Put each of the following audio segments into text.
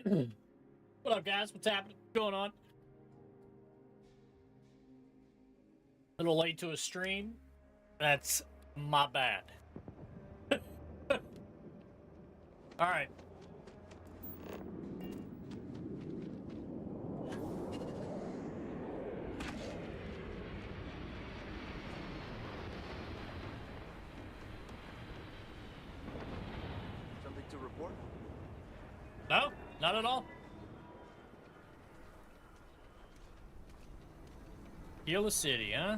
What up, guys? What's happening? What's going on? A little late to a stream. That's my bad. All right. Something to report? No, not at all. Heal the city, huh?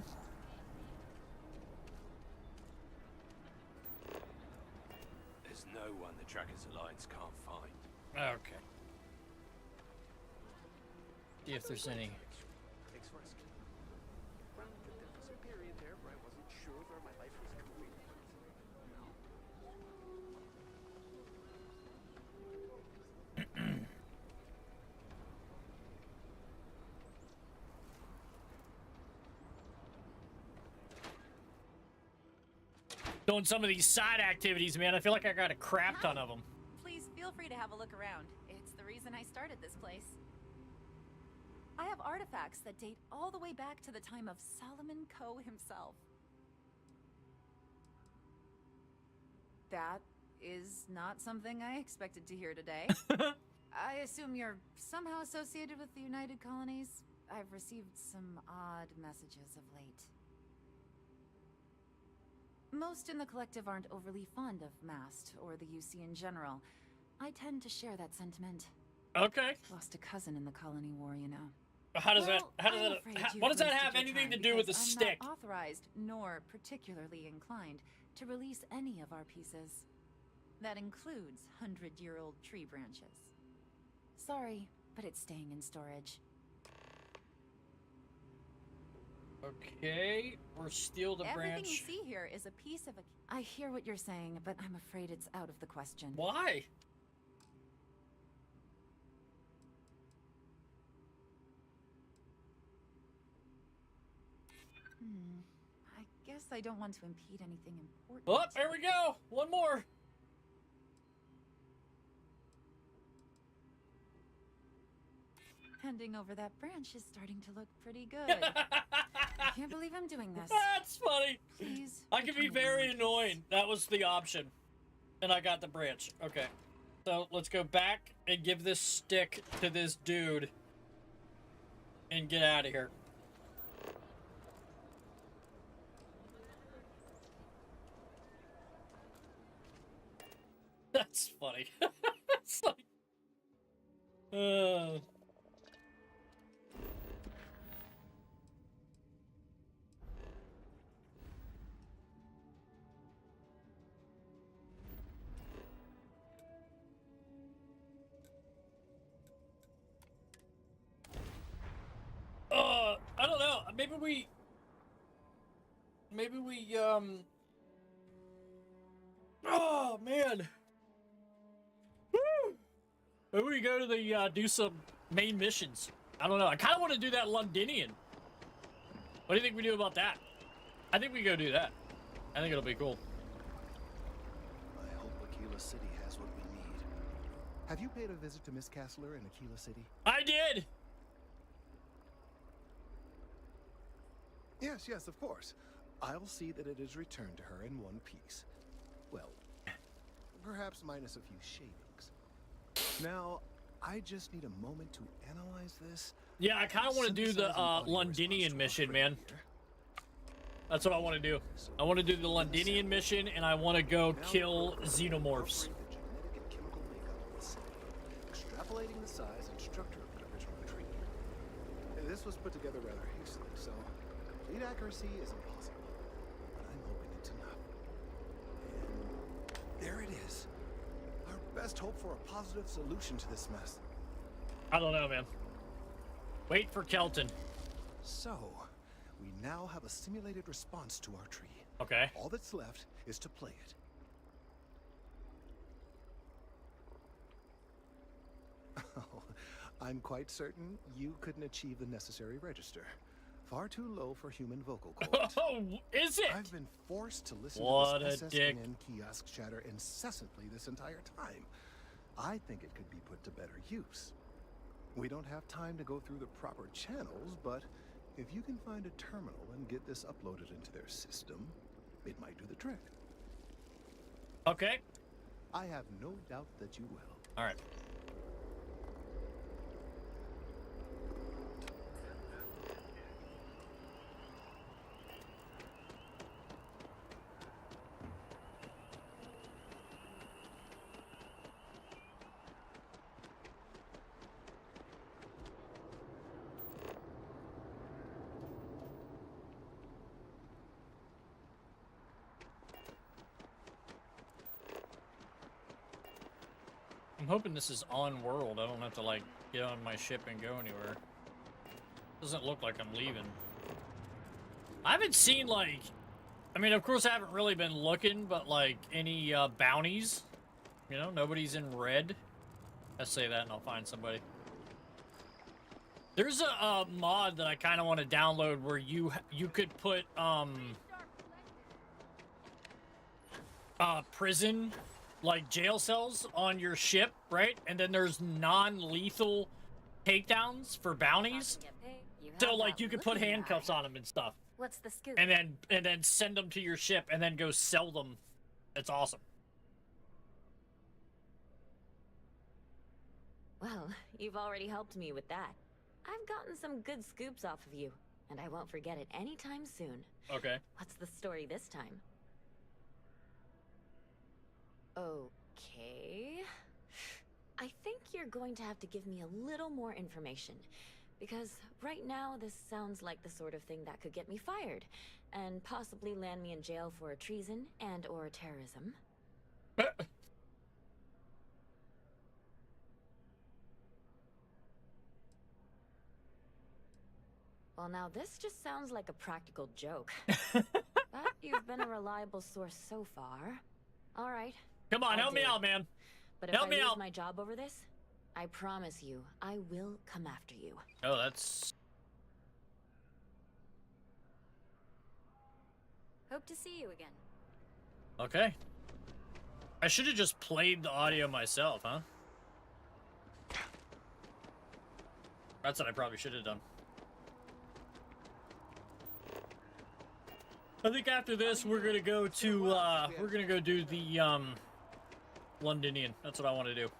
There's no one the Trackers Alliance can't find. Okay. See if there's any. Takes risk. Well, there was a period there where I wasn't sure where my life was going. Doing some of these side activities, man. I feel like I got a crap ton of them. Please feel free to have a look around. It's the reason I started this place. I have artifacts that date all the way back to the time of Solomon Coe himself. That is not something I expected to hear today. I assume you're somehow associated with the United Colonies? I've received some odd messages of late. Most in the collective aren't overly fond of MAST or the UC in general. I tend to share that sentiment. Okay. Lost a cousin in the colony war, you know. How does Well, what does that have anything to do with the stick? I'm not authorized nor particularly inclined to release any of our pieces. That includes 100-year-old tree branches. Sorry, but it's staying in storage. Okay, or steal the branch. Everything you see here is a piece of a... I hear what you're saying, but I'm afraid it's out of the question. Why? I guess I don't want to impede anything important. Oh, there we go. One more. Handing over that branch is starting to look pretty good. I can't believe I'm doing this. That's funny. Please. I can be very annoying. That was the option. And I got the branch. Okay. So let's go back and give this stick to this dude. And get out of here. That's funny. It's like... I don't know. Maybe we, oh, man. Woo! Maybe we go to the, do some main missions. I don't know. I kind of want to do that Londinian. What do you think we do about that? I think we go do that. I think it'll be cool. I hope Aquila City has what we need. Have you paid a visit to Miss Castler in Aquila City? I did! Yes, of course. I'll see that it is returned to her in one piece. Well, perhaps minus a few shavings. Now, I just need a moment to analyze this. Yeah, I kind of want to do the Londinian mission, man. That's what I want to do. I want to do the Londinian mission, and I want to go kill xenomorphs. Extrapolating the size and structure of the original tree. This was put together rather hastily, so complete accuracy is impossible. But I'm hoping it's enough. And there it is. Our best hope for a positive solution to this mess. I don't know, man. Wait for Kelton. So, we now have a simulated response to our tree. Okay. All that's left is to play it. Oh, I'm quite certain you couldn't achieve the necessary register. Far too low for human vocal cords. Oh, is it? I've been forced to listen What to this a dick. SSN kiosk chatter incessantly this entire time. I think it could be put to better use. We don't have time to go through the proper channels, but if you can find a terminal and get this uploaded into their system, it might do the trick. Okay. I have no doubt that you will. All right. I'm hoping this is on world. I don't have to like get on my ship and go anywhere. Doesn't look like I'm leaving. I haven't seen like, I mean, of course I haven't really been looking, but like any bounties, you know, nobody's in red. I say that and I'll find somebody. There's a mod that I kind of want to download where you could put prison, like jail cells on your ship, right? And then there's non-lethal takedowns for bounties. So like you could put handcuffs on them and stuff. What's the scoop? And then send them to your ship and then go sell them. It's awesome. Well, you've already helped me with that. I've gotten some good scoops off of you, and I won't forget it anytime soon. Okay. What's the story this time? Okay. I think you're going to have to give me a little more information, because right now this sounds like the sort of thing that could get me fired, and possibly land me in jail for treason and or terrorism. Well, now this just sounds like a practical joke. But you've been a reliable source so far. All right. Come on, I'll help me do it. out, man. But if Help I me lose out. my job over this, I promise you, I will come after you. Oh, that's... Hope to see you again. Okay. I should have just played the audio myself, huh? That's what I probably should have done. I think after this, we're gonna go to, we're gonna go do the, Londinian. That's what I want to do.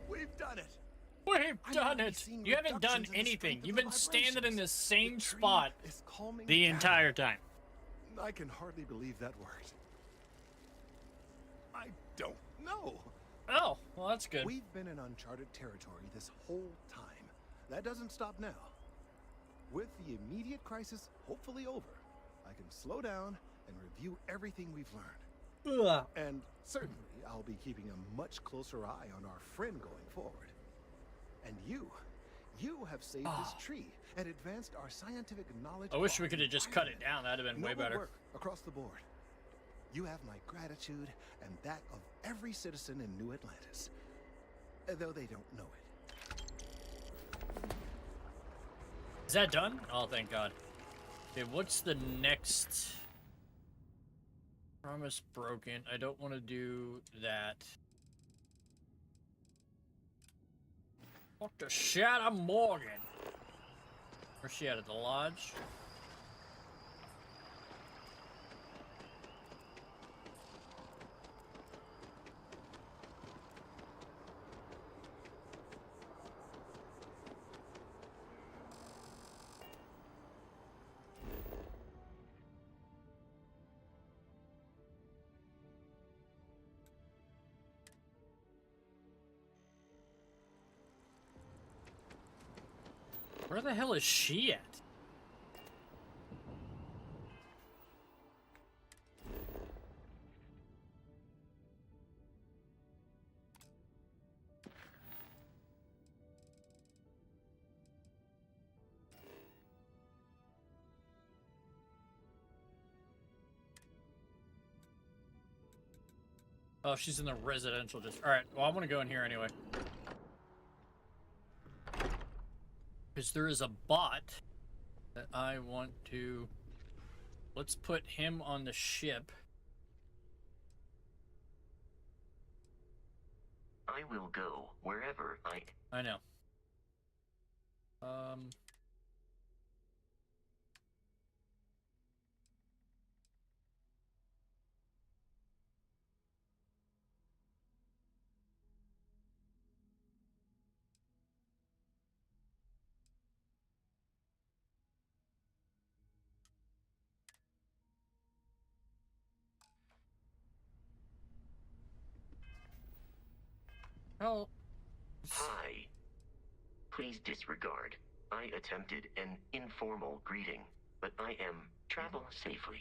We've done it. We've I'm done already it. seeing You haven't done reductions in the anything. strength of You've the been standing in the vibrations. same The tree spot is calming the down. entire time. I can hardly believe that word. I don't know. Oh, well, that's good. We've been in uncharted territory this whole time. That doesn't stop now. With the immediate crisis hopefully over, I can slow down and review everything we've learned. Ugh. And certainly, I'll be keeping a much closer eye on our friend going forward. And you have saved this tree and advanced our scientific knowledge. I wish we of could have just cut it down. That'd have been way noble better. work across the board. You have my gratitude and that of every citizen in New Atlantis, though they don't know it. Is that done? Oh, thank God. Okay, what's the next? Promise broken. I don't want to do that. Dr. Shadow Morgan. Where's she at the lodge? Where the hell is she at? Oh, she's in the residential district. All right. Well, I'm gonna go in here anyway. Because there is a bot that I want to... Let's put him on the ship. I will go wherever I know. Oh. Hi. Please disregard. I attempted an informal greeting, but I am travel safely.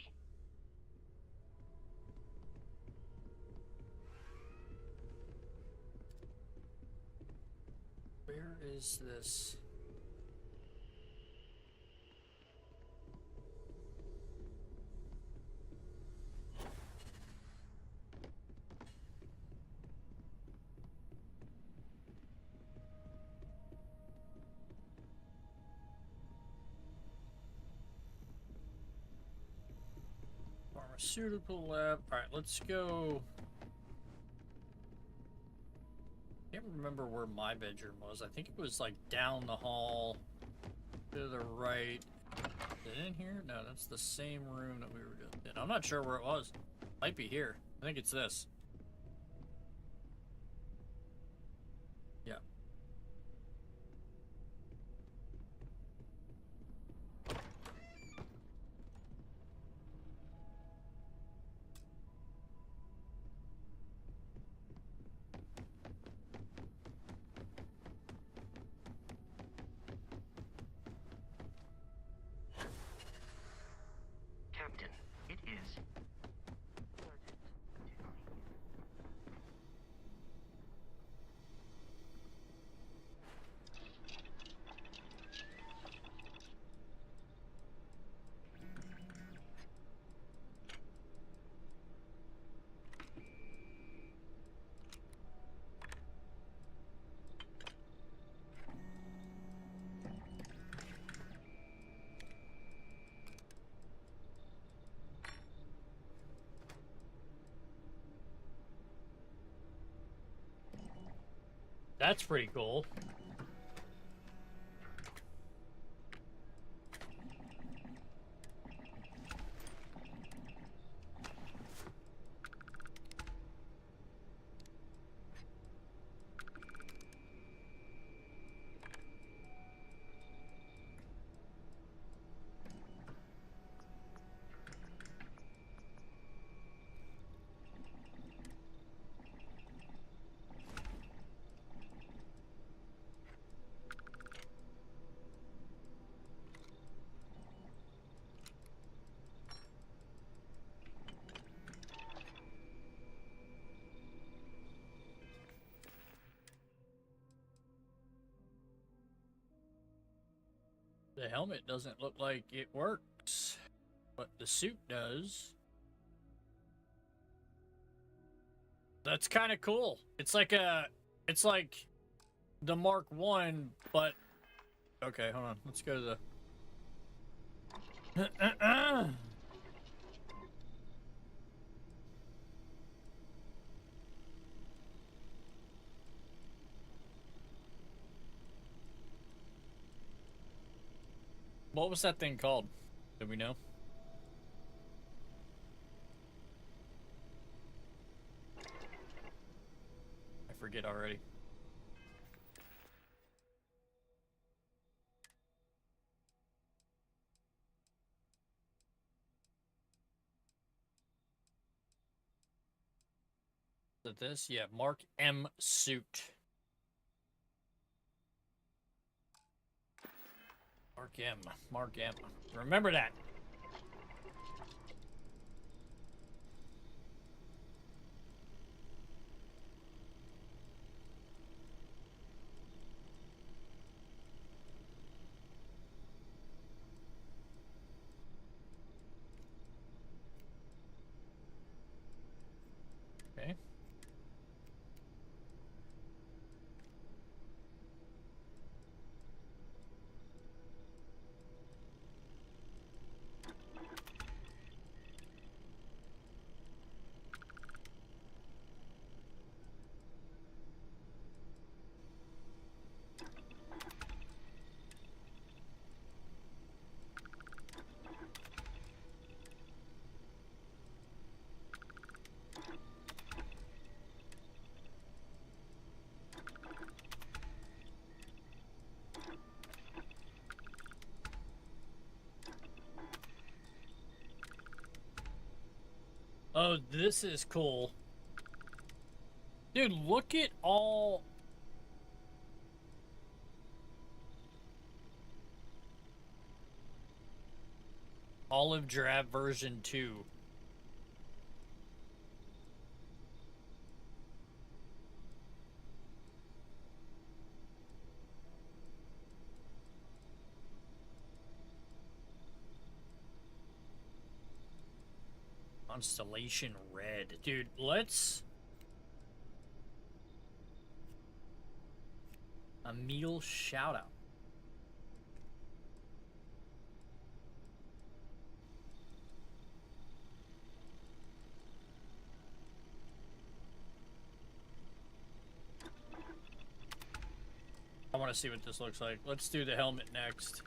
Where is this? Pharmaceutical lab. All right, let's go. Can't remember where my bedroom was. I think it was like down the hall to the right. Is it in here? No, that's the same room that we were just in. I'm not sure where it was. Might be here. I think it's this. Yeah. Captain, it is. That's pretty cool. The helmet doesn't look like it works, but the suit does. That's kind of cool. It's like the Mark 1, but okay, hold on. Let's go to the What was that thing called? Do we know? I forget already. Is it this? Yeah, Mark M suit. Mark M. Mark M. Remember that. Okay. Oh, this is cool. Dude, look at all... Olive Drab version 2. Constellation Red. Dude, let's... A meal shout out. I want to see what this looks like. Let's do the helmet next.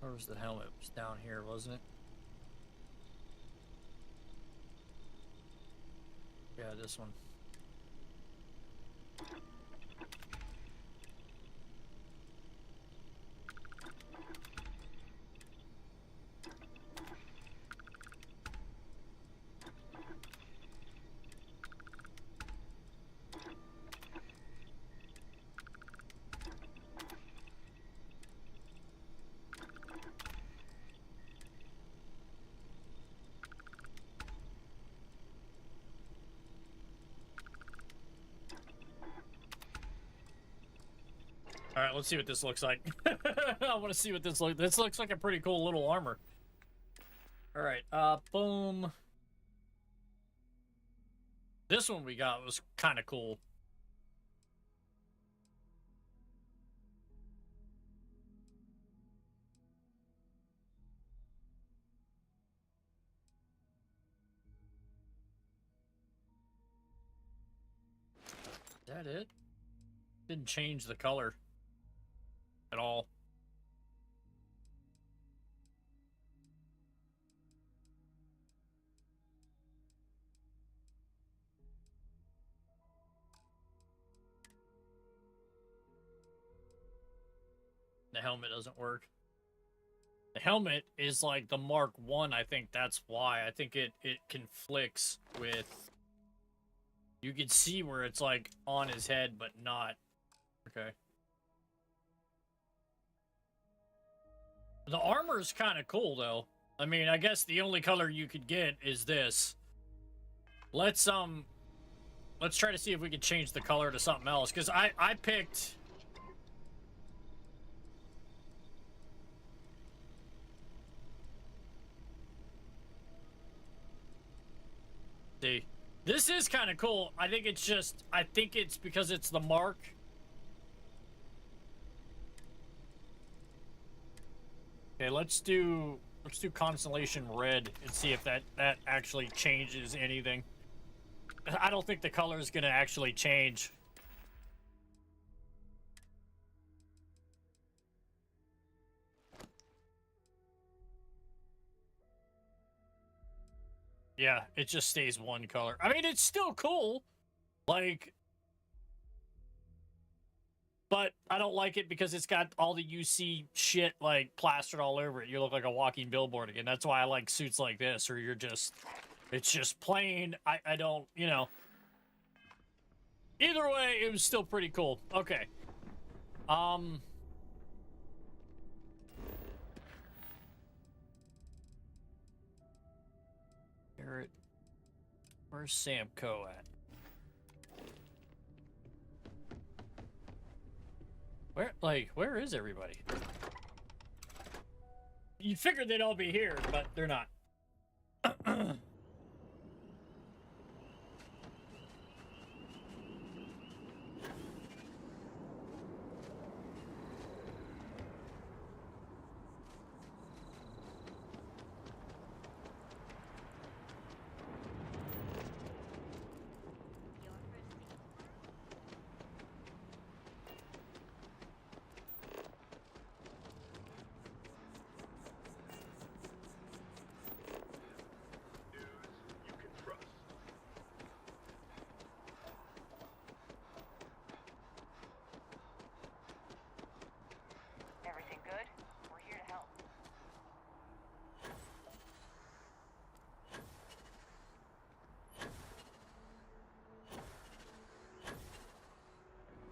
Where was the helmet? It was down here, wasn't it? Yeah, this one. All right, let's see what this looks like. I want to see what this looks. This looks like a pretty cool little armor. All right, boom. This one we got was kind of cool. Is that it? Didn't change the color at all. The helmet doesn't work. The helmet is like the Mark 1, I think that's why. I think it conflicts with... You can see where it's like on his head, but not. Okay. The armor is kind of cool, though. I mean, I guess the only color you could get is this. Let's try to see if we can change the color to something else, because I picked... See, this is kind of cool. I think it's just, I think it's because it's the Mark. Okay, let's do Constellation Red and see if that actually changes anything. I don't think the color is going to actually change. Yeah, it just stays one color. I mean, it's still cool. Like, but I don't like it because it's got all the UC shit, like, plastered all over it. You look like a walking billboard again. That's why I like suits like this, or you're just... It's just plain. I don't, you know. Either way, it was still pretty cool. Okay. Garrett. Where's Samco at? Where is everybody? You figured they'd all be here, but they're not.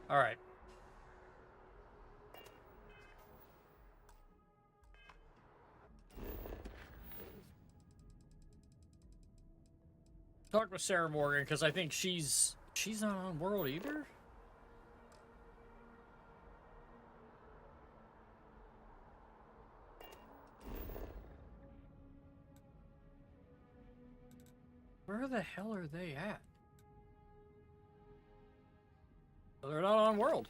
All right. Talk with Sarah Morgan because I think she's not on world either. Where the hell are they at? They're not on world.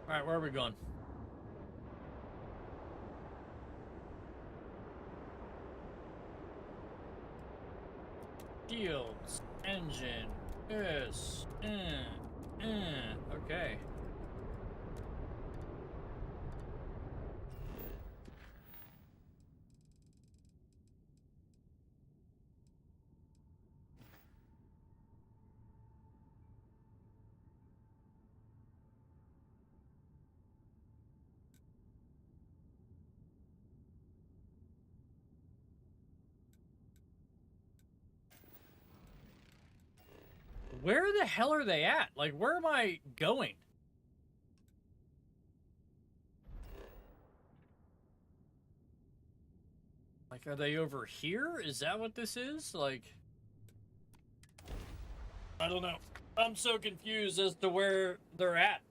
All right, where are we going? Shields, engine, yes, okay. Where the hell are they at? Like, where am I going? Like, are they over here? Is that what this is? Like, I don't know. I'm so confused as to where they're at.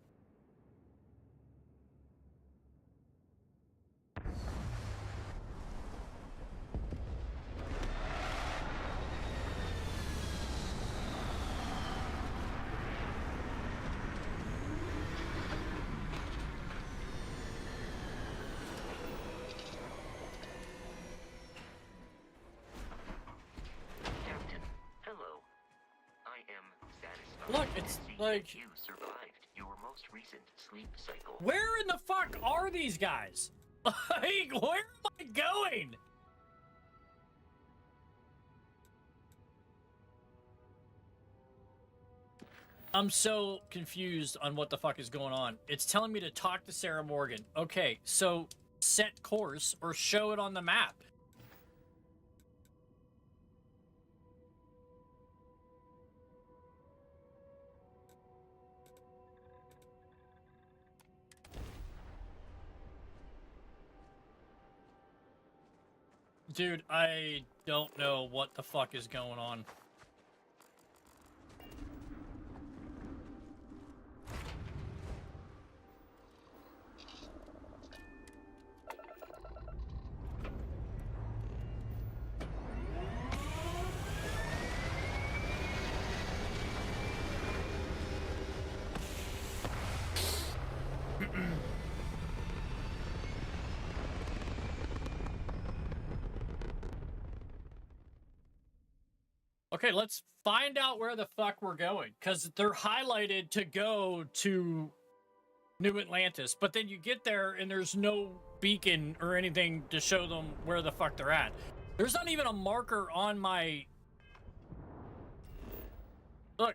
Captain, hello. I am satisfied. Look, it's to see like- that you survived your most recent sleep cycle. Where in the fuck are these guys? Like, where am I going? I'm so confused on what the fuck is going on. It's telling me to talk to Sarah Morgan. Okay, so set course or show it on the map. Dude, I don't know what the fuck is going on. Okay, let's find out where the fuck we're going. Because they're highlighted to go to New Atlantis. But then you get there and there's no beacon or anything to show them where the fuck they're at. There's not even a marker on my... Look.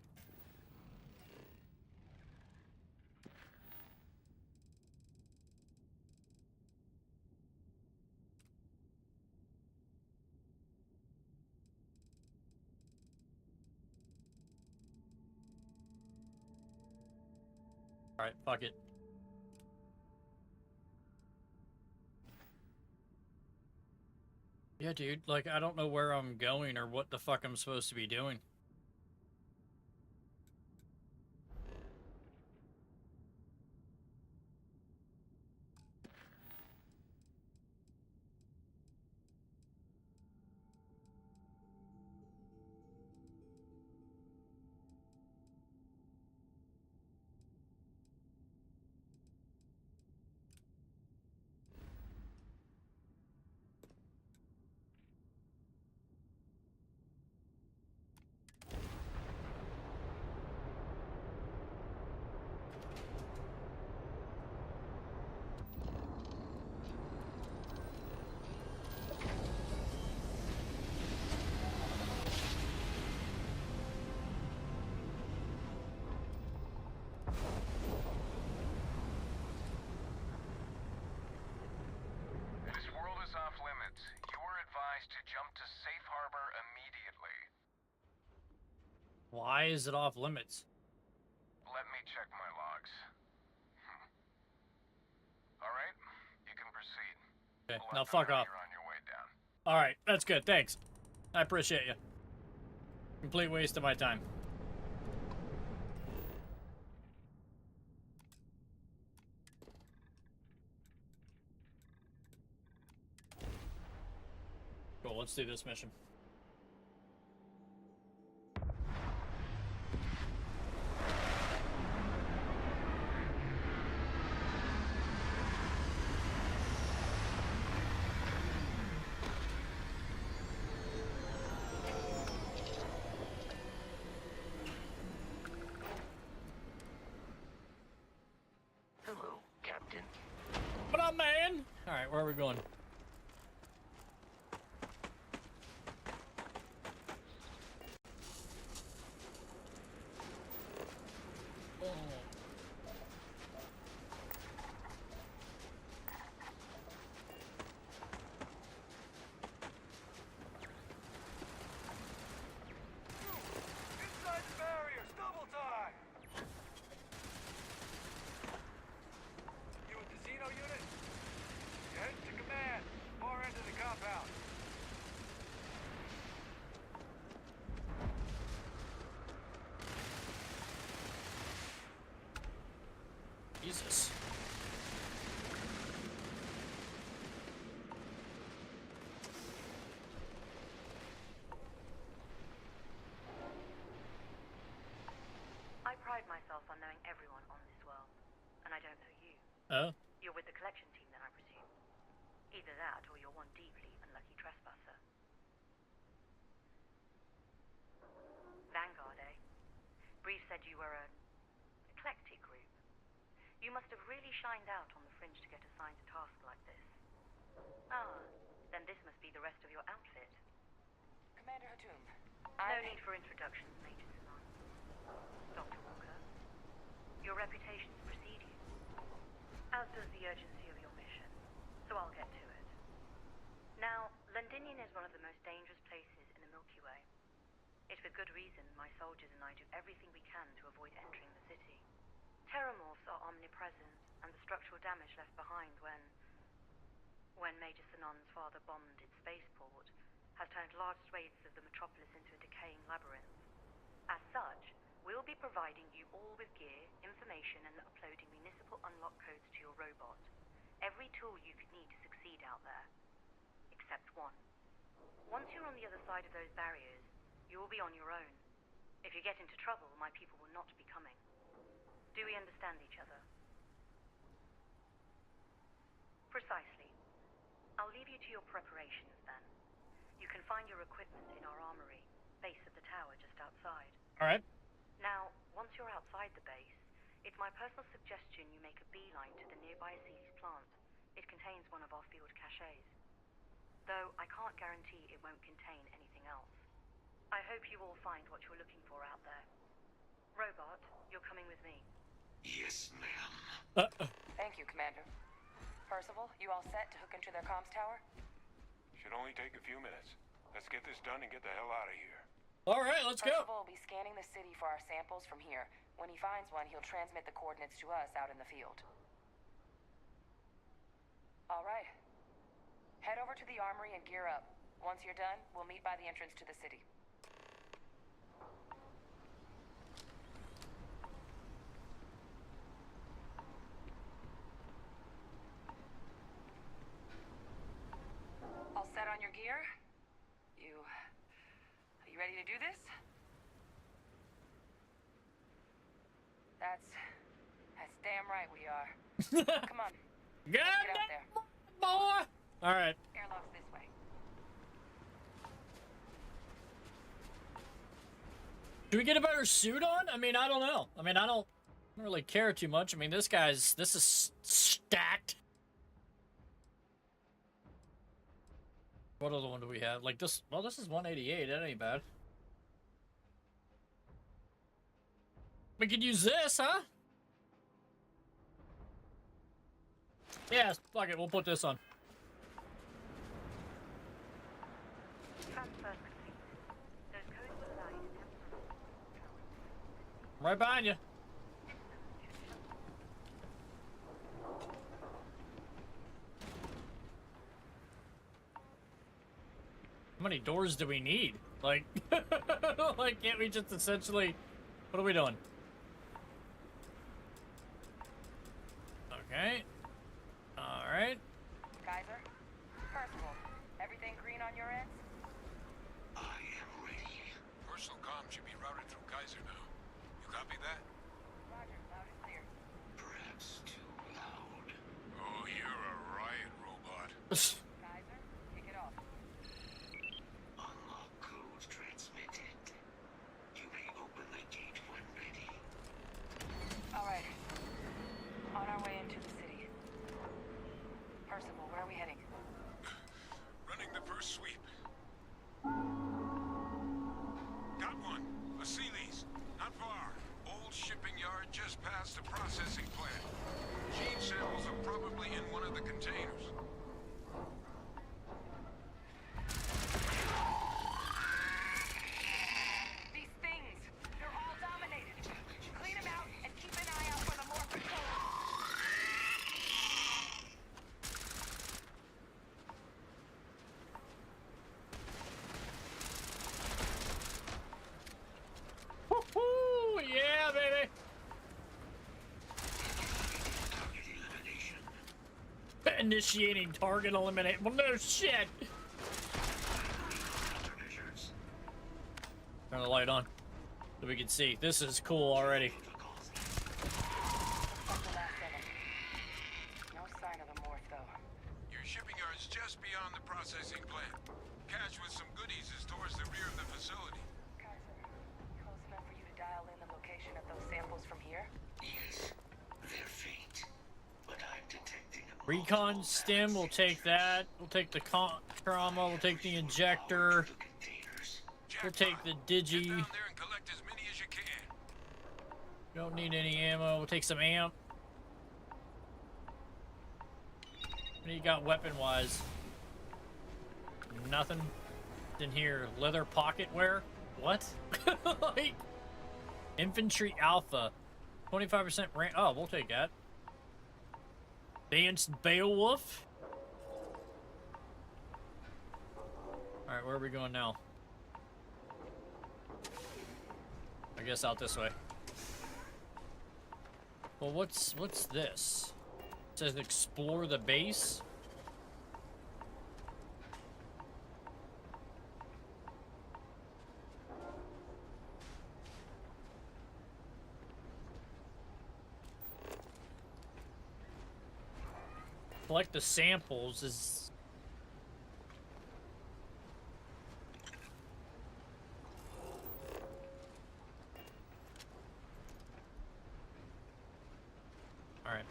Alright, fuck it. Yeah, dude, like, I don't know where I'm going or what the fuck I'm supposed to be doing. Why is it off limits? Let me check my logs. All right, you can proceed. Okay, We'll now let them fuck know off. You're on your way down. All right, that's good. Thanks. I appreciate you. Complete waste of my time. Cool, let's do this mission. Hello, Captain. What up, man? All right, where are we going? Inside the barriers, double time! You with the Xeno unit? You head to command, far end of the compound. Jesus. I pride myself on knowing everyone on this world, and I don't know you. Oh? You're with the collection team then, I presume. Either that, or you're one deeply unlucky trespasser. Vanguard, eh? Brief said you were an eclectic group. You must have really shined out on the fringe to get assigned a task like this. Ah, then this must be the rest of your outfit. Commander Hatum, No need for introductions, Major Sinan. Dr. Walker, your reputations precede you, as does the urgency of your mission, so I'll get to it. Now, Londinian is one of the most dangerous places in the Milky Way. It's with good reason my soldiers and I do everything we can to avoid entering the city. Terramorphs are omnipresent, and the structural damage left behind when Major Sinan's father bombed its spaceport has turned large swathes of the metropolis into a decaying labyrinth. As such, we'll be providing you all with gear, information, and uploading municipal unlock codes to your robot. Every tool you could need to succeed out there. Except one. Once you're on the other side of those barriers, you will be on your own. If you get into trouble, my people will not be coming. Do we understand each other? Precisely. I'll leave you to your preparations then. You can find your equipment in our armory, base of the tower just outside. All right. Now, once you're outside the base, it's my personal suggestion you make a beeline to the nearby ASUS plant. It contains one of our field caches. Though I can't guarantee it won't contain anything else. I hope you all find what you're looking for out there. Robot, you're coming with me. Yes, ma'am. thank you, Commander. Percival, you all set to hook into their comms tower? Should only take a few minutes. Let's get this done and get the hell out of here. All right, let's go. Percival will be scanning the city for our samples from here. When he finds one, he'll transmit the coordinates to us out in the field. All right. Head over to the armory and gear up. Once you're done, we'll meet by the entrance to the city. All set on your gear? Are you ready to do this? That's damn right we are. Come on. Get Get up there. boy. All right. Airlock's this way. Do we get a better suit on? I mean, I don't know. I mean, I don't really care too much. I mean, this is stacked. What other one do we have? Like this, well, this is 188. That ain't bad. We could use this, huh? Yeah, fuck it. We'll put this on. Transfer complete. Those codes will allow you to temporarily control right behind you. How many doors do we need? Like, like, can't we just essentially... What are we doing? Okay. Alright. Kaiser? Percival, everything green on your ends? I am ready. Personal comm should be routed through Kaiser now. You copy that? Roger, loud and clear. Perhaps too loud. Oh, you're a riot robot. Kaiser, kick it off. Unlock code transmitted. You may open the gate when ready. All right. On our way into the city. Percival, where are we heading? Running the first sweep. Got one. A Sealy's. Not far. Old shipping yard just past the processing plant. Gene samples are probably in one of the containers. These things! They're all dominated! Clean them out and keep an eye out for the more control. Woohoo! Yeah, baby! Initiating target eliminate. Well, no shit! Turn the light on so we can see. This is cool already. That's the last of them. No sign of the morph, though. Your shipping yard's just beyond the processing plant. Cache with some goodies is towards the rear of the facility. Kaiser, close enough for you to dial in the location of those samples from here? Yes, they're faint, but I'm detecting a Recon stim, we'll take that. We'll take the trauma, we'll take the injector. We'll take the digi. Get down there and collect as many as you can. Don't need any ammo. We'll take some amp. What do you got weapon-wise? Nothing in here. Leather pocket wear? What? Like, infantry alpha. 25% rank. Oh, we'll take that. Advanced Beowulf. Alright, where are we going now? I guess out this way. Well, what's this? It says explore the base. Collect the samples is... Alright.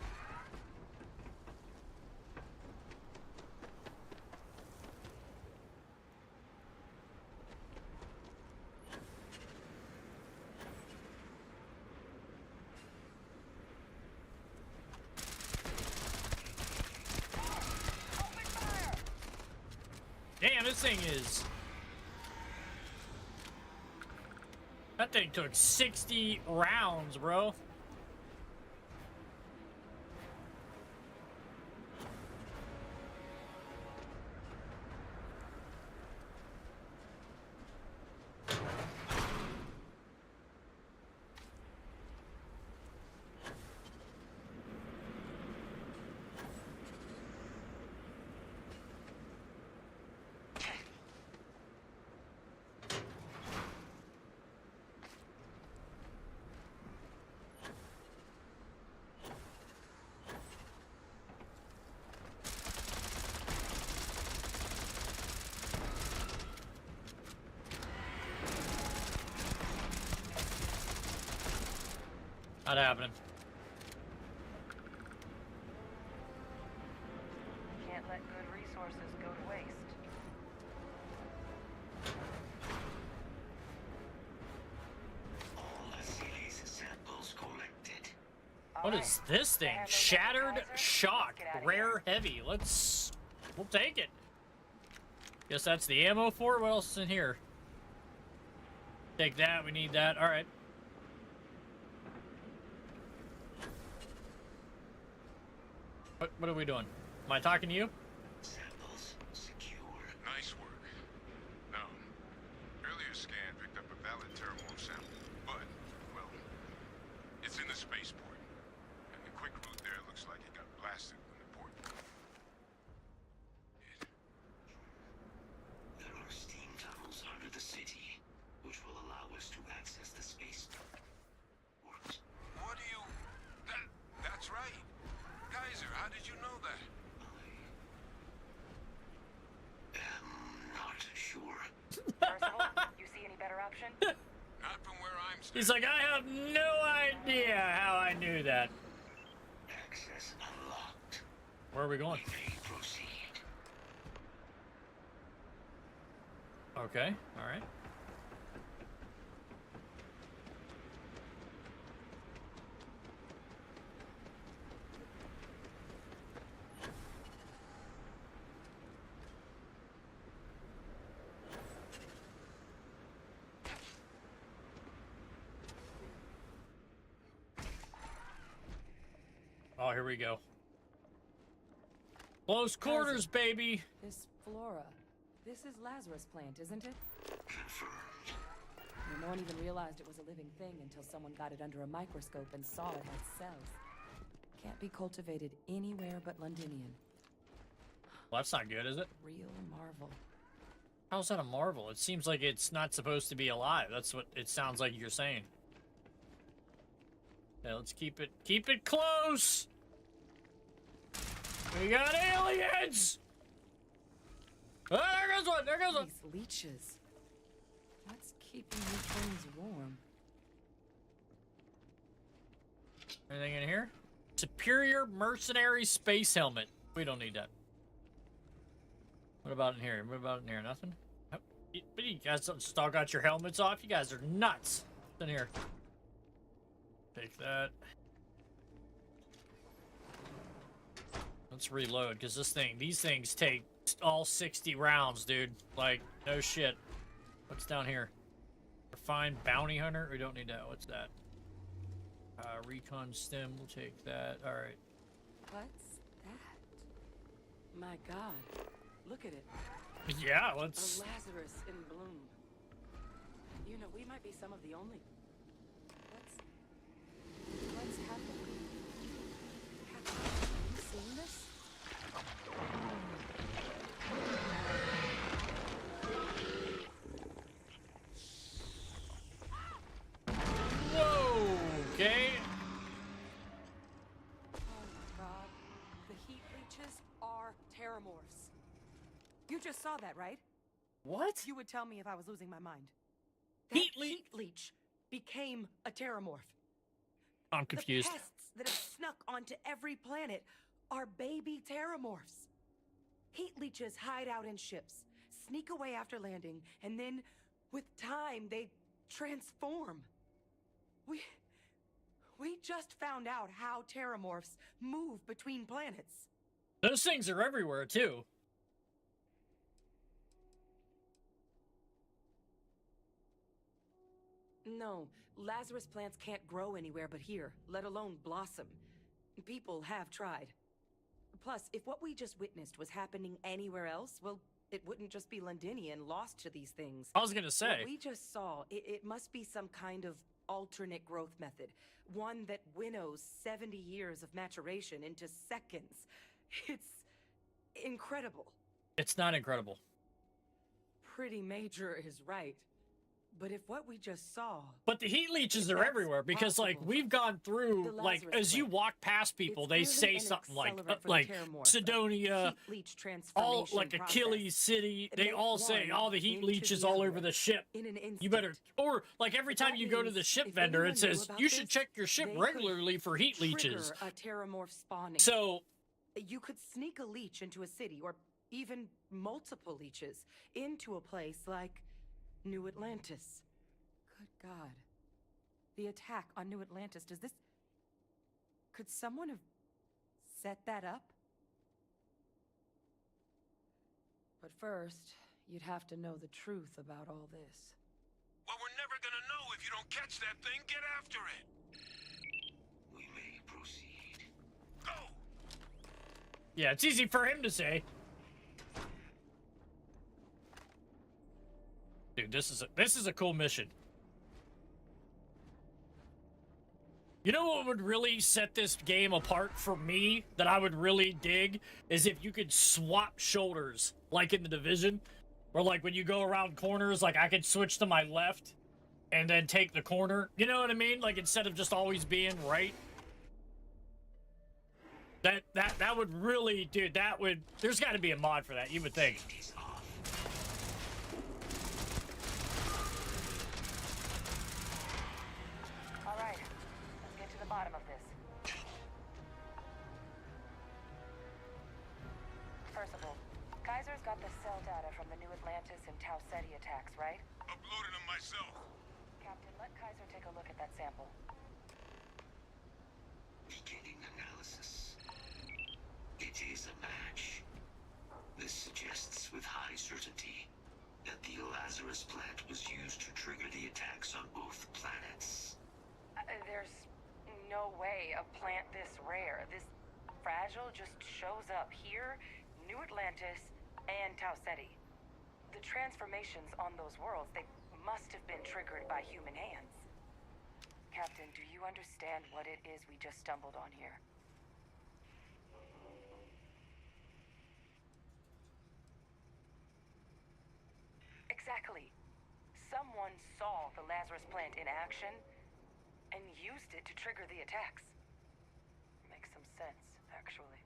Damn, this thing is... That thing took 60 rounds, bro. Not happening. Can't let good resources go to waste. All Sealy's samples collected. What is this thing? Shattered shock. Rare heavy. We'll take it. Guess that's the ammo for it. What else is in here? Take that. We need that. All right. What are we doing? Am I talking to you? Samples secure. Nice work. No. Earlier scan picked up a valid thermal sample, but, well, it's in the spaceport. And the quick route there looks like it got blasted when the port. There are steam tunnels under the city, which will allow us to access the space. Works. What do you... That's right. Kaiser, how did you know that? I am not sure. Percival, you see any better option? Not from where I'm standing. He's like, I have no idea how I knew that. Access unlocked. Where are we going? We may proceed. Okay, all right. Oh, here we go. Close quarters, baby. This flora. This is Lazarus plant, isn't it? Confirmed. No one even realized it was a living thing until someone got it under a microscope and saw it had cells. Can't be cultivated anywhere but Londinian. Well, that's not good, is it? Real marvel. How's that a marvel? It seems like it's not supposed to be alive. That's what it sounds like you're saying. Yeah, let's keep it close. We got aliens! Oh, there goes one, there goes one. These leeches. What's keeping these things warm? Anything in here? Superior mercenary space helmet. We don't need that. What about in here? What about in here? Nothing? Nope. But you guys still got your helmets off? You guys are nuts. What's in here? Take that. Let's reload, because these things take all 60 rounds, dude. Like, no shit. What's down here? Refined bounty hunter? We don't need that. What's that? Recon stem. We'll take that. All right. What's that? My God. Look at it. Yeah, A let's... Lazarus in bloom. You know, we might be some of the only... What's happening? Have you seen this? Whoa! Okay. Oh my God. The heat leeches are terramorphs. You just saw that, right? What? You would tell me if I was losing my mind. Heat That leech? heat leech became a terramorph. I'm confused. The pests that have snuck onto every planet are baby terramorphs. Heat leeches hide out in ships, sneak away after landing, and then, with time, they transform. We just found out how terramorphs move between planets. Those things are everywhere, too. No, Lazarus plants can't grow anywhere but here, let alone blossom. People have tried. Plus, if what we just witnessed was happening anywhere else, well, it wouldn't just be Londinian lost to these things. I was gonna say. What we just saw, it must be some kind of alternate growth method. One that winnows 70 years of maturation into seconds. It's incredible. It's not incredible. Pretty major is right. But if what we just saw... But the heat leeches are That's everywhere because, like, possible. we've gone through, The like, Lazarus as you plant. walk past people, It's they really say an something like, accelerant for the terramorph, Sidonia, heat leech all, transformation like, process. Achilles City, they Make all say, one all the heat into leeches the all other over the ship. in an instant. You better, or, like, every time That you go to the means ship if vendor, anyone it knew says, about you should this, check your ship they could regularly for heat leeches. Trigger a terramorph spawning. So, You could sneak a leech into a city, or even multiple leeches, into a place like New Atlantis. Good God. The attack on New Atlantis, does this... Could someone have set that up? But first, you'd have to know the truth about all this. Well, we're never gonna know if you don't catch that thing. Get after it. We may proceed. Go! Yeah, it's easy for him to say. Dude, this is a cool mission. You know what would really set this game apart for me that I would really dig is if you could swap shoulders like in the Division, where like when you go around corners, like I could switch to my left and then take the corner. You know what I mean? Like instead of just always being right. That would really, dude, that would, there's got to be a mod for that, you would think. All right, let's get to the bottom of this. First of all, Kaiser's got the cell data from the New Atlantis and Tau Ceti attacks, right? Uploaded them myself. Captain, let Kaiser take a look at that sample. Beginning analysis. It is a match. This suggests with high certainty that the Lazarus plant was used to trigger the attacks on both planets. There's no way a plant this rare, this fragile, just shows up here, New Atlantis, and Tau Ceti. The transformations on those worlds, they must have been triggered by human hands. Captain, do you understand what it is we just stumbled on here? Exactly. Someone saw the Lazarus plant in action and used it to trigger the attacks. Makes some sense, actually.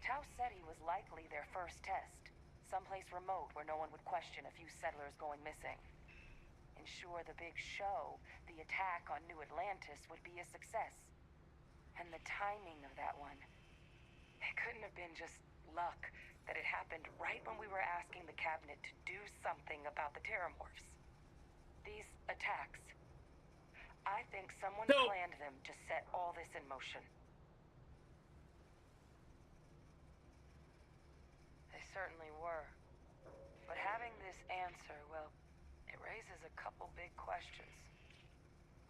Tau Ceti was likely their first test. Someplace remote where no one would question a few settlers going missing. Ensure the big show, the attack on New Atlantis, would be a success. And the timing of that one, it couldn't have been just luck that it happened right when we were asking the cabinet to do something about the terramorphs. These attacks, I think someone planned them to set all this in motion. They certainly were. But having this answer, well, it raises a couple big questions.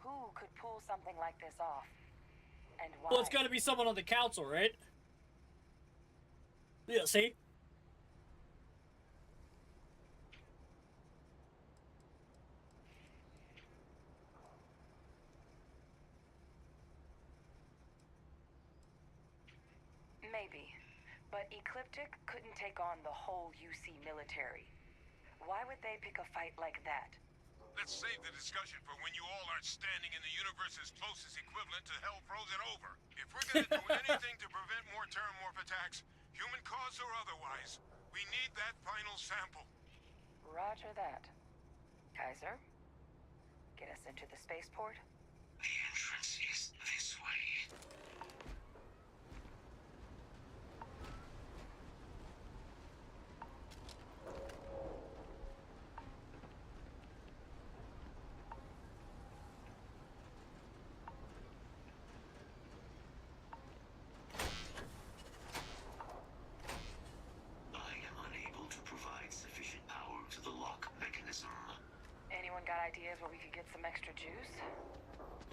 Who could pull something like this off? And why? Well, it's got to be someone on the council, right? Yeah, see? Maybe. But Ecliptic couldn't take on the whole UC military. Why would they pick a fight like that? Let's save the discussion for when you all aren't standing in the universe's closest equivalent to hell frozen over. If we're gonna do anything to prevent more terramorph attacks, human cause or otherwise, we need that final sample. Roger that. Kaiser, get us into the spaceport? The entrance is this way. Ideas where we could get some extra juice?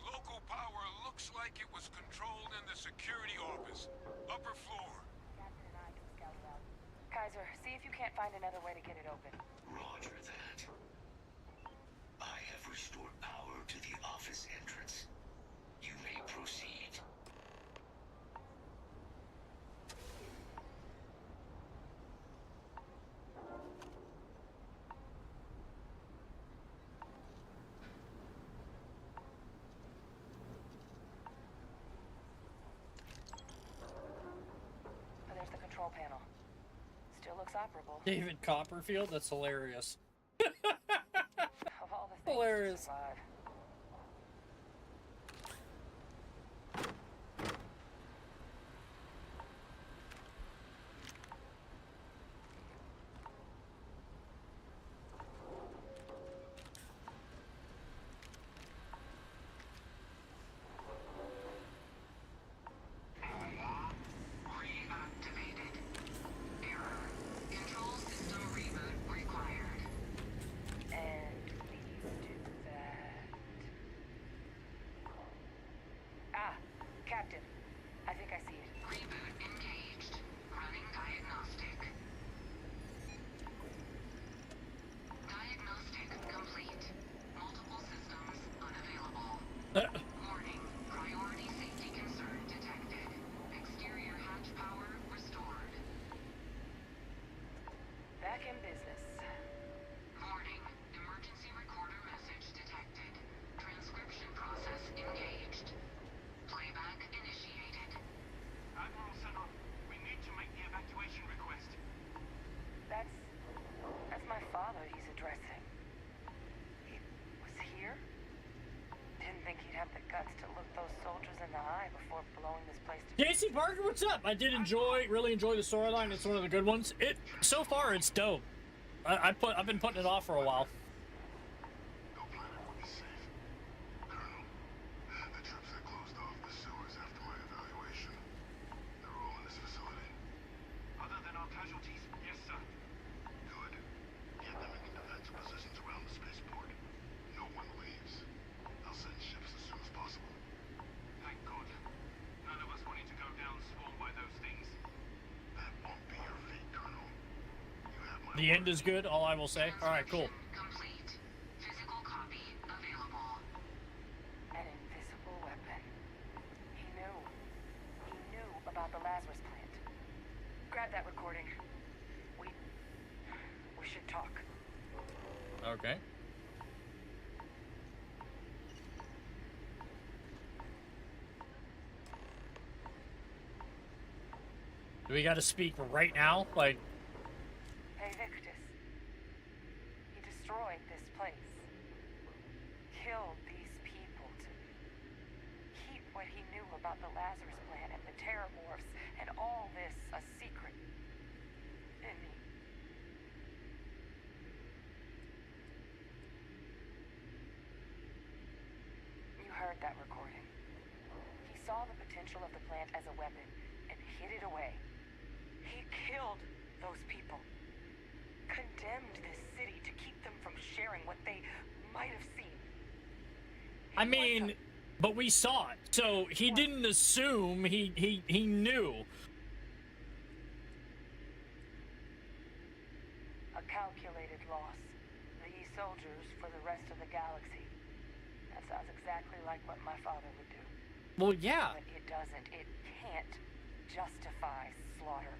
Local power looks like it was controlled in the security office. Upper floor. Captain and I can scout it out. Kaiser, see if you can't find another way to get it open. Roger that. I have restored power to the office entrance. You may proceed. Panel. Still looks operable. David Copperfield? That's hilarious. Of all the things Hilarious. to survive. what's up? I did really enjoy the storyline. It's one of the good ones. So far, it's dope. I've been putting it off for a while. No planet would be safe. Colonel, the troops that closed off the sewers after my evaluation. They're all in this facility. Other than our casualties, yes, sir. Good. Get them into defensive positions around the spaceport. No one leaves. I'll send ships as soon as possible. Thank God. None of us wanted to go down swarmed by those things. That won't be your fate, Colonel. You have my The end is good, all I will say. All right, cool. Complete. Physical copy available. An invisible weapon. He knew. He knew about the Lazarus plant. Grab that recording. We should talk. Okay. Do we got to speak right now? Like, Hey, Victus. He destroyed this place. Killed these people to keep what he knew about the Lazarus plant and the Terramorphs and all this a secret. Didn't he? You heard that recording. He saw the potential of the plant as a weapon and hid it away. He killed those people. Condemned this city to keep them from sharing what they might have seen. I mean, but we saw it, so he didn't assume. He knew. A calculated loss. These soldiers for the rest of the galaxy. That sounds exactly like what my father would do. Well, yeah. But it doesn't. It can't justify slaughter.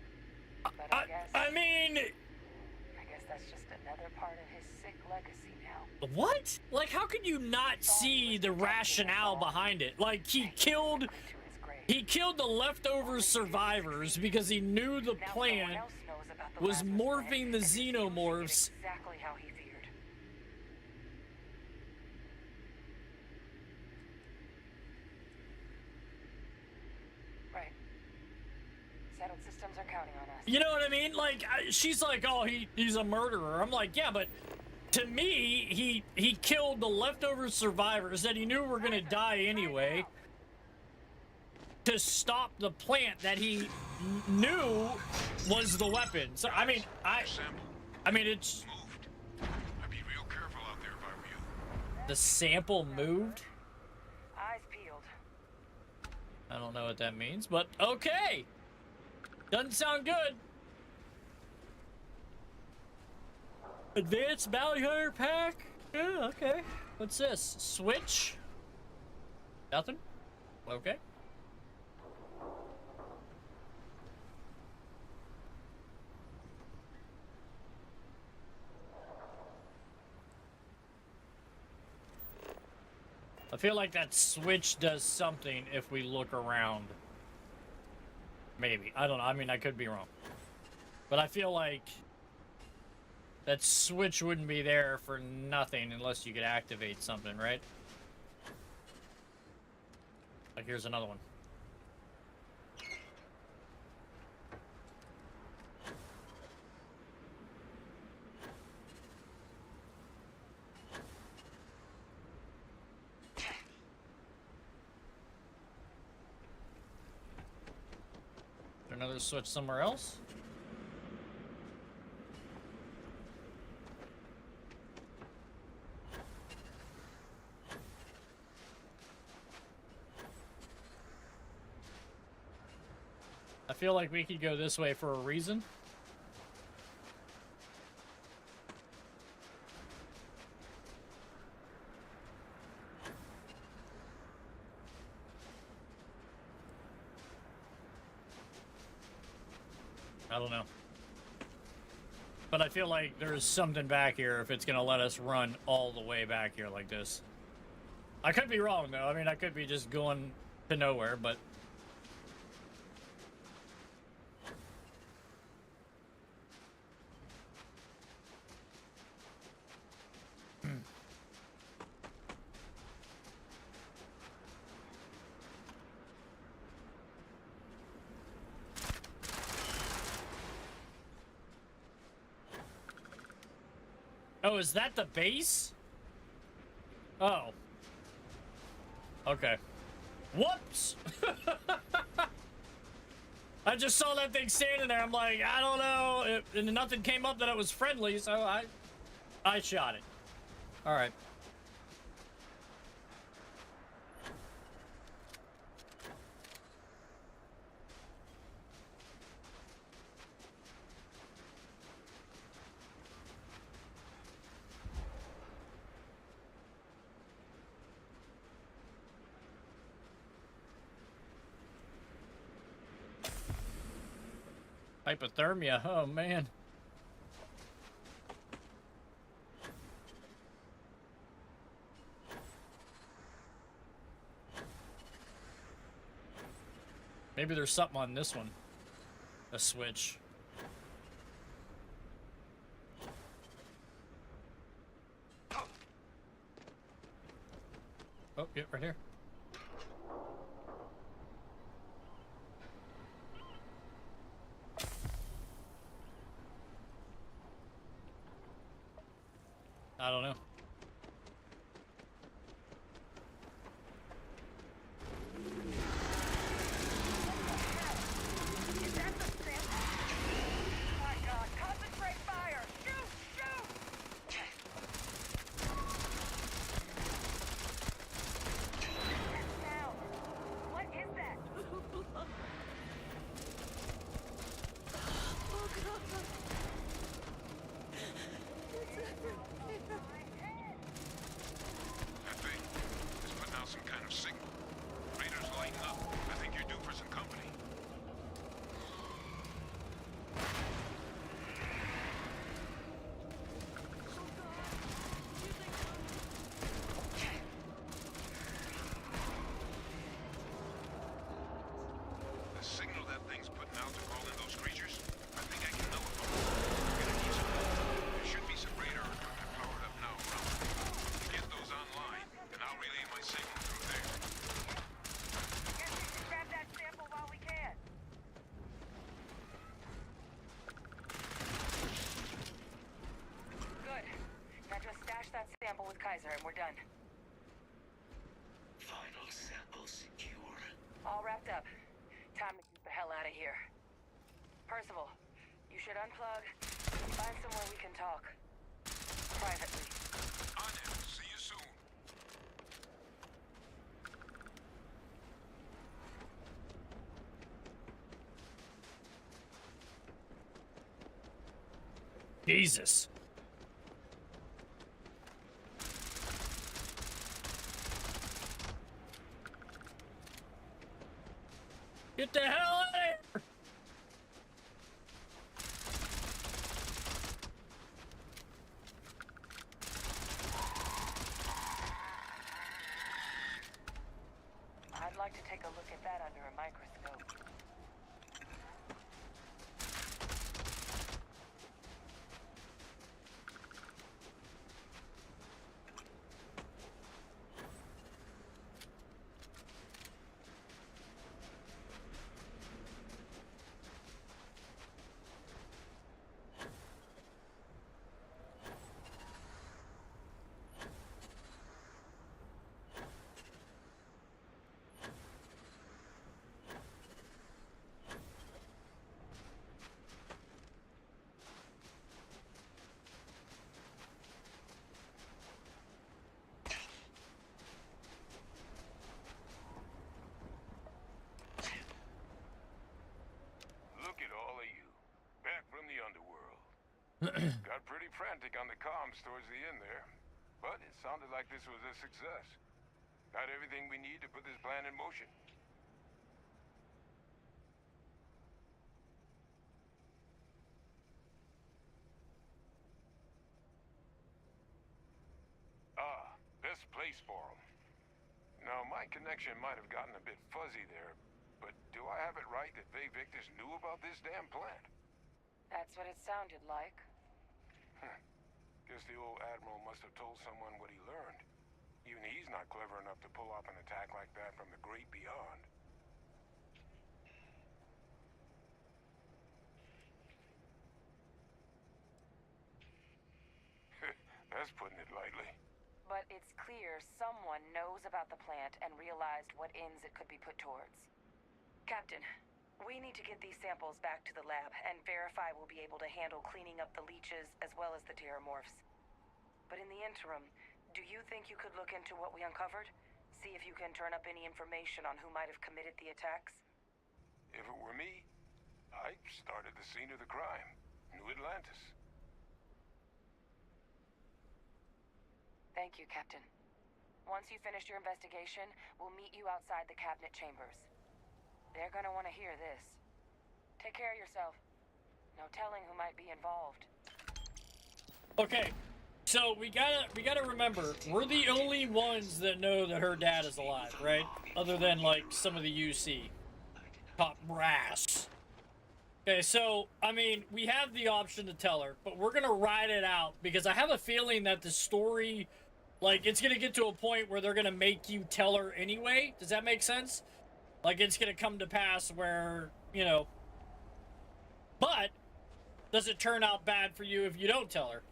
But I mean, guess that's just another part of his sick legacy now. what? Like, how could you not see the rationale behind it? Like, he killed the leftover survivors because he knew the plant was morphing the xenomorphs. Exactly how he feared. Right. Settled systems are counting on us. You know what I mean? Like, she's like, oh, he's a murderer. I'm like, yeah, but to me, he killed the leftover survivors that he knew were gonna die anyway to stop the plant that he knew was the weapon. So I mean, it's Moved. I'd be real careful out there if I were you. the sample moved. Eyes peeled. I don't know what that means, but okay. Doesn't sound good. Advanced Bounty Hunter pack? Yeah, okay. What's this? Switch? Nothing? Okay. I feel like that switch does something if we look around. Maybe. I don't know. I mean, I could be wrong. But I feel like that switch wouldn't be there for nothing unless you could activate something, right? Like, here's another one. Another switch somewhere else? I feel like we could go this way for a reason. I don't know. But I feel like there's something back here if it's going to let us run all the way back here like this. I could be wrong, though. I mean, I could be just going to nowhere, but... Oh, is that the base? Oh. Okay. Whoops! I just saw that thing standing there. I'm like, I don't know. And nothing came up that it was friendly, so I shot it. All right. Hypothermia. Oh, man. Maybe there's something on this one. A switch. Oh, yeah, right here. I don't know. That thing is putting out some kind of signal. Radar's lighting up. I think you're due for some company. The signal that thing's putting out to call in those creatures, I think I can know it. We're gonna need some help. There should be some radar equipment powered up now around. To get those online, and I'll relay my signal through there. Guess we should grab that sample while we can. Good. Now just stash that sample with Kaiser and we're done. Final sample secure. All wrapped up. Time to get the hell out of here. Percival, you should unplug. Find somewhere we can talk. Privately. On it. See you soon. Jesus. Get the hell out of here! I'd like to take a look at that under a microscope. Look at all of you. Back from the underworld. Got pretty frantic on the comms towards the end there. But it sounded like this was a success. Got everything we need to put this plan in motion. Ah, best place for them. Now, my connection might have gotten a bit fuzzy there, but do I have it right that Faye Victus knew about this damn plant? That's what it sounded like. Guess the old Admiral must have told someone what he learned. Even he's not clever enough to pull off an attack like that from the great beyond. That's putting it lightly. But it's clear someone knows about the plant and realized what ends it could be put towards. Captain, we need to get these samples back to the lab and verify we'll be able to handle cleaning up the leeches as well as the terramorphs. But in the interim, do you think you could look into what we uncovered? See if you can turn up any information on who might have committed the attacks? If it were me, I'd start at the scene of the crime, New Atlantis. Thank you, Captain. Once you finish your investigation, we'll meet you outside the cabinet chambers. They're gonna want to hear this. Take care of yourself. No telling who might be involved. Okay, so we gotta remember, we're the only ones that know that her dad is alive, right? Other than like some of the UC top brass. Okay, so I mean, we have the option to tell her, but we're gonna ride it out because I have a feeling that the story, like, it's gonna get to a point where they're gonna make you tell her anyway. Does that make sense? Like, it's gonna come to pass where, you know. But does it turn out bad for you if you don't tell her?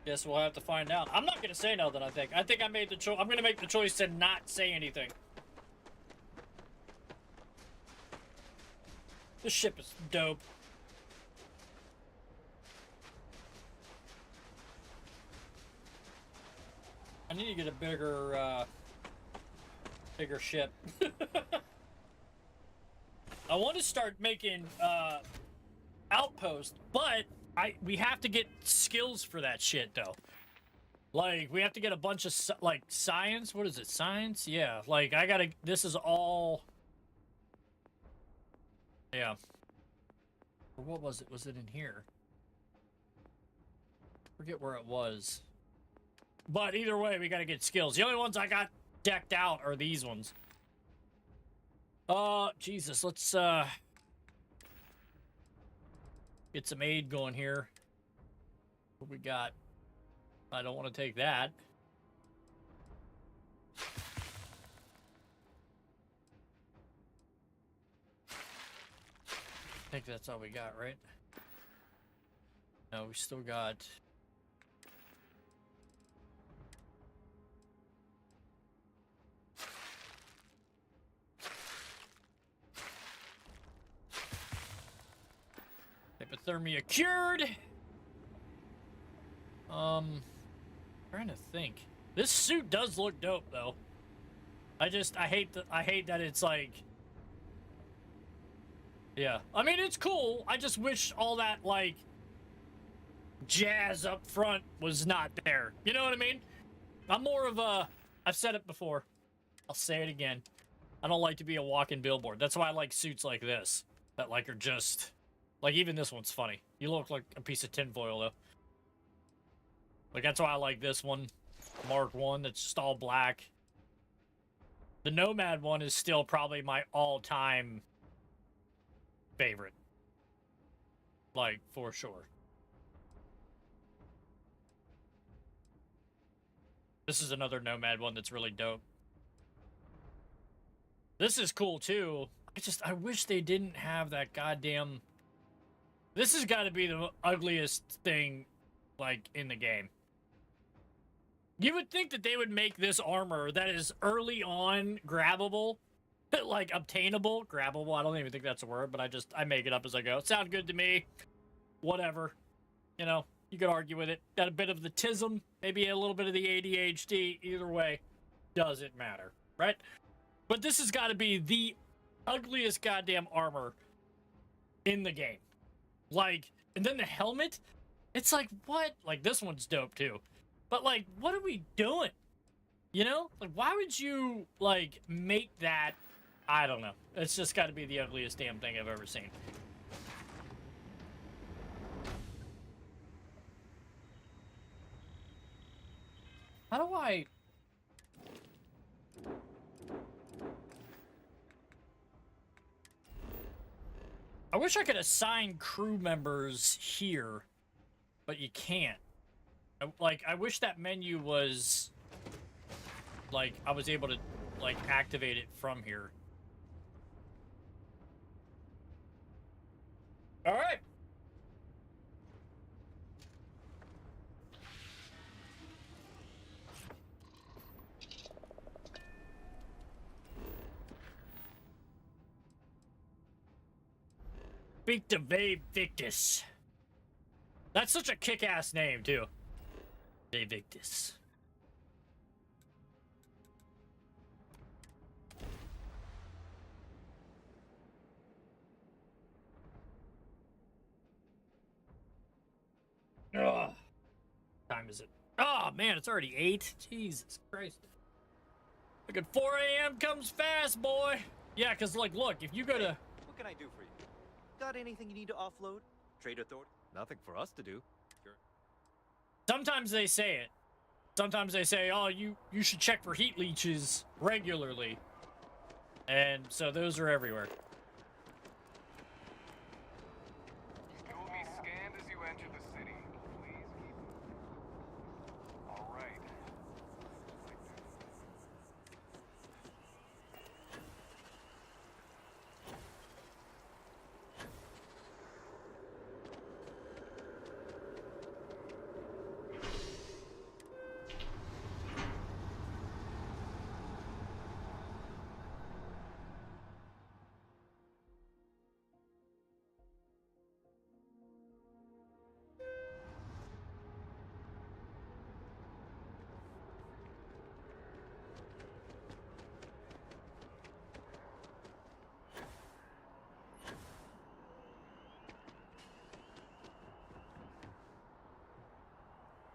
Guess we'll have to find out. I'm not gonna say nothing. I think I made the choice. I'm gonna make the choice to not say anything. This ship is dope. I need to get a bigger ship. I want to start making outposts, but we have to get skills for that shit though. Like, we have to get a bunch of like science. What is it? Science? Yeah. Like, I gotta. This is all. Yeah. Or what was it? Was it in here? Forget where it was. But either way, we gotta get skills. The only ones I got decked out are these ones. Jesus, let's get some aid going here. What we got? I don't want to take that. I think that's all we got, right? No, we still got... Hypothermia cured! Trying to think. This suit does look dope, though. I hate that it's like... Yeah. I mean, it's cool. I just wish all that, like, jazz up front was not there. You know what I mean? I'm more of a... I've said it before. I'll say it again. I don't like to be a walking billboard. That's why I like suits like this. That, like, are just... Like, even this one's funny. You look like a piece of tinfoil, though. Like, that's why I like this one. Mark 1, that's just all black. The Nomad one is still probably my all-time favorite. Like, for sure. This is another Nomad one that's really dope. This is cool, too. I wish they didn't have that goddamn... This has got to be the ugliest thing, like, in the game. You would think that they would make this armor that is early on grabbable, like, obtainable. Grabbable, I don't even think that's a word, but I make it up as I go. Sound good to me. Whatever. You know, you could argue with it. Got a bit of the tism, maybe a little bit of the ADHD. Either way, doesn't matter, right? But this has got to be the ugliest goddamn armor in the game. Like, and then the helmet, it's like, what? Like, this one's dope, too. But, like, what are we doing? You know? Like, why would you, like, make that? I don't know. It's just got to be the ugliest damn thing I've ever seen. How do I... I wish I could assign crew members here, but you can't. I wish that menu was, like, I was able to, like, activate it from here. All right. Speak to Vabe Victus. That's such a kick-ass name, too. Vabe Victus. Ugh. Time is it? Oh, man, it's already 8. Jesus Christ. Look at 4 a.m. comes fast, boy. Yeah, because, like, look, if you go to... What can I do for you? Got anything you need to offload? Trade authority? Nothing for us to do. Sometimes they say it. Sometimes they say, oh, you should check for heat leeches regularly. And so those are everywhere. You will be scanned as you enter the city. Please keep... All right.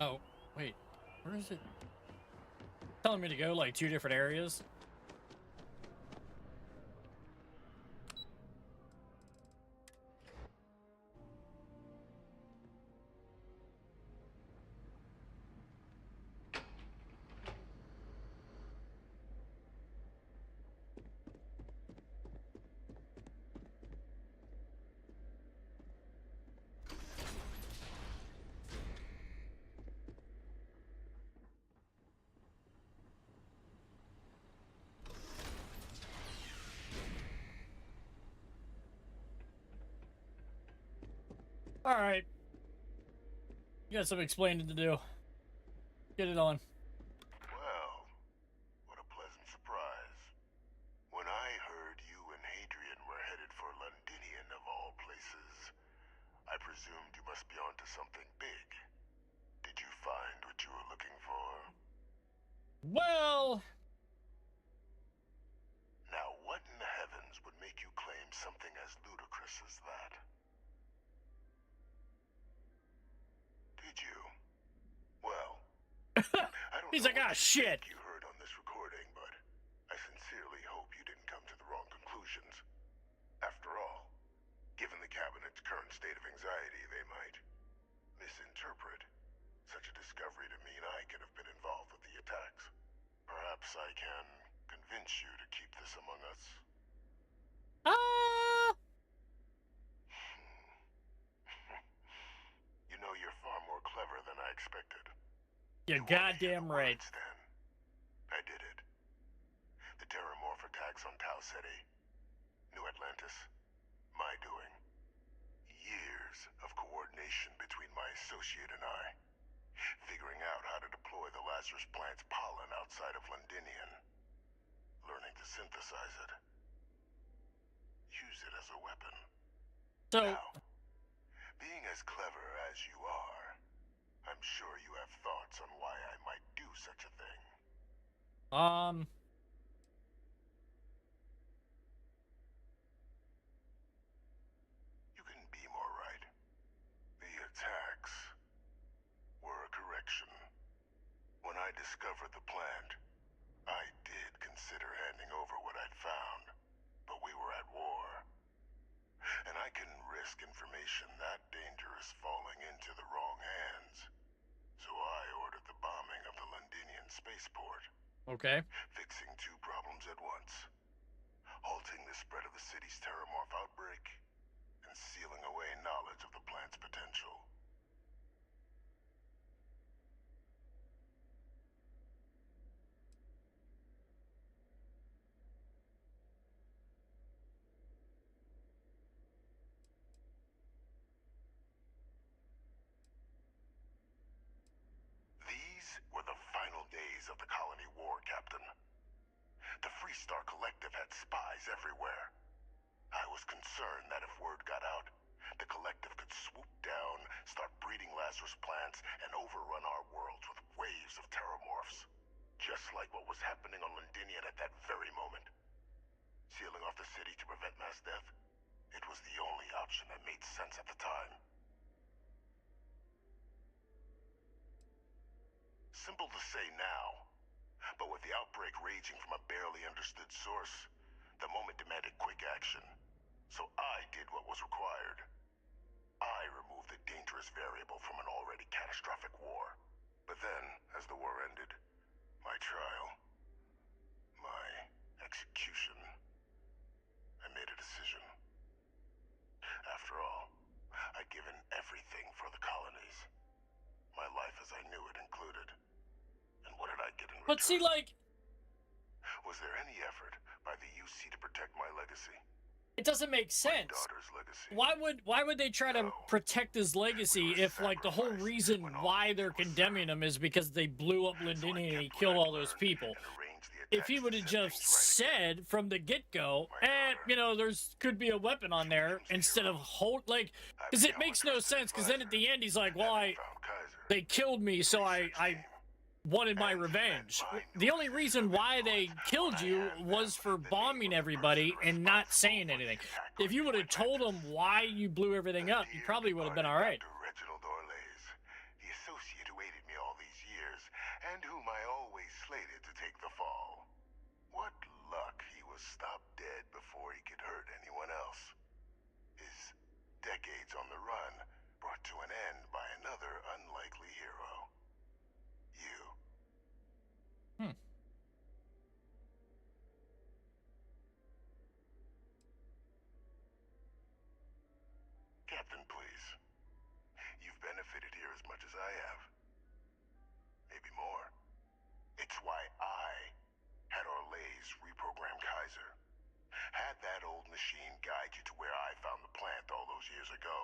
Oh, wait. Where is it? Telling me to go, like, 2 different areas? Alright. You got some explaining to do. Get it on. Well, what a pleasant surprise. When I heard you and Hadrian were headed for Londinian of all places, I presumed you must be onto something big. Did you find what you were looking for? Well... Now, what in the heavens would make you claim something as ludicrous as that? Did you? Well, I don't He's know like, ah, what shit. you heard on this recording, but I sincerely hope you didn't come to the wrong conclusions. After all, given the cabinet's current state of anxiety, they might misinterpret such a discovery to mean I could have been involved with the attacks. Perhaps I can convince you to keep this among us. You know, you're far more clever than I expected. You're goddamn right. Then. I did it. The Terramorph attacks on Tau City. New Atlantis. My doing. Years of coordination between my associate and I. Figuring out how to deploy the Lazarus plant's pollen outside of Londinian. Learning to synthesize it. Use it as a weapon. So... Now, being as clever as you are, I'm sure you have thoughts on why I might do such a thing. You can be more right. The attacks were a correction. When I discovered the plant, I did consider handing over what I'd found, but we were at war. And I couldn't risk information that dangerous falling into the wrong hands. So I ordered the bombing of the Londinian spaceport. Okay. Fixing 2 problems at once. Halting the spread of the city's Terramorph outbreak, and sealing away knowledge of the plant's potential. These were the final days of the colony war, Captain. The Freestar Collective had spies everywhere. I was concerned that if word got out, say now. But with the outbreak raging from a barely understood source, the moment demanded quick action. So I did what was required. I removed the dangerous variable from an already catastrophic war. But then, as the war ended, my trial, my execution, I made a decision. After all, I'd given everything for the colonies. My life as I knew it included. And what did I get in return? But see, like, was there any effort by the UC to protect my legacy? it doesn't make sense. Why would they try to protect his legacy if, like, the whole reason why they're condemning him is because they blew up Londinium and he killed all those people? If he would have just said from the get-go, you know, could be a weapon on there, instead of because it makes no sense, because then at the end he's like, well, they killed me, so I wanted my revenge. The only reason why they killed you was for bombing everybody and not saying anything. If you would have told them why you blew everything up, you probably would have been all right. The associate who aided me all these years, and whom I always slated to take the fall. What luck he was stopped dead before he could hurt anyone else. His decades on the run brought to an end by another unlikely hero. You. Captain, please. You've benefited here as much as I have. Maybe more. It's why I had Orlays reprogram Kaiser. Had that old machine guide you to where I found the plant all those years ago.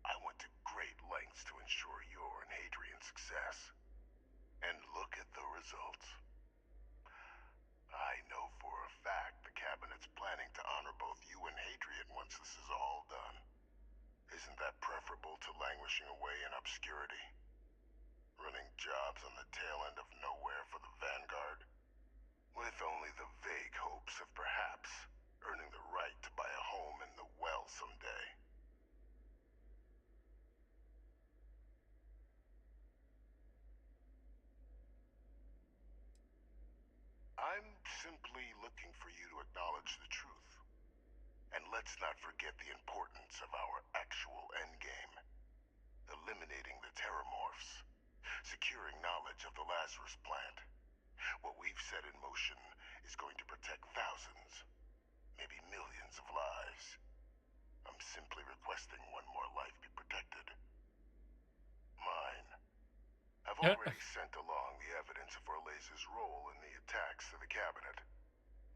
I went to great lengths to ensure your and Hadrian's success. And look at the results. I know for a fact the Cabinet's planning to honor both you and Hadrian once this is all done. Isn't that preferable to languishing away in obscurity? Running jobs on the tail end of nowhere for the Vanguard? With only the vague hopes of perhaps earning the right to buy a home in the well someday. I'm simply looking for you to acknowledge the truth. And let's not forget the importance of our actual endgame. Eliminating the terramorphs. Securing knowledge of the Lazarus plant. What we've set in motion is going to protect thousands, maybe millions of lives. I'm simply requesting one more life be protected. Mine. I've already sent along the evidence of Orlays' role in the attacks to the Cabinet,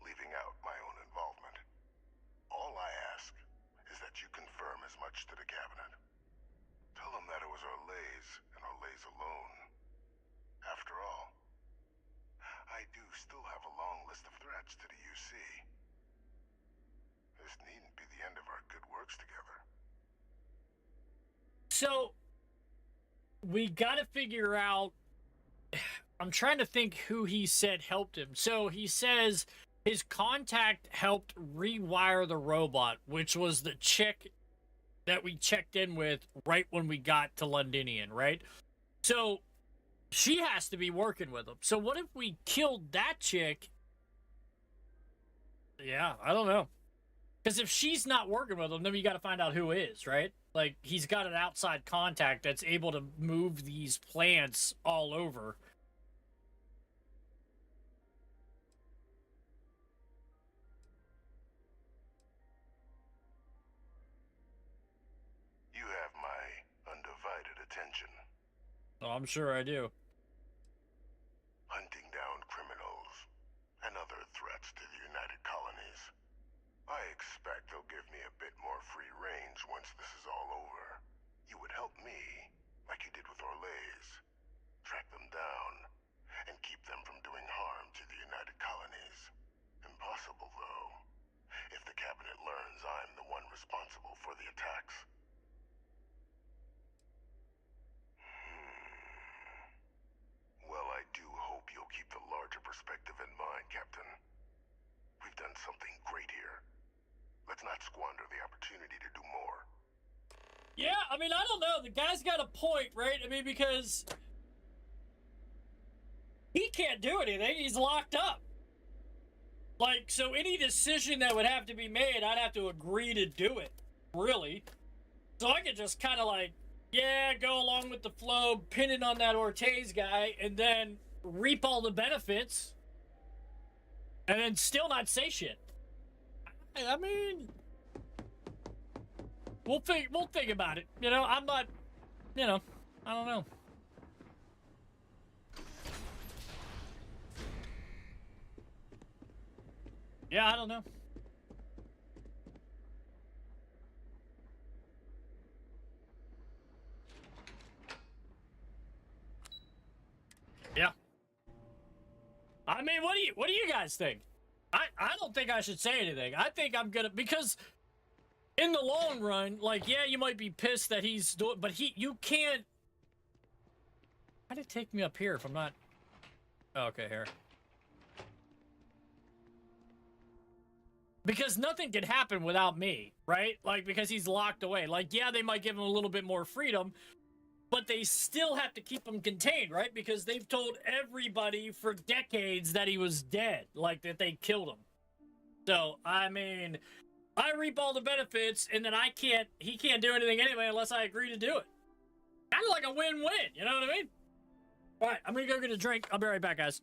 leaving out my own involvement. All I ask is that you confirm as much to the Cabinet. Tell them that it was Orlays and Orlays alone. After all, I do still have a long list of threats to the UC. This needn't be the end of our good works together. So, we gotta figure out... I'm trying to think who he said helped him. So, he says his contact helped rewire the robot, which was the chick that we checked in with right when we got to Londinium, right? So, she has to be working with him. So, what if we killed that chick? Yeah, I don't know. Because if she's not working with him, then we got to find out who is, right? Like, he's got an outside contact that's able to move these plants all over. You have my undivided attention. Oh, I'm sure I do. Hunting down criminals and other threats to the United Colonies. I expect they'll give me a bit more free range once this is all over. You would help me, like you did with Orlays. Track them down, and keep them from doing harm to the United Colonies. Impossible, though, if the Cabinet learns I'm the one responsible for the attacks. Well, I do hope you'll keep the larger perspective in mind, Captain. We've done something great here. Let's not squander the opportunity to do more. Yeah, I mean, I don't know. The guy's got a point, right? I mean, because he can't do anything. He's locked up. Like, so any decision that would have to be made, I'd have to agree to do it, really. So I could just kind of like, yeah, go along with the flow, pin it on that Ortiz guy, and then reap all the benefits, and then still not say shit. I mean, we'll think about it. You know, I'm not, you know, I don't know. Yeah, I don't know. Yeah. I mean, what do you guys think? I don't think I should say anything. I think I'm gonna, because in the long run, like, yeah, you might be pissed that he's doing, but you can't. How did it take me up here if I'm not? Oh, okay, here. Because nothing can happen without me, right? Like, because he's locked away. Like, yeah, they might give him a little bit more freedom, but they still have to keep him contained, right? Because they've told everybody for decades that he was dead, like that they killed him. So, I mean, I reap all the benefits, and then he can't do anything anyway unless I agree to do it. Kind of like a win-win, you know what I mean? All right, I'm gonna go get a drink. I'll be right back, guys.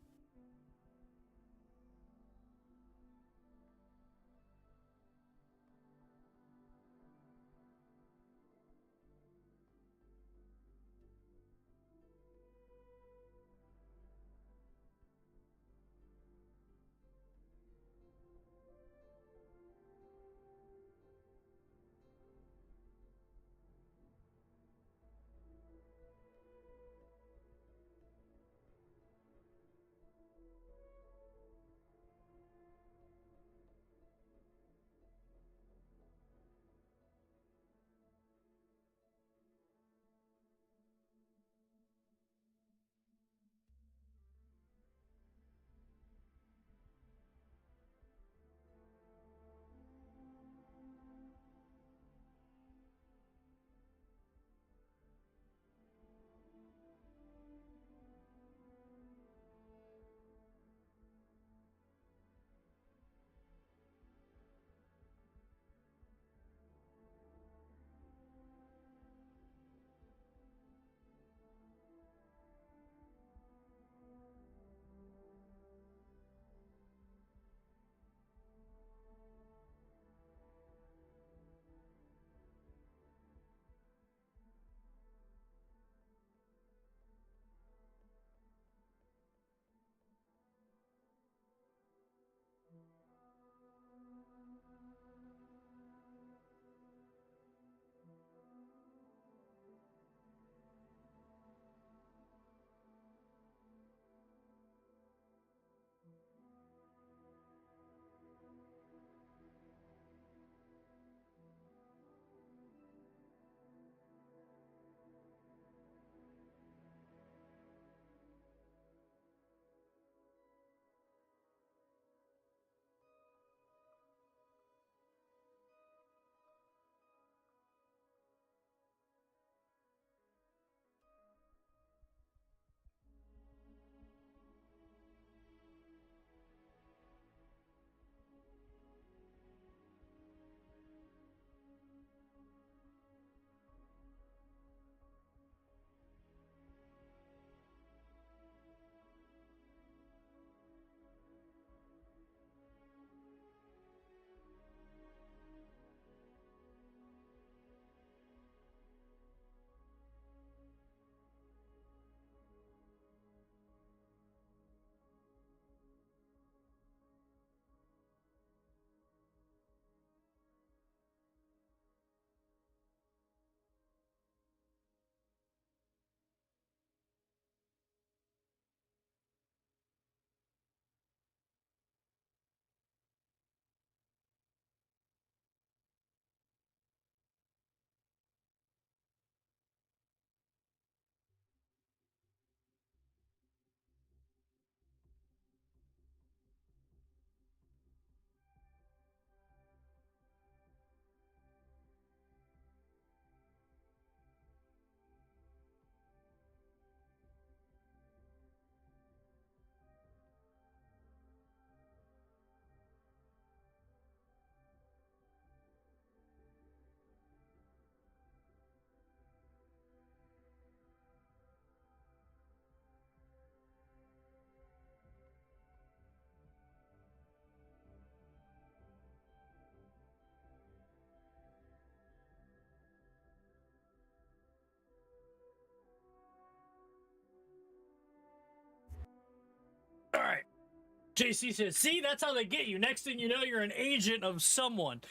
JC says, see, that's how they get you. Next thing you know, you're an agent of someone.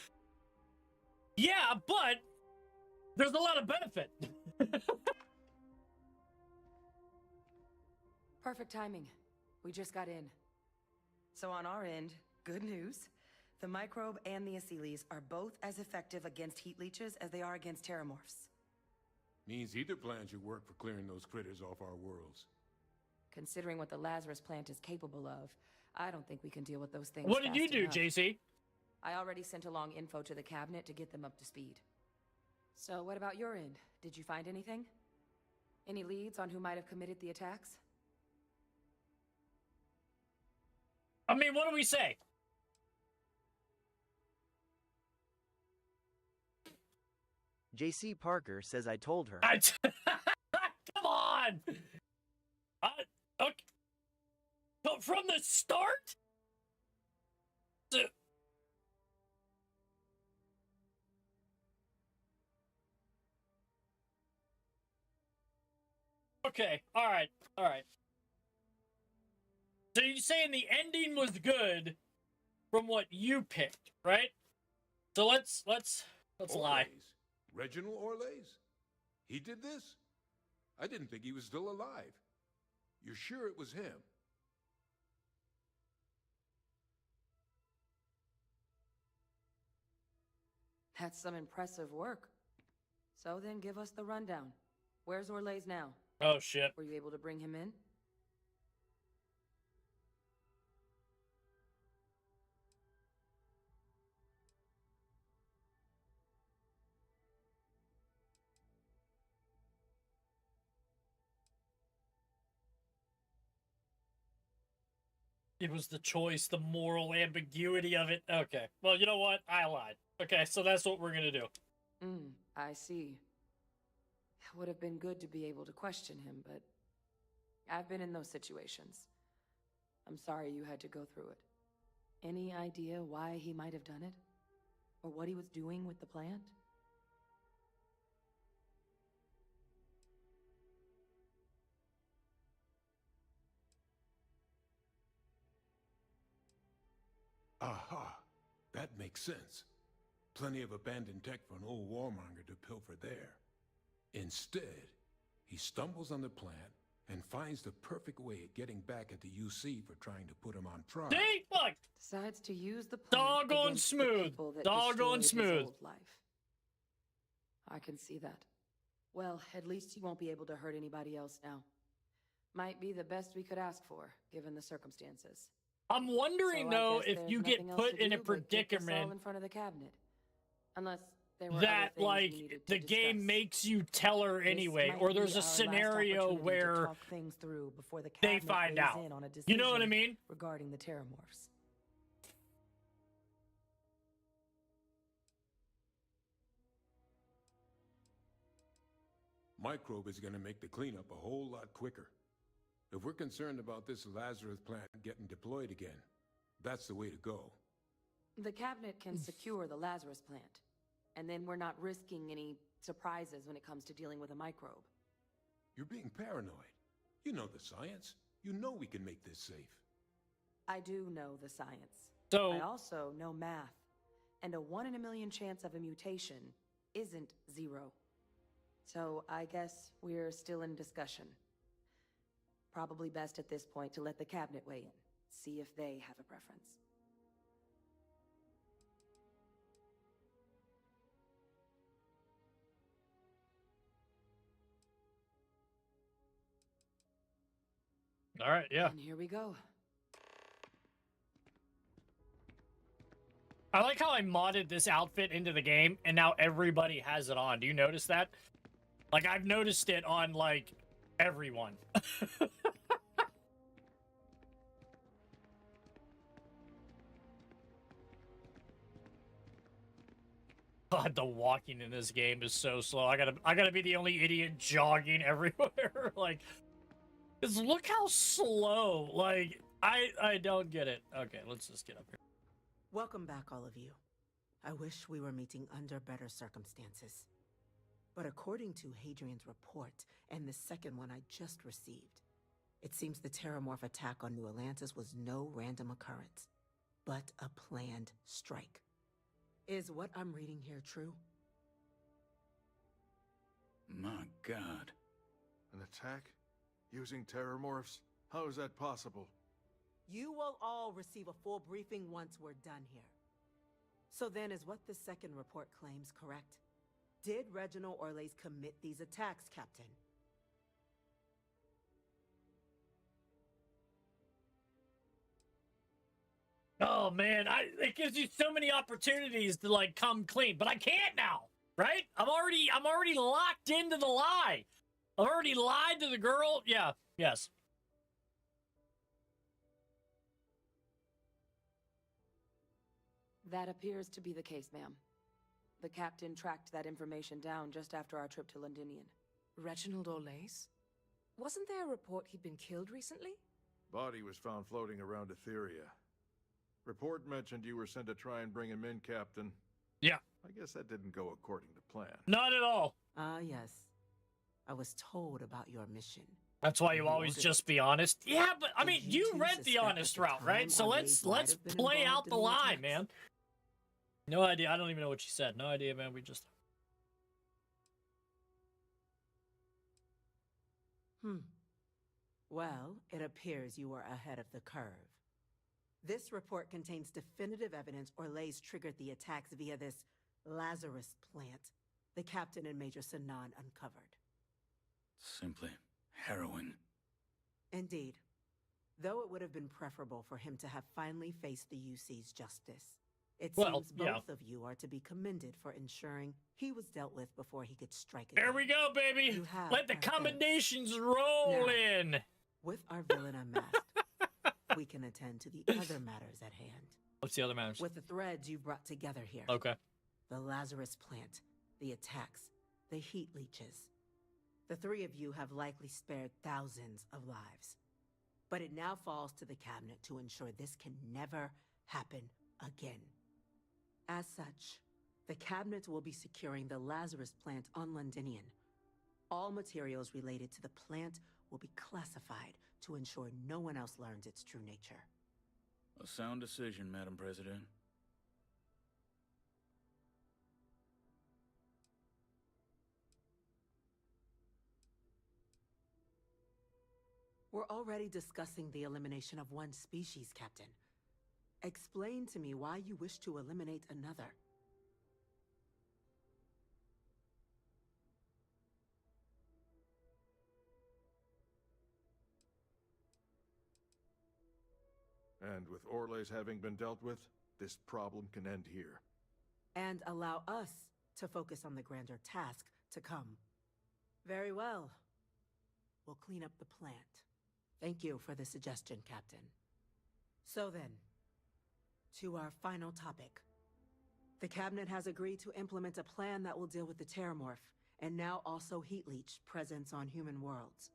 Yeah, but there's a lot of benefit. Perfect timing. We just got in. So on our end, good news. The microbe and the acyles are both as effective against heat leeches as they are against terramorphs. Means either plan should work for clearing those critters off our worlds. Considering what the Lazarus plant is capable of, I don't think we can deal with those things. What did you fast do, enough. JC? I already sent along info to the cabinet to get them up to speed. So what about your end? Did you find anything? Any leads on who might have committed the attacks? I mean, what do we say? JC Parker says I told her. Come on! Okay. But from the start? Okay, alright. So you're saying the ending was good from what you picked, right? So let's lie. Reginald Orlays? He did this? I didn't think he was still alive. You're sure it was him? That's some impressive work. So then give us the rundown. Where's Orlays now? Oh, shit. Were you able to bring him in? It was the choice, the moral ambiguity of it. Okay. Well, you know what? I lied. Okay, so that's what we're gonna do. I see. It would have been good to be able to question him, but I've been in those situations. I'm sorry you had to go through it. Any idea why he might have done it? Or what he was doing with the plant? Aha! That makes sense. Plenty of abandoned tech for an old warmonger to pilfer there. Instead, he stumbles on the plant and finds the perfect way of getting back at the UC for trying to put him on trial. See? Look! Decides to use the plant Doggone against the smooth. people that Doggone destroyed his smooth. old life. I can see that. Well, at least he won't be able to hurt anybody else now. Might be the best we could ask for, given the circumstances. I'm wondering, So I though, guess if there's you get nothing else put to in a do but get this all predicament in front of the cabinet. Unless there were that, other things we like, needed the to game discuss. makes you tell her This anyway, might or be there's our a last scenario opportunity to where talk things through before the they cabinet find weighs out. in on a You know what I decision mean? regarding the terramorphs. Microbe is going to make the cleanup a whole lot quicker. If we're concerned about this Lazarus plant getting deployed again, that's the way to go. The cabinet can secure the Lazarus plant, and then we're not risking any surprises when it comes to dealing with a microbe. You're being paranoid. You know the science. You know we can make this safe. I do know the science. So- I also know math, and a 1 in a million chance of a mutation isn't 0. So I guess we're still in discussion. Probably best at this point to let the cabinet weigh in, see if they have a preference. All right, yeah. And here we go. I like how I modded this outfit into the game, and now everybody has it on. Do you notice that? Like, I've noticed it on, like, everyone. God, the walking in this game is so slow. I gotta be the only idiot jogging everywhere. Like, 'cause look how slow. Like, I don't get it. Okay, let's just get up here. Welcome back, all of you. I wish we were meeting under better circumstances. But according to Hadrian's report and the second one I just received, It seems the Terramorph attack on New Atlantis was no random occurrence, but a planned strike. Is what I'm reading here true? My God. An attack? Using terramorphs? How is that possible? You will all receive a full briefing once we're done here. So then, is what the second report claims correct? Did Reginald Orlays commit these attacks, Captain? Oh man, it gives you so many opportunities to like come clean, but I can't now, right? I'm already locked into the lie. I've already lied to the girl. Yeah, yes. That appears to be the case, ma'am. The captain tracked that information down just after our trip to Londinian. Reginald Orlays? Wasn't there a report he'd been killed recently? Body was found floating around Etheria. Report mentioned you were sent to try and bring him in, Captain. Yeah. I guess that didn't go according to plan. Not at all. Ah, yes. I was told about your mission. That's why you always just be honest. Yeah, but I mean, you read the honest route, right? So let's play out the lie, man. No idea. I don't even know what she said. No idea, man. We just... Well, it appears you are ahead of the curve. This report contains definitive evidence Orlays triggered the attacks via this Lazarus plant the captain and Major Sanan uncovered. Simply harrowing. Indeed. Though it would have been preferable for him to have finally faced the UC's justice. It seems both of you are to be commended for ensuring he was dealt with before he could strike again. There we go, baby! Let the commendations roll in! With our villain unmasked, we can attend to the other matters at hand. What's the other matters? With the threads you've brought together here. Okay. The Lazarus plant, the attacks, the heat leeches. The three of you have likely spared thousands of lives. But it now falls to the cabinet to ensure this can never happen again. As such, the cabinet will be securing the Lazarus plant on Londinian. All materials related to the plant will be classified to ensure no one else learns its true nature. A sound decision, Madam President. We're already discussing the elimination of one species, Captain. Explain to me why you wish to eliminate another. And with Orlays having been dealt with, this problem can end here. And allow us to focus on the grander task to come. Very well. We'll clean up the plant. Thank you for the suggestion, Captain. So then, to our final topic. The cabinet has agreed to implement a plan that will deal with the Terramorph, and now also Heat Leech presence on human worlds.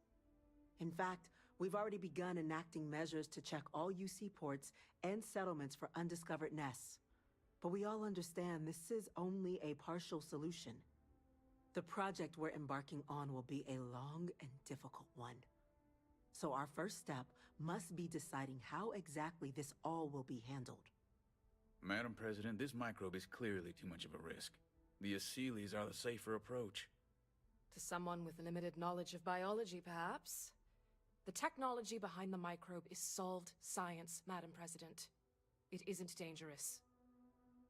In fact, we've already begun enacting measures to check all UC ports and settlements for undiscovered nests. But we all understand this is only a partial solution. The project we're embarking on will be a long and difficult one. So our first step must be deciding how exactly this all will be handled. Madam President, this microbe is clearly too much of a risk. The Aseles are the safer approach. To someone with limited knowledge of biology, perhaps? The technology behind the microbe is solved science, Madam President. It isn't dangerous.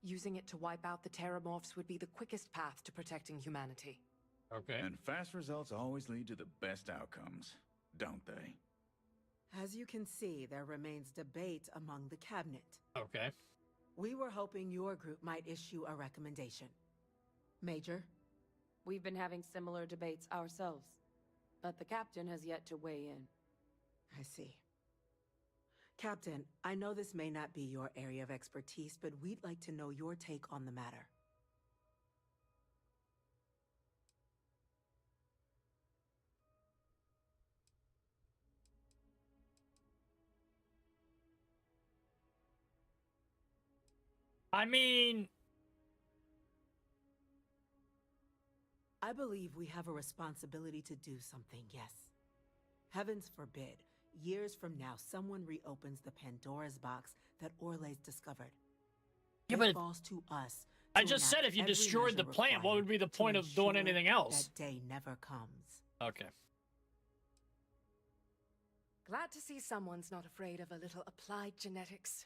Using it to wipe out the Terramorphs would be the quickest path to protecting humanity. Okay. And fast results always lead to the best outcomes, don't they? As you can see, there remains debate among the cabinet. Okay. We were hoping your group might issue a recommendation. Major? We've been having similar debates ourselves, but the captain has yet to weigh in. I see. Captain, I know this may not be your area of expertise, but we'd like to know your take on the matter. I mean... I believe we have a responsibility to do something, yes. Heavens forbid, years from now, someone reopens the Pandora's box that Orle's discovered. Yeah, It but falls to us. I to just said enact if you every destroyed the measure plant, what would be the required point to of doing ensure anything else? That day never comes. Okay. Glad to see someone's not afraid of a little applied genetics.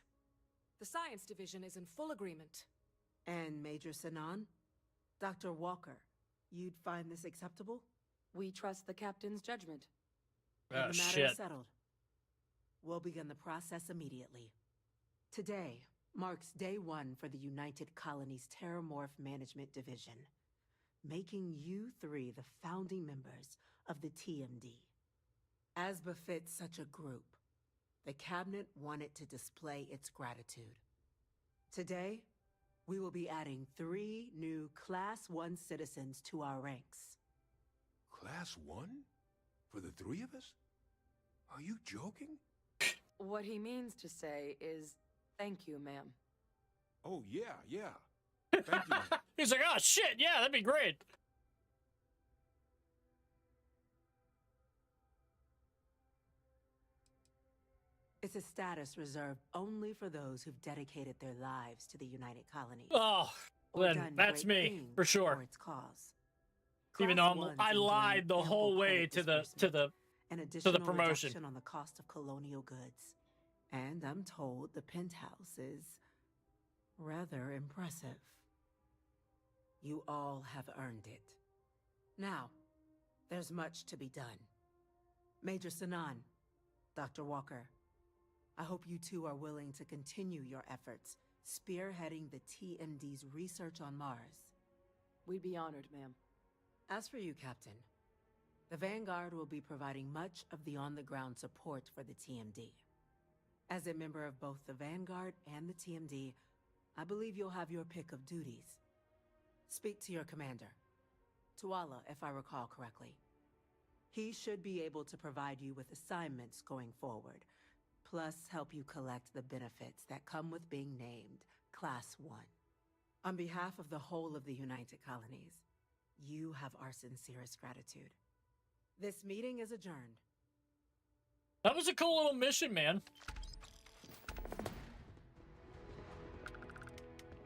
The science division is in full agreement. And Major Sinan? Dr. Walker, you'd find this acceptable? We trust the captain's judgment. Oh, The matter shit. is settled. We'll begin the process immediately. Today marks day 1 for the United Colonies Terramorph Management Division, making you 3 the founding members of the TMD. As befits such a group, the Cabinet wanted to display its gratitude. Today, we will be adding 3 new Class 1 citizens to our ranks. Class 1? For the 3 of us? Are you joking? What he means to say is, thank you, ma'am. Oh, yeah. Thank you, ma'am. He's like, oh shit, yeah, that'd be great. It's a status reserved only for those who've dedicated their lives to the United Colonies. Oh, or then done that's great me, things for sure. For its cause. Even Class though ones I enjoy lied the ample whole way credit to the disbursement, an to additional the promotion. reduction on the cost of colonial goods. And I'm told the penthouse is rather impressive. You all have earned it. Now, there's much to be done. Major Sinan, Dr. Walker, I hope you two are willing to continue your efforts, spearheading the TMD's research on Mars. We'd be honored, ma'am. As for you, Captain, the Vanguard will be providing much of the on-the-ground support for the TMD. As a member of both the Vanguard and the TMD, I believe you'll have your pick of duties. Speak to your commander, Tuala, if I recall correctly. He should be able to provide you with assignments going forward, plus help you collect the benefits that come with being named Class 1. On behalf of the whole of the United Colonies, you have our sincerest gratitude. This meeting is adjourned. That was a cool little mission, man.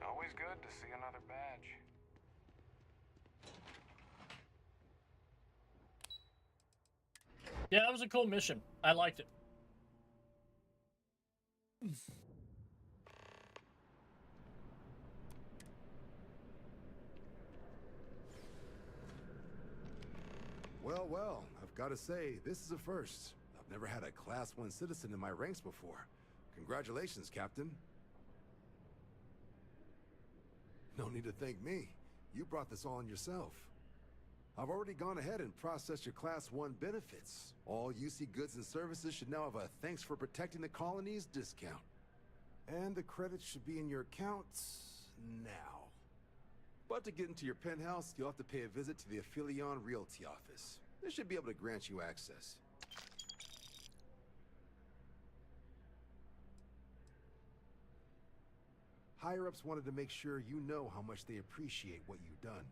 Always good to see another badge. Yeah, that was a cool mission. I liked it. Well, I've got to say, this is a first. I've never had a Class 1 citizen in my ranks before. Congratulations, Captain. No need to thank me. You brought this on yourself. I've already gone ahead and processed your Class 1 benefits. All UC goods and services should now have a thanks for protecting the colonies discount. And the credits should be in your accounts now. But to get into your penthouse, you'll have to pay a visit to the Aphelion Realty office. They should be able to grant you access. Higher-ups wanted to make sure you know how much they appreciate what you've done.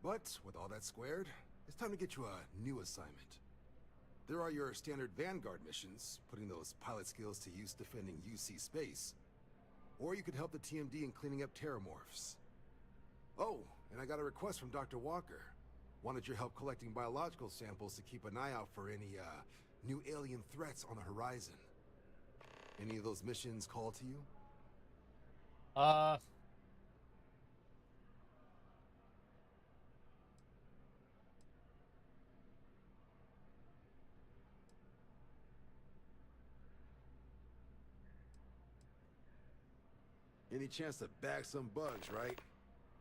But with all that squared, it's time to get you a new assignment. There are your standard Vanguard missions, putting those pilot skills to use defending UC space. Or you could help the TMD in cleaning up terramorphs. Oh, and I got a request from Dr. Walker. Wanted your help collecting biological samples to keep an eye out for any, new alien threats on the horizon. Any of those missions call to you? Any chance to bag some bugs, right?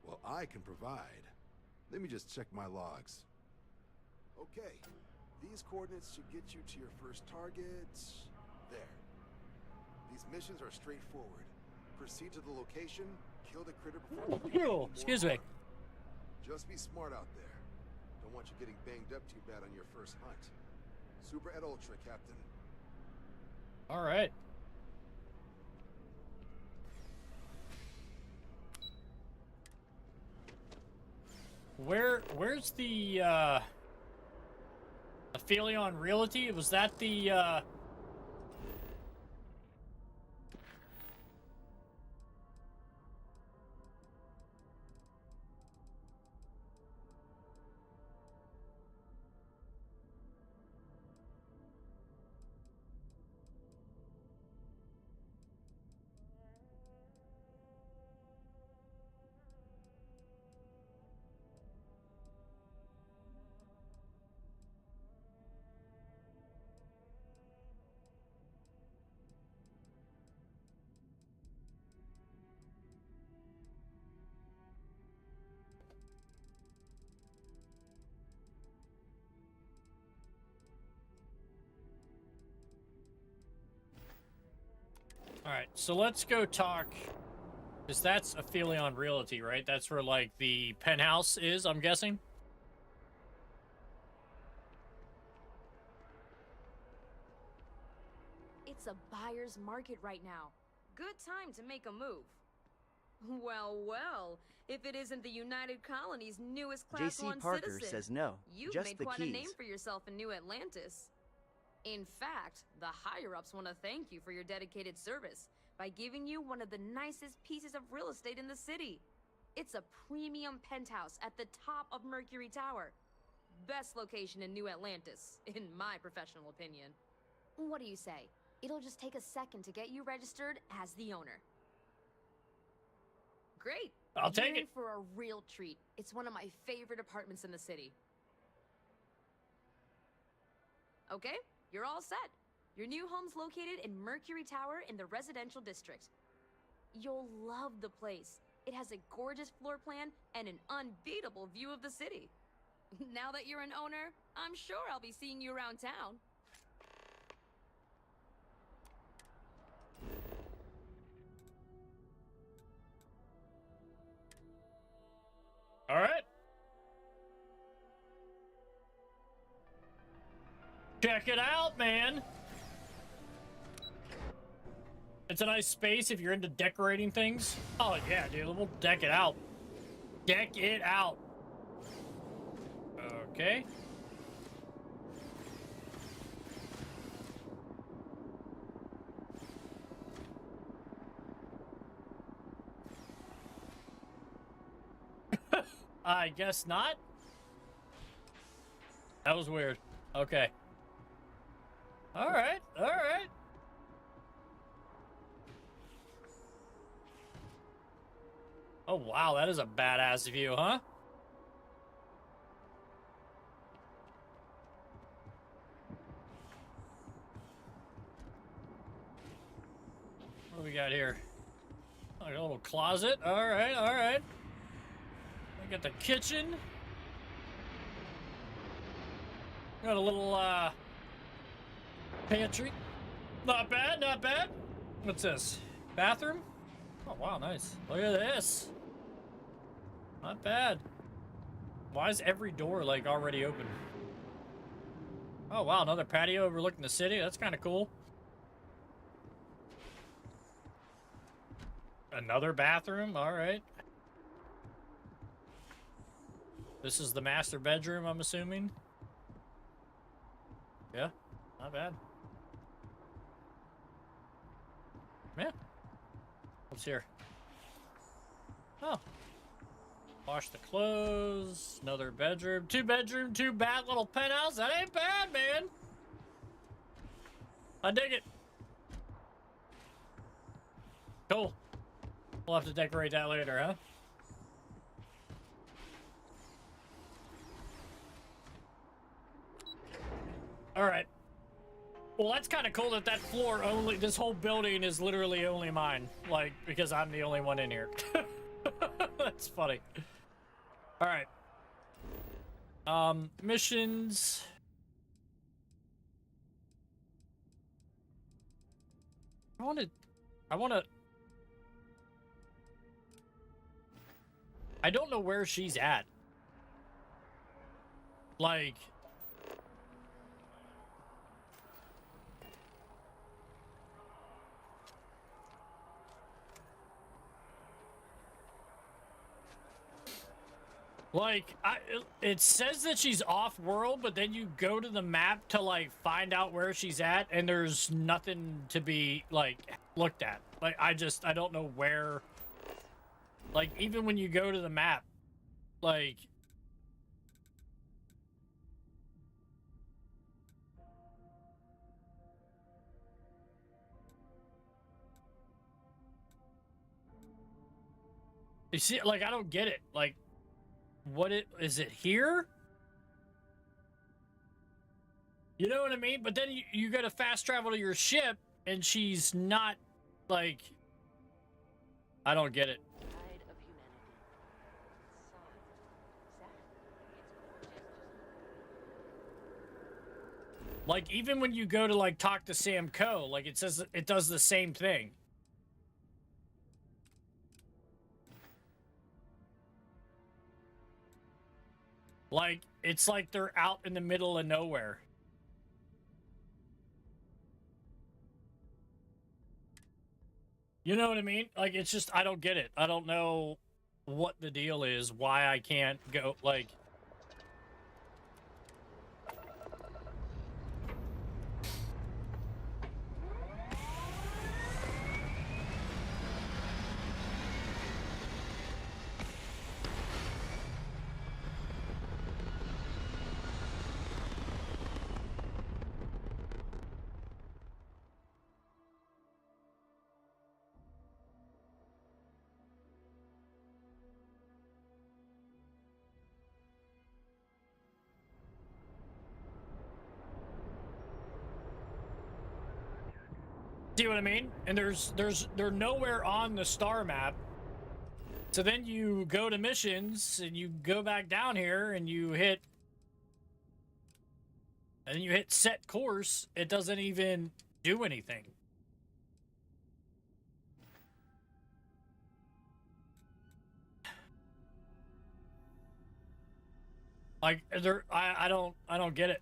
Well, I can provide. Let me just check my logs. Okay, these coordinates should get you to your first target. There. These missions are straightforward. Proceed to the location, kill the critter before you do any more Excuse me. harm. Just be smart out there. Don't want you getting banged up too bad on your first hunt. Super et ultra, Captain. All right. Where's the Aphelion Realty? Was that the, Alright, so let's go talk, because that's Aphelion Realty, right? That's where, like, the penthouse is, I'm guessing? It's a buyer's market right now. Good time to make a move. Well, well, if it isn't the United Colony's newest Class JC 1 Parker citizen, says no. You've Just made the quite a name keys. for yourself in New Atlantis. In fact, the higher-ups want to thank you for your dedicated service by giving you one of the nicest pieces of real estate in the city. It's a premium penthouse at the top of Mercury Tower. Best location in New Atlantis, in my professional opinion. What do you say? It'll just take a second to get you registered as the owner. Great. I'll take You're in it. for a real treat. It's one of my favorite apartments in the city. Okay, you're all set. Your new home's located in Mercury Tower in the residential district. You'll love the place. It has a gorgeous floor plan and an unbeatable view of the city. Now that you're an owner, I'm sure I'll be seeing you around town. All right. Check it out, man. It's a nice space if you're into decorating things. Oh, yeah, dude. We'll deck it out. Deck it out. Okay. I guess not. That was weird. Okay. All right. All right. Oh, wow. That is a badass view, huh? What do we got here? Oh, a little closet. All right. All right. We got the kitchen. Got a little, pantry. Not bad, not bad. What's this? Bathroom? Oh, wow, nice. Look at this. Not bad. Why is every door, like, already open? Oh, wow, another patio overlooking the city. That's kind of cool. Another bathroom? All right. This is the master bedroom, I'm assuming. Yeah, not bad. Yeah. What's here? Oh. Wash the clothes. Another bedroom. 2-bedroom, 2-bath little penthouse. That ain't bad, man. I dig it. Cool. We'll have to decorate that later, huh? All right. Well, that's kind of cool that that floor only, this whole building is literally only mine. Like, because I'm the only one in here. That's funny. All right. Missions. I don't know where she's at. Like, Like, it says that she's off-world, but then you go to the map to, like, find out where she's at, and there's nothing to be, like, looked at. Like, I don't know where... Like, even when you go to the map, like... You see, like, I don't get it. Like, is it here? You know what I mean? But then you gotta fast travel to your ship, and she's not, like... I don't get it. Like, even when you go to, like, talk to Sam Coe, like, it says it does the same thing. Like, it's like they're out in the middle of nowhere. You know what I mean? Like, it's just, I don't get it. I don't know what the deal is, why I can't go, like... See what I mean? And they're nowhere on the star map. So then you go to missions and you go back down here and you hit set course. It doesn't even do anything. Like, I don't get it.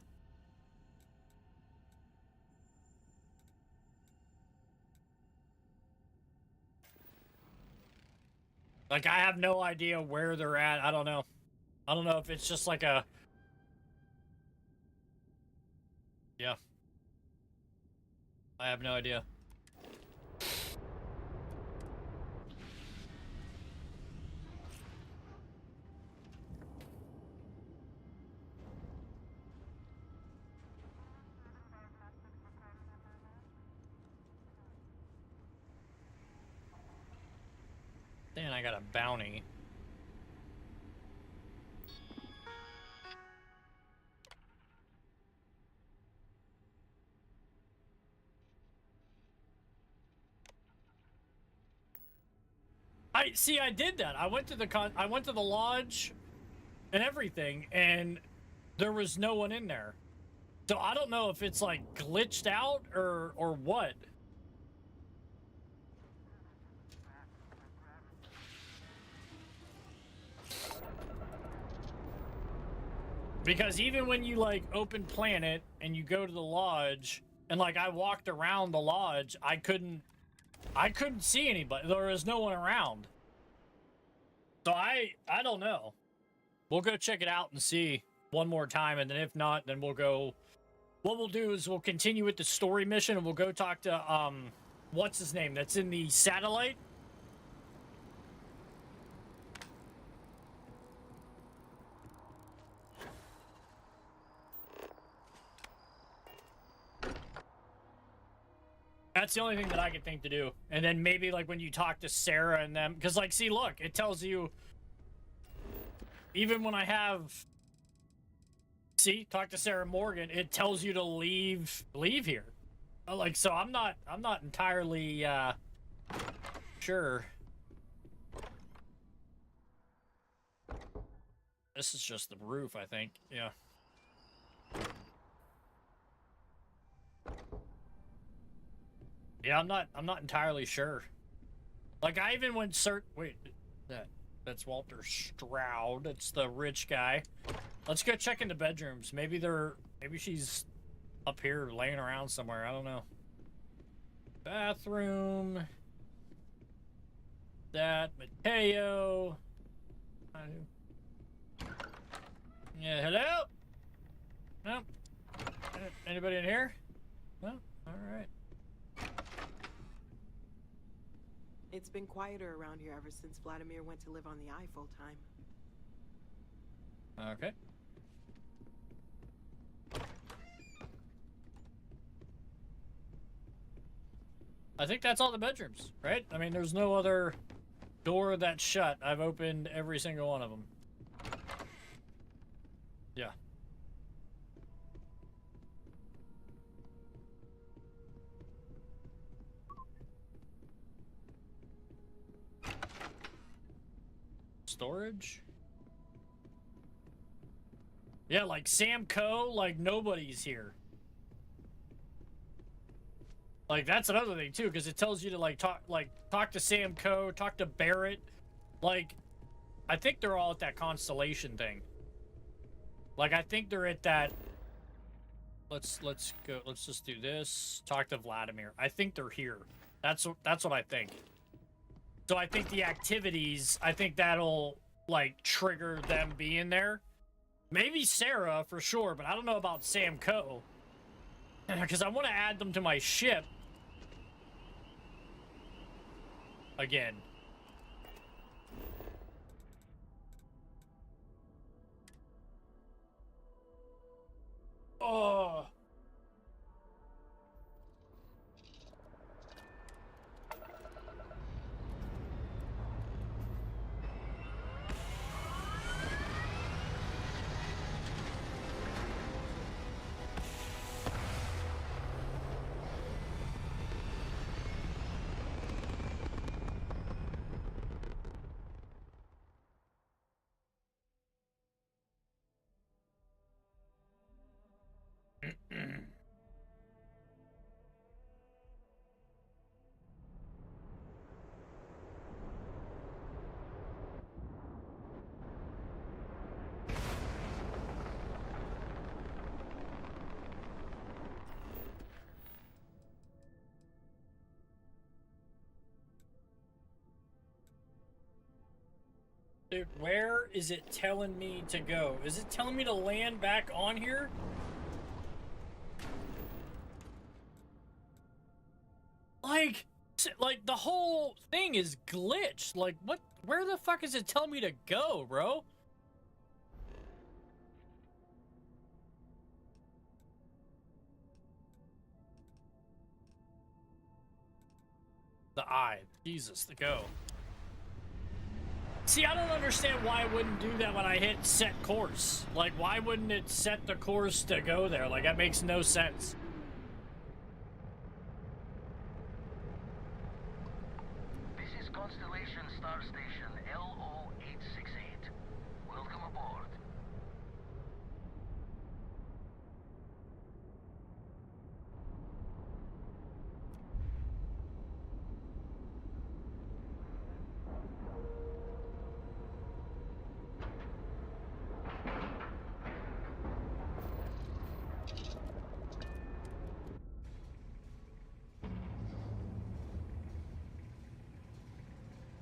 Like, I have no idea where they're at. I don't know. I don't know if it's just like a... Yeah. I have no idea. Then I got a bounty. I did that. I went to the lodge and everything, and there was no one in there. So I don't know if it's like glitched out or what. Because even when you, like, open Planet and you go to the lodge, and, like, I walked around the lodge, I couldn't see anybody. There was no one around. So I don't know. We'll go check it out and see one more time, and then if not, then we'll go... What we'll do is we'll continue with the story mission, and we'll go talk to, what's his name? That's in the satellite? That's the only thing that I could think to do. And then maybe, like, when you talk to Sarah and them... Because, like, see, look, it tells you... Even when I have... See, talk to Sarah Morgan, it tells you to leave here. Like, so I'm not entirely, sure. This is just the roof, I think. Yeah. Yeah, I'm not entirely sure. Like, I even went wait, that's Walter Stroud. It's the rich guy. Let's go check into bedrooms. Maybe she's up here laying around somewhere. I don't know. Bathroom. That Mateo. Yeah, hello? No? Anybody in here? No? Alright. It's been quieter around here ever since Vladimir went to live on the Eye full time. Okay. I think that's all the bedrooms, right? I mean, there's no other door that's shut. I've opened every single one of them. Yeah. Storage? Yeah, like Sam Coe, like nobody's here. Like that's another thing too, because it tells you to talk to Sam Coe, talk to Barrett. Like, I think they're all at that constellation thing. Like, I think they're at that. Let's go. Let's just do this. Talk to Vladimir. I think they're here. That's what I think. So I think the activities. I think that'll like trigger them being there. Maybe Sarah for sure, but I don't know about Sam Coe. Because I want to add them to my ship. Again. Oh. Dude, where is it telling me to go? Is it telling me to land back on here? Like the whole thing is glitched. Like, what? Where the fuck is it telling me to go, bro? The eye. Jesus, the go. See, I don't understand why it wouldn't do that when I hit set course. Like, why wouldn't it set the course to go there? Like, that makes no sense. This is Constellation Star Station LO868. Welcome aboard.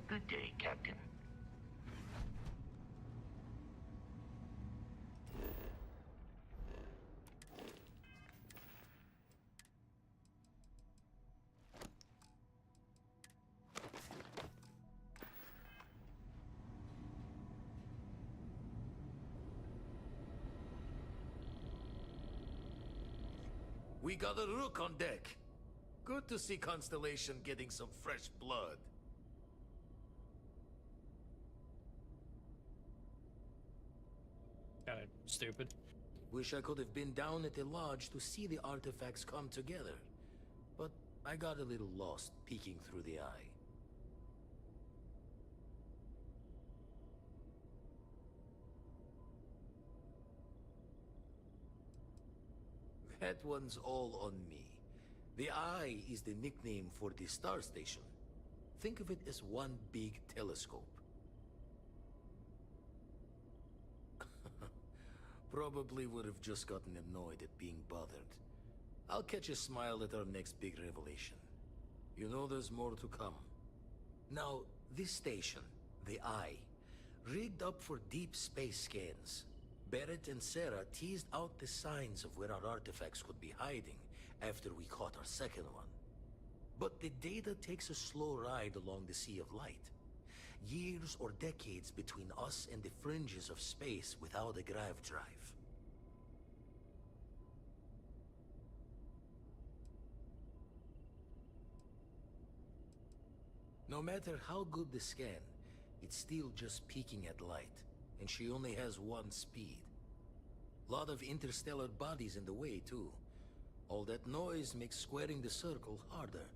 Good day, Captain. We got a rook on deck. Good to see Constellation getting some fresh blood. Kinda stupid. Wish I could have been down at the lodge to see the artifacts come together. But I got a little lost peeking through the eye. That one's all on me. The eye is the nickname for the star station. Think of it as one big telescope. Probably would have just gotten annoyed at being bothered. I'll catch a smile at our next big revelation. You know there's more to come. Now, this station, the Eye, rigged up for deep space scans. Barrett and Sarah teased out the signs of where our artifacts could be hiding after we caught our second one. But the data takes a slow ride along the Sea of Light. Years or decades between us and the fringes of space without a grav drive. No matter how good the scan, it's still just peeking at light, and she only has one speed. Lot of interstellar bodies in the way, too. All that noise makes squaring the circle harder.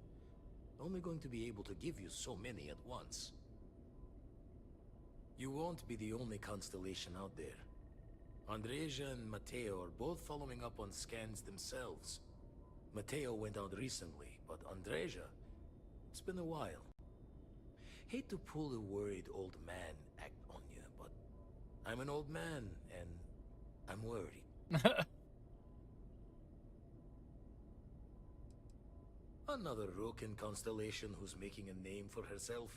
Only going to be able to give you so many at once. You won't be the only constellation out there. Andreja and Mateo are both following up on scans themselves. Mateo went out recently, but Andreja, it's been a while. Hate to pull the worried old man act on you, but I'm an old man, and I'm worried. Another Roken constellation who's making a name for herself.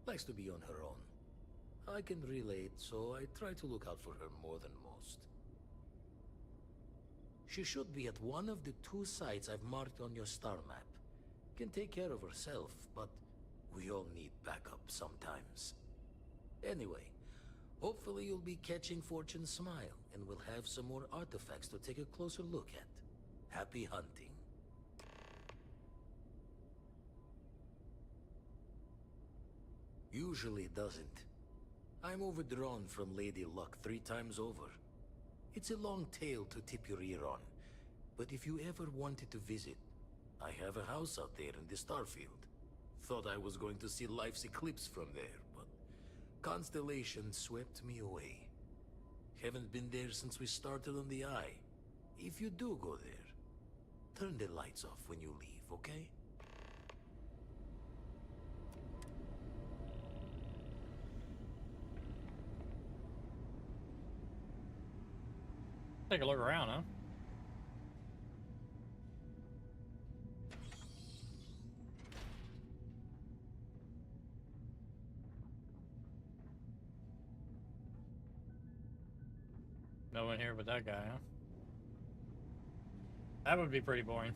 Likes to be on her own. I can relate, so I try to look out for her more than most. She should be at one of the 2 sites I've marked on your star map. Can take care of herself, but we all need backup sometimes. Anyway, hopefully you'll be catching Fortune's smile, and we'll have some more artifacts to take a closer look at. Happy hunting. Usually it doesn't. I'm overdrawn from Lady Luck 3 times over. It's a long tale to tip your ear on, but if you ever wanted to visit, I have a house out there in the Starfield. Thought I was going to see life's eclipse from there, but constellation swept me away. Haven't been there since we started on the Eye. If you do go there, turn the lights off when you leave, okay? Take a look around, huh? No one here but that guy, huh? That would be pretty boring.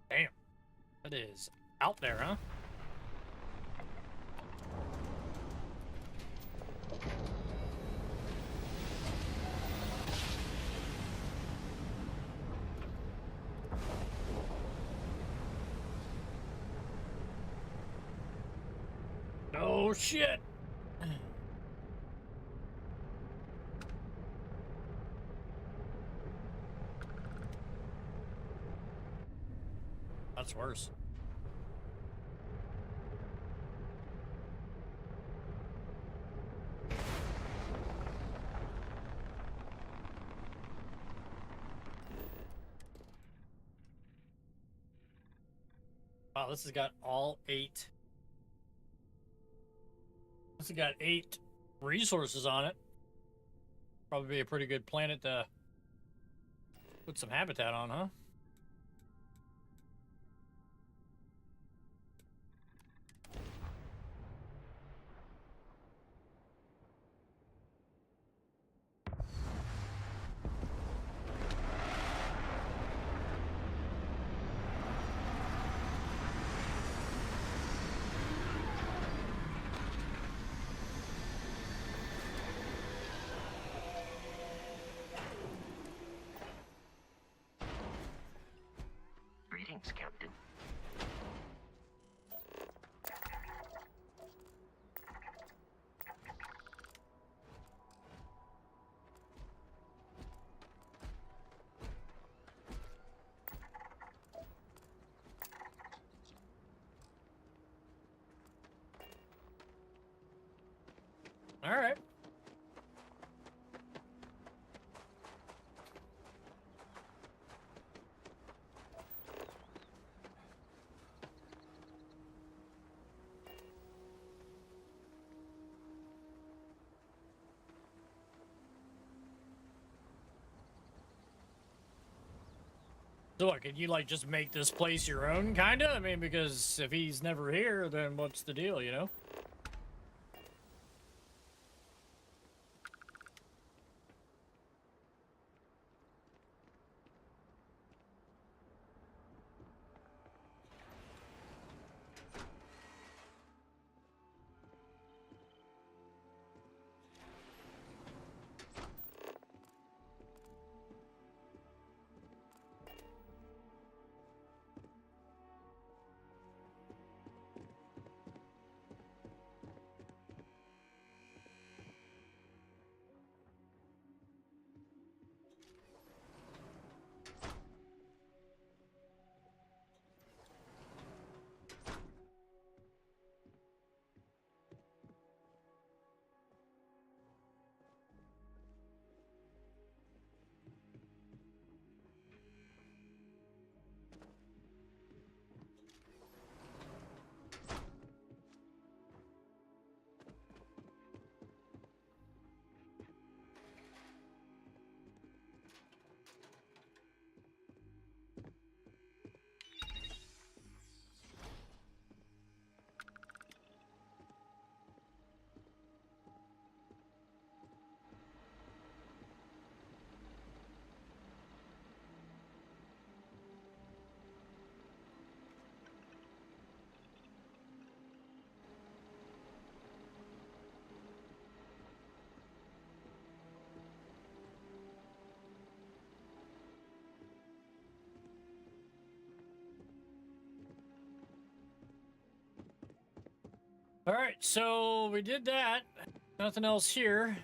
Damn. That is out there, huh? Oh shit. That's worse. Wow, this has got all 8. This has got 8 resources on it. Probably be a pretty good planet to put some habitat on, huh? Greetings, Captain. All right. So what, can you, like, just make this place your own, kinda? I mean, because if he's never here, then what's the deal, you know? All right, so we did that. Nothing else here.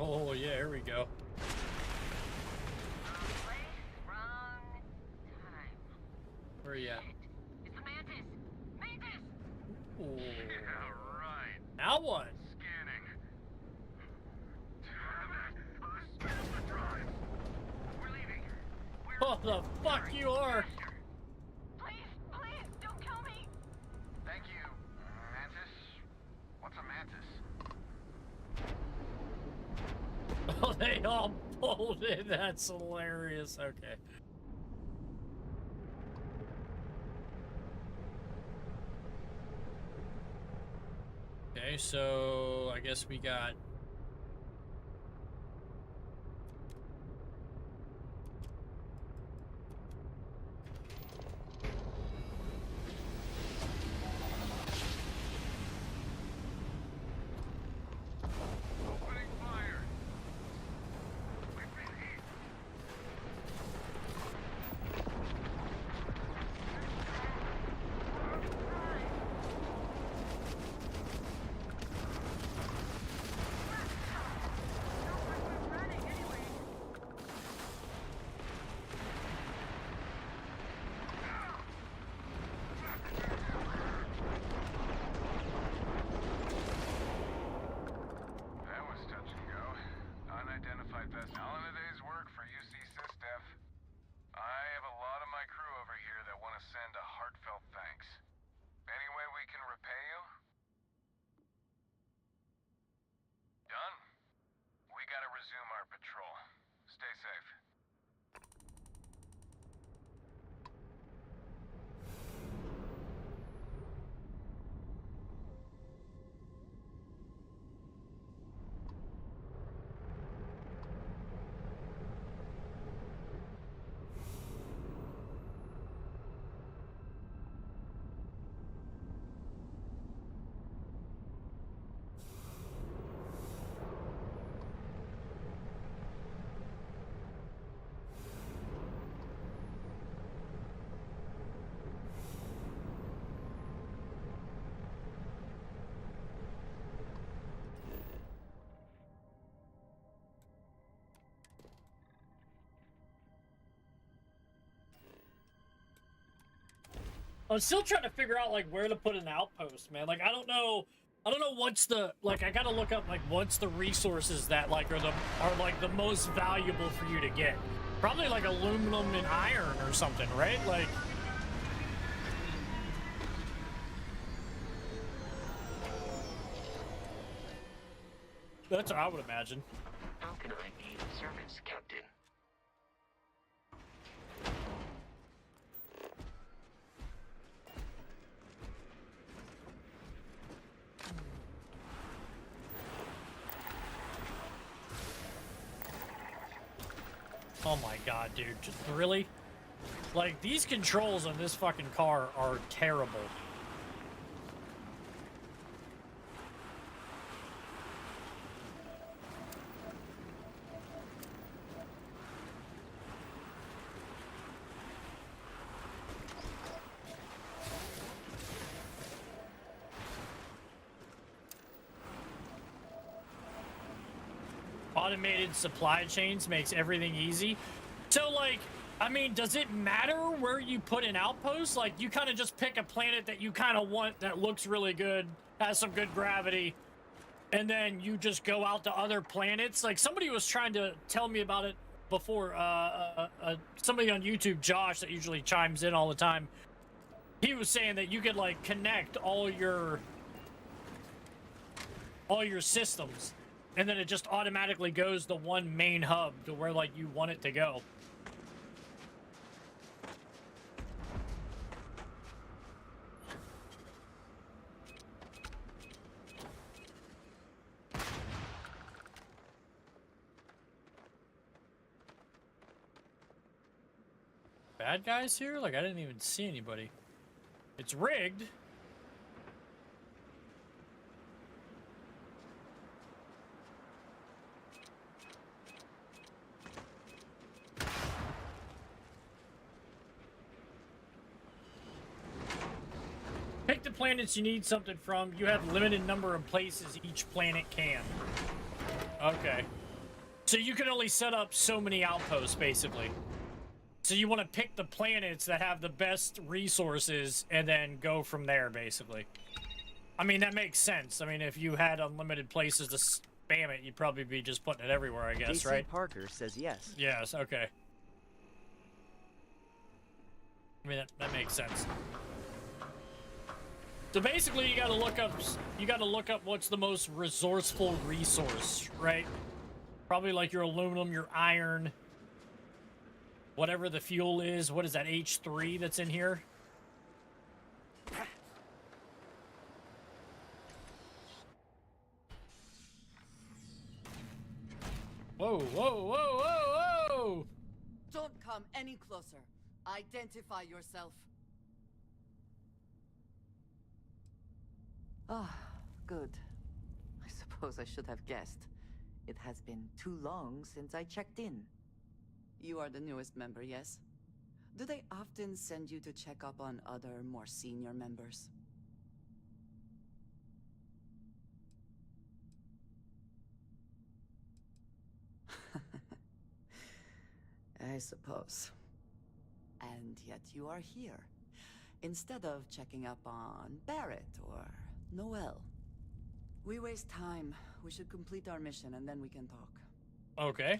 Oh, yeah, here we go. Where are you at? It's the Mantis! Mantis! Ooh. Yeah, right. Now what? Scanning. Damn it! Spin up the drive! We're leaving. Oh, the fuck you are! Please, please, don't kill me! Thank you, Mantis. What's a Mantis? Oh, they all bolted. That's hilarious. Okay. Okay, so I guess we got... Opening fire! That was touch and go. Unidentified vessel. All in a day's work for UC SysDef. I have a lot of my crew over here that want to send a heartfelt thanks. Any way we can repay you? our patrol. Stay safe. I'm still trying to figure out like where to put an outpost, man. Like I don't know what's the like. I gotta look up like what's the resources that like are like the most valuable for you to get. Probably like aluminum and iron or something, right? Like. That's what I would imagine. How can I be of service, Captain? Oh my god, dude. Just really? Like, these controls on this fucking car are terrible. Automated supply chains makes everything easy. So, like, I mean, does it matter where you put an outpost? Like, you kind of just pick a planet that you kind of want that looks really good, has some good gravity, and then you just go out to other planets? Like, somebody was trying to tell me about it before. Somebody on YouTube, Josh, that usually chimes in all the time, he was saying that you could, like, connect all your systems, and then it just automatically goes to one main hub to where, like, you want it to go. Bad guys here? Like, I didn't even see anybody. It's rigged. Pick the planets you need something from. You have limited number of places each planet can. Okay. So you can only set up so many outposts, basically. So you want to pick the planets that have the best resources and then go from there, basically. I mean, that makes sense. I mean, if you had unlimited places to spam it, you'd probably be just putting it everywhere, I guess, JC right? Parker says yes. Yes, okay. I mean, that makes sense. So basically, you gotta look up what's the most resourceful resource, right? Probably like your aluminum, your iron, whatever the fuel is. What is that, H3 that's in here? Whoa, whoa, whoa, whoa, whoa! Don't come any closer. Identify yourself. Ah, good. I suppose I should have guessed. It has been too long since I checked in. You are the newest member, yes? Do they often send you to check up on other, more senior members? I suppose. And yet you are here, instead of checking up on Barrett or Noel. We waste time. We should complete our mission and then we can talk. Okay.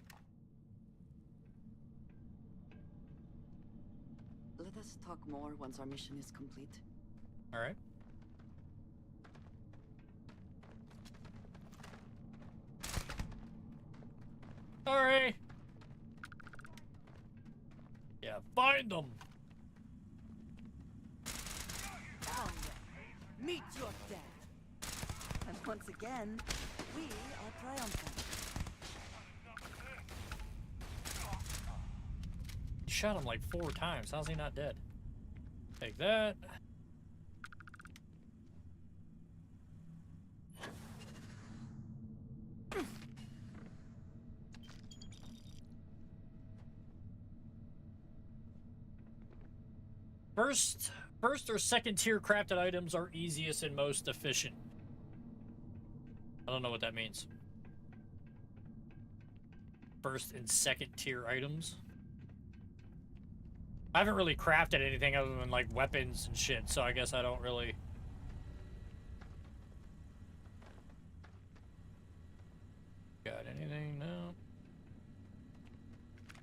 Let us talk more once our mission is complete. All right. Sorry. Yeah, find them. Found them. Meet your death. And once again, we are triumphant. You shot him like 4 times. How's he not dead? Take that. First or second tier crafted items are easiest and most efficient. I don't know what that means. First and second tier items. I haven't really crafted anything other than like weapons and shit, so I guess I don't really. Got anything? No.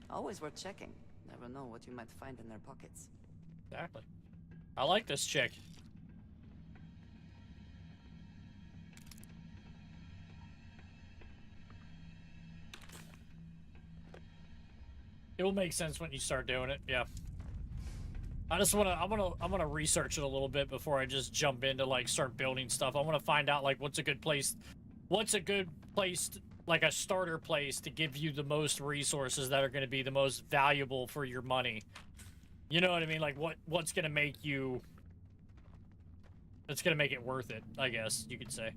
Always worth checking. Never know what you might find in their pockets. Exactly. I like this chick. It will make sense when you start doing it. Yeah. I just wanna I'm gonna research it a little bit before I just jump into like start building stuff. I wanna find out like what's a good place, like a starter place to give you the most resources that are gonna be the most valuable for your money. You know what I mean? Like what's gonna make you, that's gonna make it worth it, I guess you could say.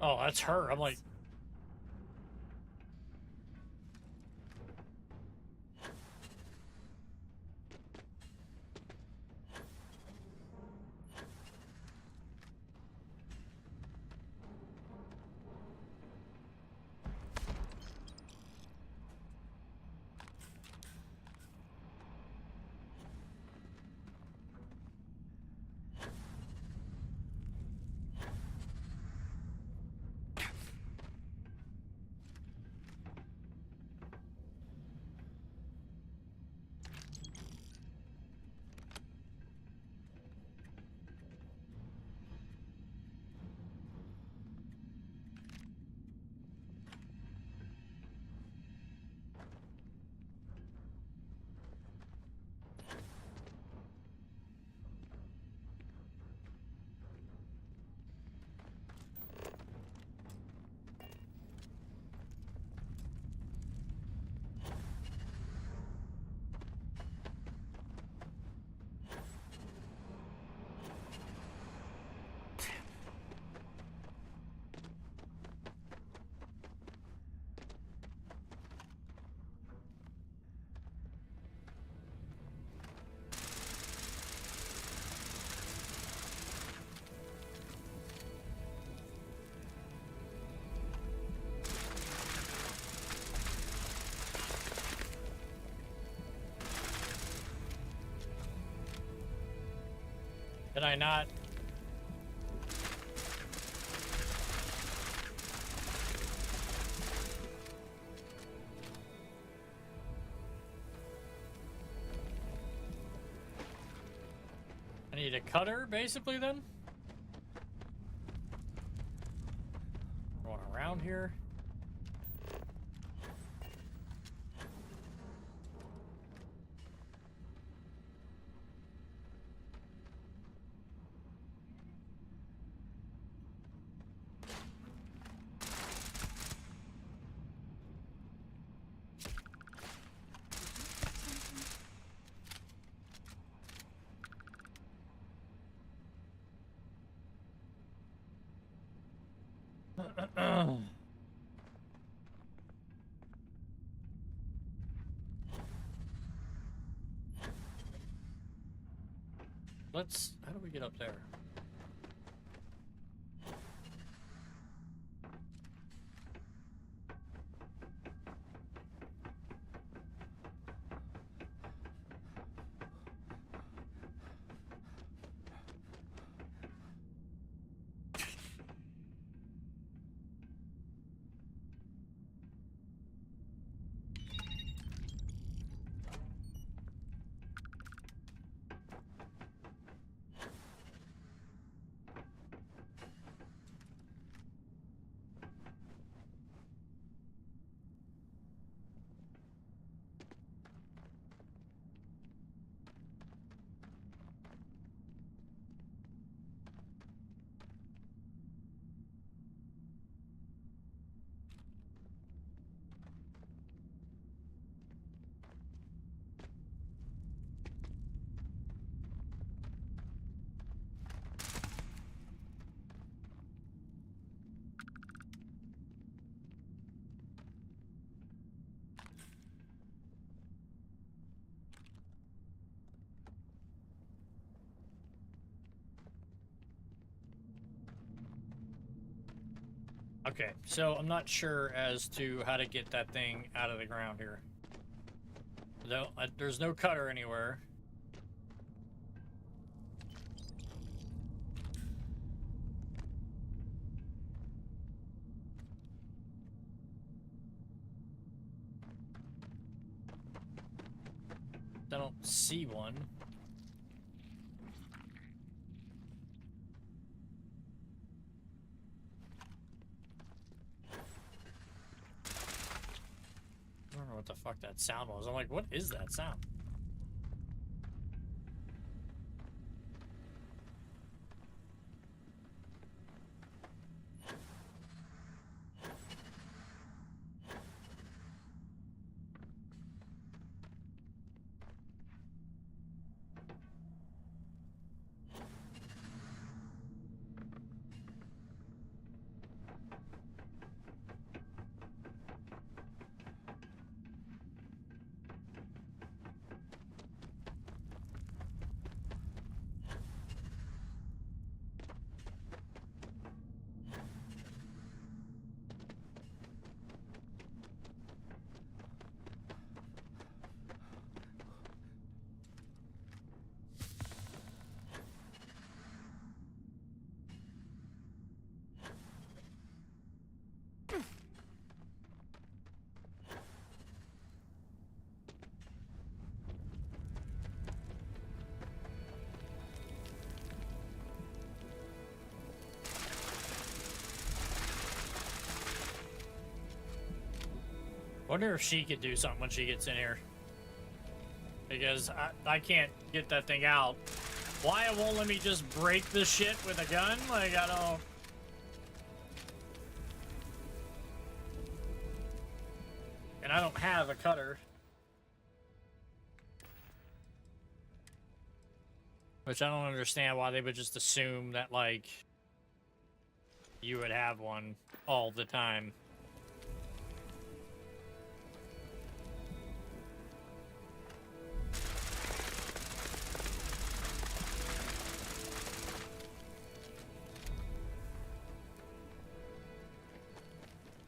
Oh, that's her. I'm like... Did I not? I need a cutter, basically, then? Going around here. How do we get up there? Okay, so I'm not sure as to how to get that thing out of the ground here. No, there's no cutter anywhere. I don't see one. I don't know what the fuck that sound was. I'm like, what is that sound? Wonder if she could do something when she gets in here. Because I can't get that thing out. Why it won't let me just break this shit with a gun? Like, I don't... And I don't have a cutter. Which I don't understand why they would just assume that, like, you would have one all the time.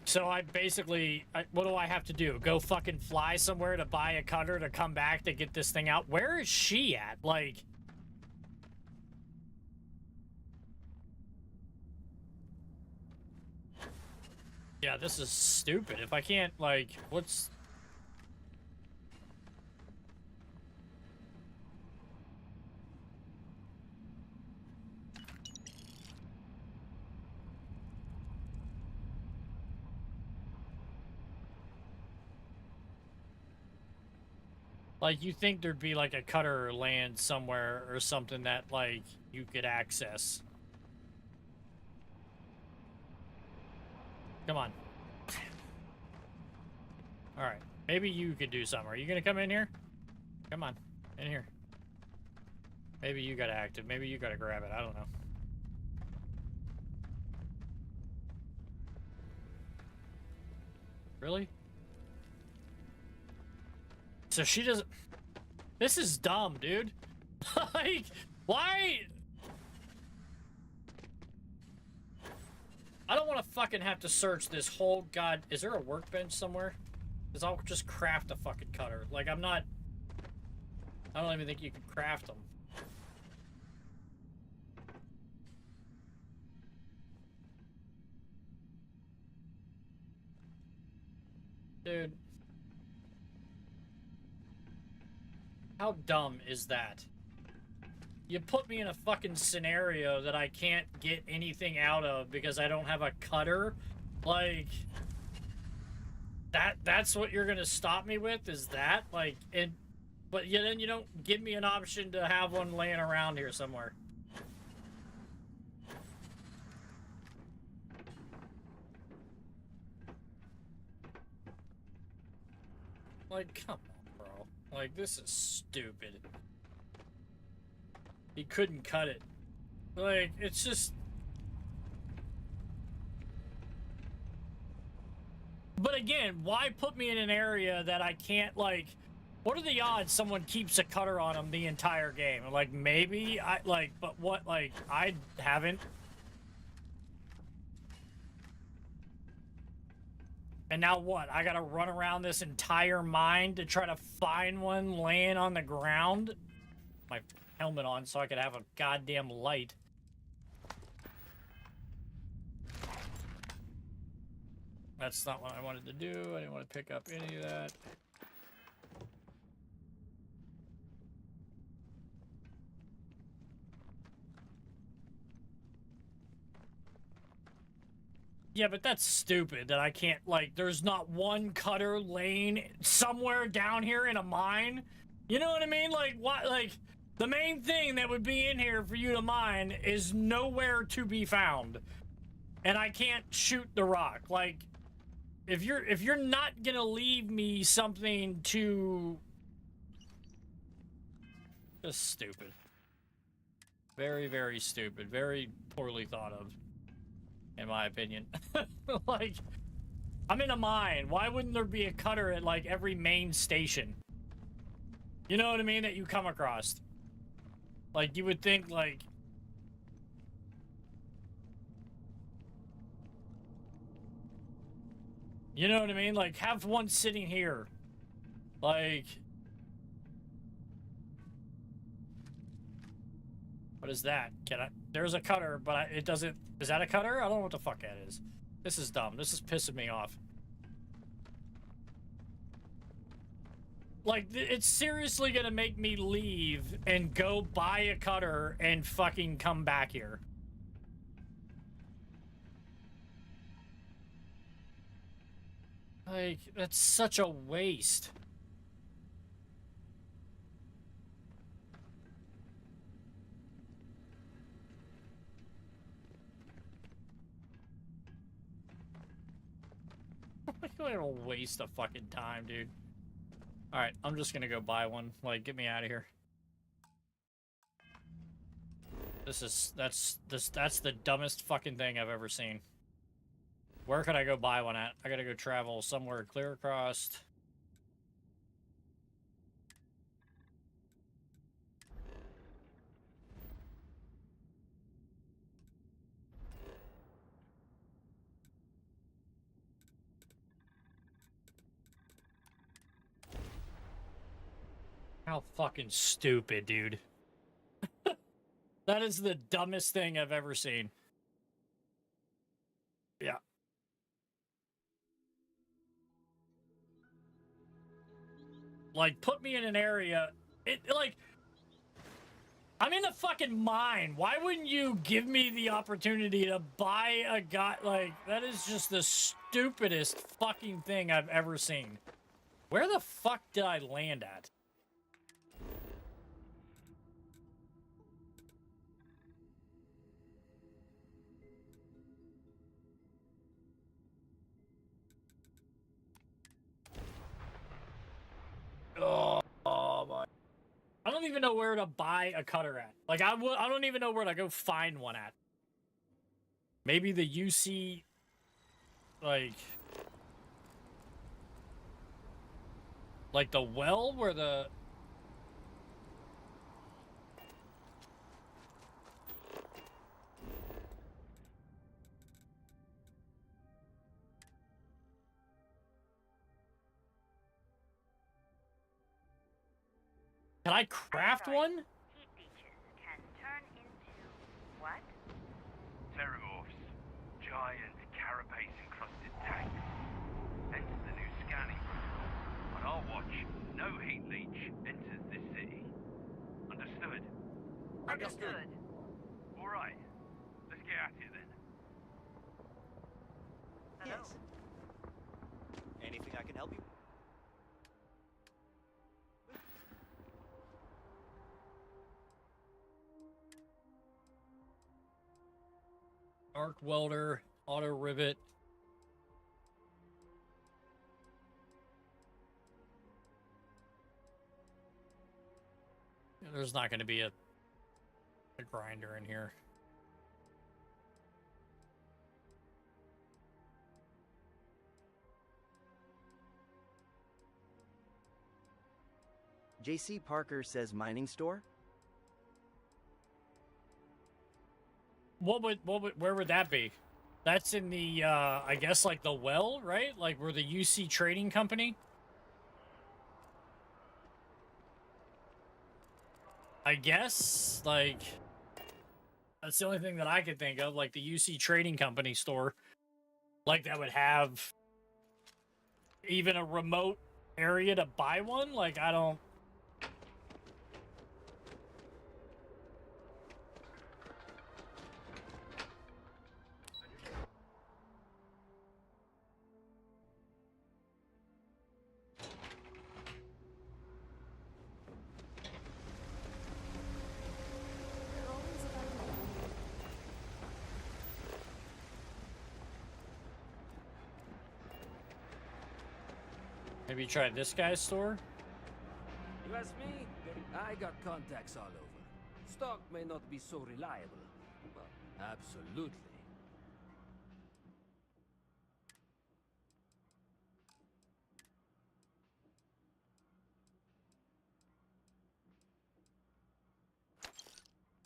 So I basically, what do I have to do? Go fucking fly somewhere to buy a cutter to come back to get this thing out? Where is she at? Like... Yeah, this is stupid. If I can't, like, what's... Like, you think there'd be, like, a cutter land somewhere or something that, like, you could access. Come on. Alright. Maybe you could do something. Are you gonna come in here? Come on. In here. Maybe you gotta active. Maybe you gotta grab it. I don't know. Really? So she doesn't... This is dumb, dude. Like, why? I don't want to fucking have to search this whole god. Is there a workbench somewhere? Because I'll just craft a fucking cutter. Like, I'm not... I don't even think you can craft them. Dude. How dumb is that? You put me in a fucking scenario that I can't get anything out of because I don't have a cutter? Like... That's what you're gonna stop me with? Is that? Like, but yeah, then you don't give me an option to have one laying around here somewhere. Like, come on, bro. Like, this is stupid. He couldn't cut it. Like, it's just... But again, why put me in an area that I can't, like... What are the odds someone keeps a cutter on them the entire game? Like, maybe but what, like, I haven't. And now what? I gotta run around this entire mine to try to find one laying on the ground? My helmet on so I could have a goddamn light. That's not what I wanted to do. I didn't want to pick up any of that. Yeah, but that's stupid that I can't, like, there's not one cutter laying somewhere down here in a mine. You know what I mean? Like, what, like, the main thing that would be in here for you to mine is nowhere to be found. And I can't shoot the rock. Like, if you're not gonna leave me something to... Just stupid. Very, very stupid. Very poorly thought of. In my opinion. Like, I'm in a mine. Why wouldn't there be a cutter at, like, every main station? You know what I mean? That you come across. Like, you would think, like... You know what I mean? Like, have one sitting here. Like... What is that? Can I... There's a cutter, but it doesn't... Is that a cutter? I don't know what the fuck that is. This is dumb. This is pissing me off. Like, it's seriously gonna make me leave and go buy a cutter and fucking come back here. Like, that's such a waste. I don't waste a fucking time, dude. Alright, I'm just gonna go buy one. Like, get me out of here. That's the dumbest fucking thing I've ever seen. Where could I go buy one at? I gotta go travel somewhere clear across. How fucking stupid, dude. That is the dumbest thing I've ever seen. Yeah. Like, put me in an area... like... I'm in a fucking mine. Why wouldn't you give me the opportunity to buy a guy... Like, that is just the stupidest fucking thing I've ever seen. Where the fuck did I land at? Oh my! I don't even know where to buy a cutter at. Like, I don't even know where to go find one at. Maybe the UC, like, Like the well where the... Can I craft one? Heat leeches can turn into what? Terramorphs. Giant carapace-encrusted tanks. Hence the new scanning protocol. On our watch, no heat leech enters this city. Understood? Understood. All right. Let's get at it then. Hello? Yes. Anything I can help you? Arc welder, auto rivet. There's not going to be a grinder in here. JC Parker says mining store? Where would that be? That's in the, I guess, like the well, right? Like, we're the UC Trading Company? I guess, like, that's the only thing that I could think of, like the UC Trading Company store. Like, that would have even a remote area to buy one? Like, I don't... Maybe try this guy's store? You ask me? I got contacts all over. Stock may not be so reliable, but absolutely.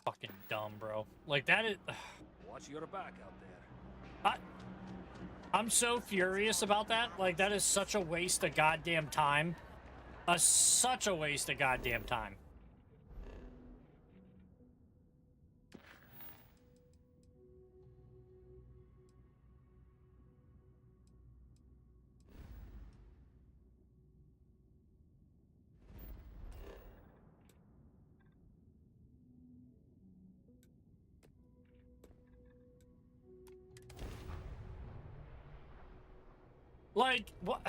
Fucking dumb, bro. Like, that is... Watch your back out there. I'm so furious about that. Like, that is such a waste of goddamn time. Such a waste of goddamn time. Like, what?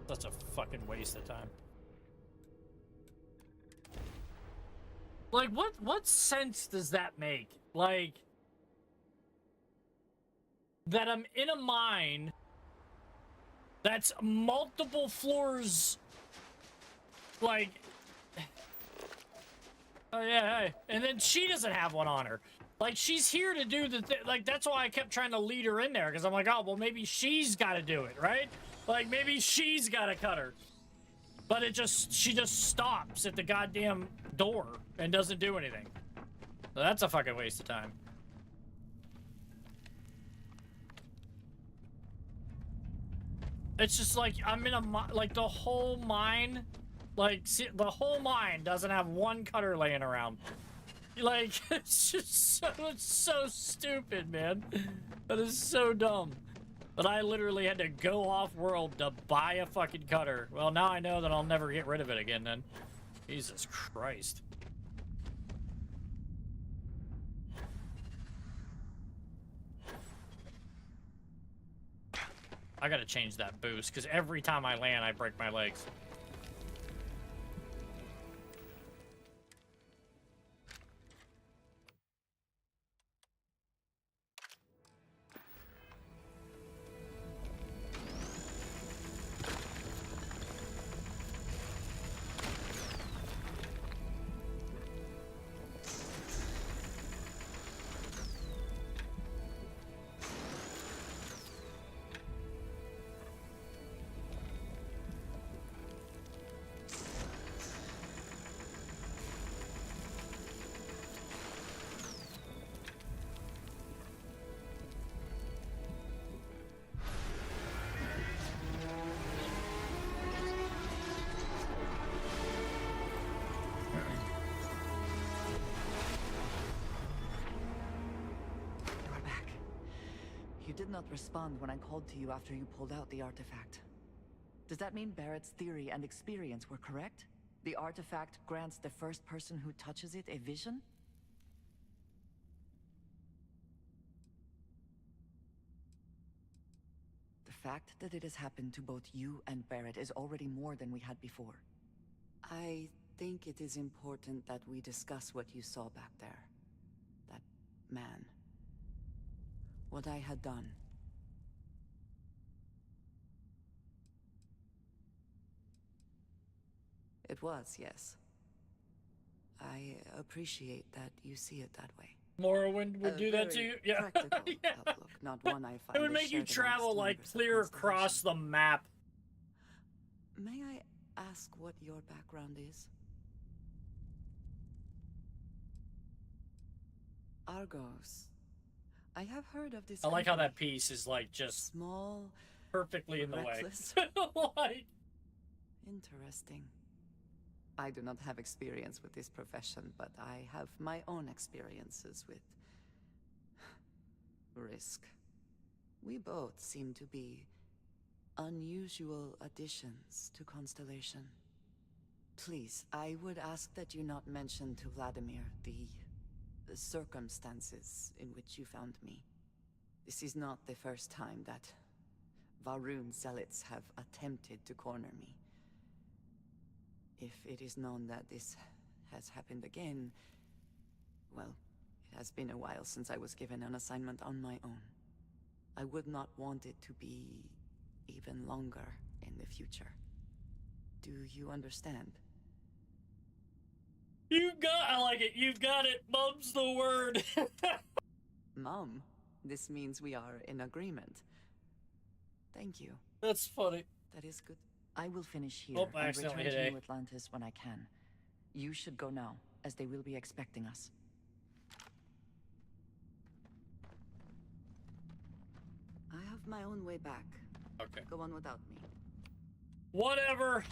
Such a fucking waste of time. Like, what sense does that make? Like, that I'm in a mine that's multiple floors, like, oh yeah, hey. And then she doesn't have one on her. Like, she's here to do the thing. Like, that's why I kept trying to lead her in there. Because I'm like, oh, well, maybe she's got to do it, right? Like, maybe she's got to cut her. But she just stops at the goddamn door and doesn't do anything. So that's a fucking waste of time. It's just like, I'm in a, like, the whole mine, like, see, the whole mine doesn't have one cutter laying around. Like, it's just so stupid, man. That is so dumb. But I literally had to go off-world to buy a fucking cutter. Well, now I know that I'll never get rid of it again, then. Jesus Christ. I gotta change that boost, because every time I land, I break my legs. did not respond when I called to you after you pulled out the artifact. Does that mean Barrett's theory and experience were correct? The artifact grants the first person who touches it a vision? The fact that it has happened to both you and Barrett is already more than we had before. I think it is important that we discuss what you saw back there. That man. What I had done. It was, yes. I appreciate that you see it that way. Morrowind would do that to you? Yeah. Practical Yeah. outlook, not one I find It would is make you shared amongst travel like members of clear across the map. May I ask what your background is? Argos. I have heard of this I like how company. that piece is like just small, perfectly in the reckless. way. Like, Interesting. I do not have experience with this profession, but I have my own experiences with risk. We both seem to be unusual additions to Constellation. Please, I would ask that you not mention to Vladimir the circumstances in which you found me. This is not the first time that Varun zealots have attempted to corner me. If it is known that this has happened again, well, it has been a while since I was given an assignment on my own. I would not want it to be even longer in the future. Do you understand? I like it. You've got it. Mum's the word. Mum, this means we are in agreement. Thank you. That's funny. That is good. I will finish here Oh, I and accidentally return hit to A. New Atlantis when I can. You should go now, as they will be expecting us. I have my own way back. Okay. Go on without me. Whatever.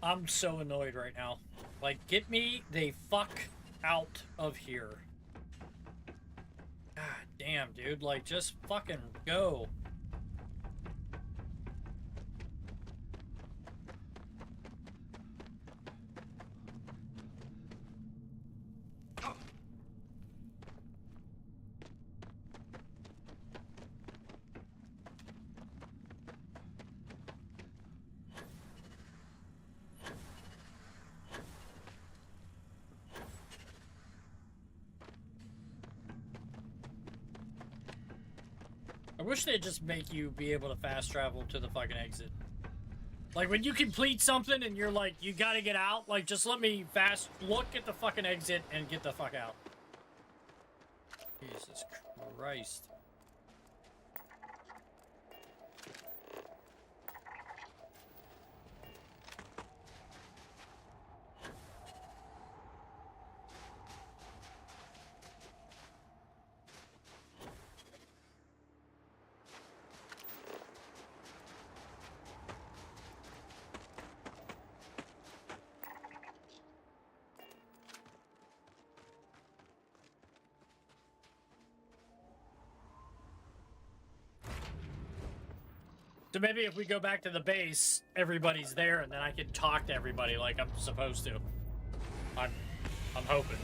I'm so annoyed right now. Like, get me the fuck out of here. God damn, dude. Like, just fucking go. I wish they'd just make you be able to fast travel to the fucking exit. Like, when you complete something and you're like, you gotta get out, like, just let me fast look at the fucking exit and get the fuck out. Jesus Christ. So maybe if we go back to the base, everybody's there, and then I can talk to everybody like I'm supposed to. I'm hoping.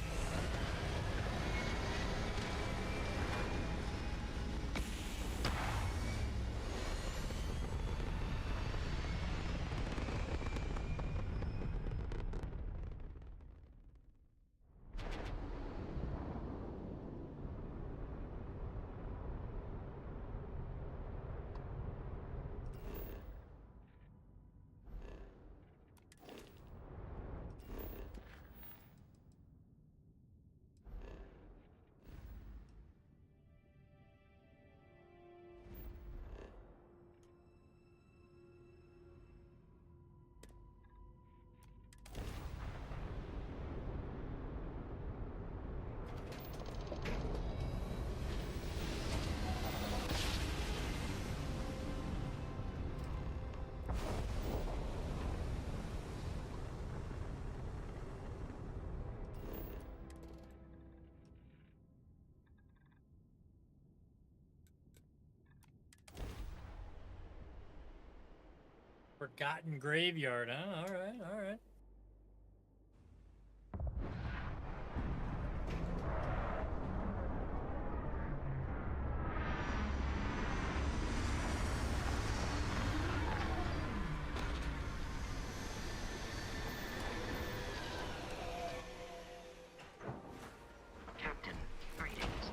Forgotten graveyard, huh? Alright, alright. Captain, greetings.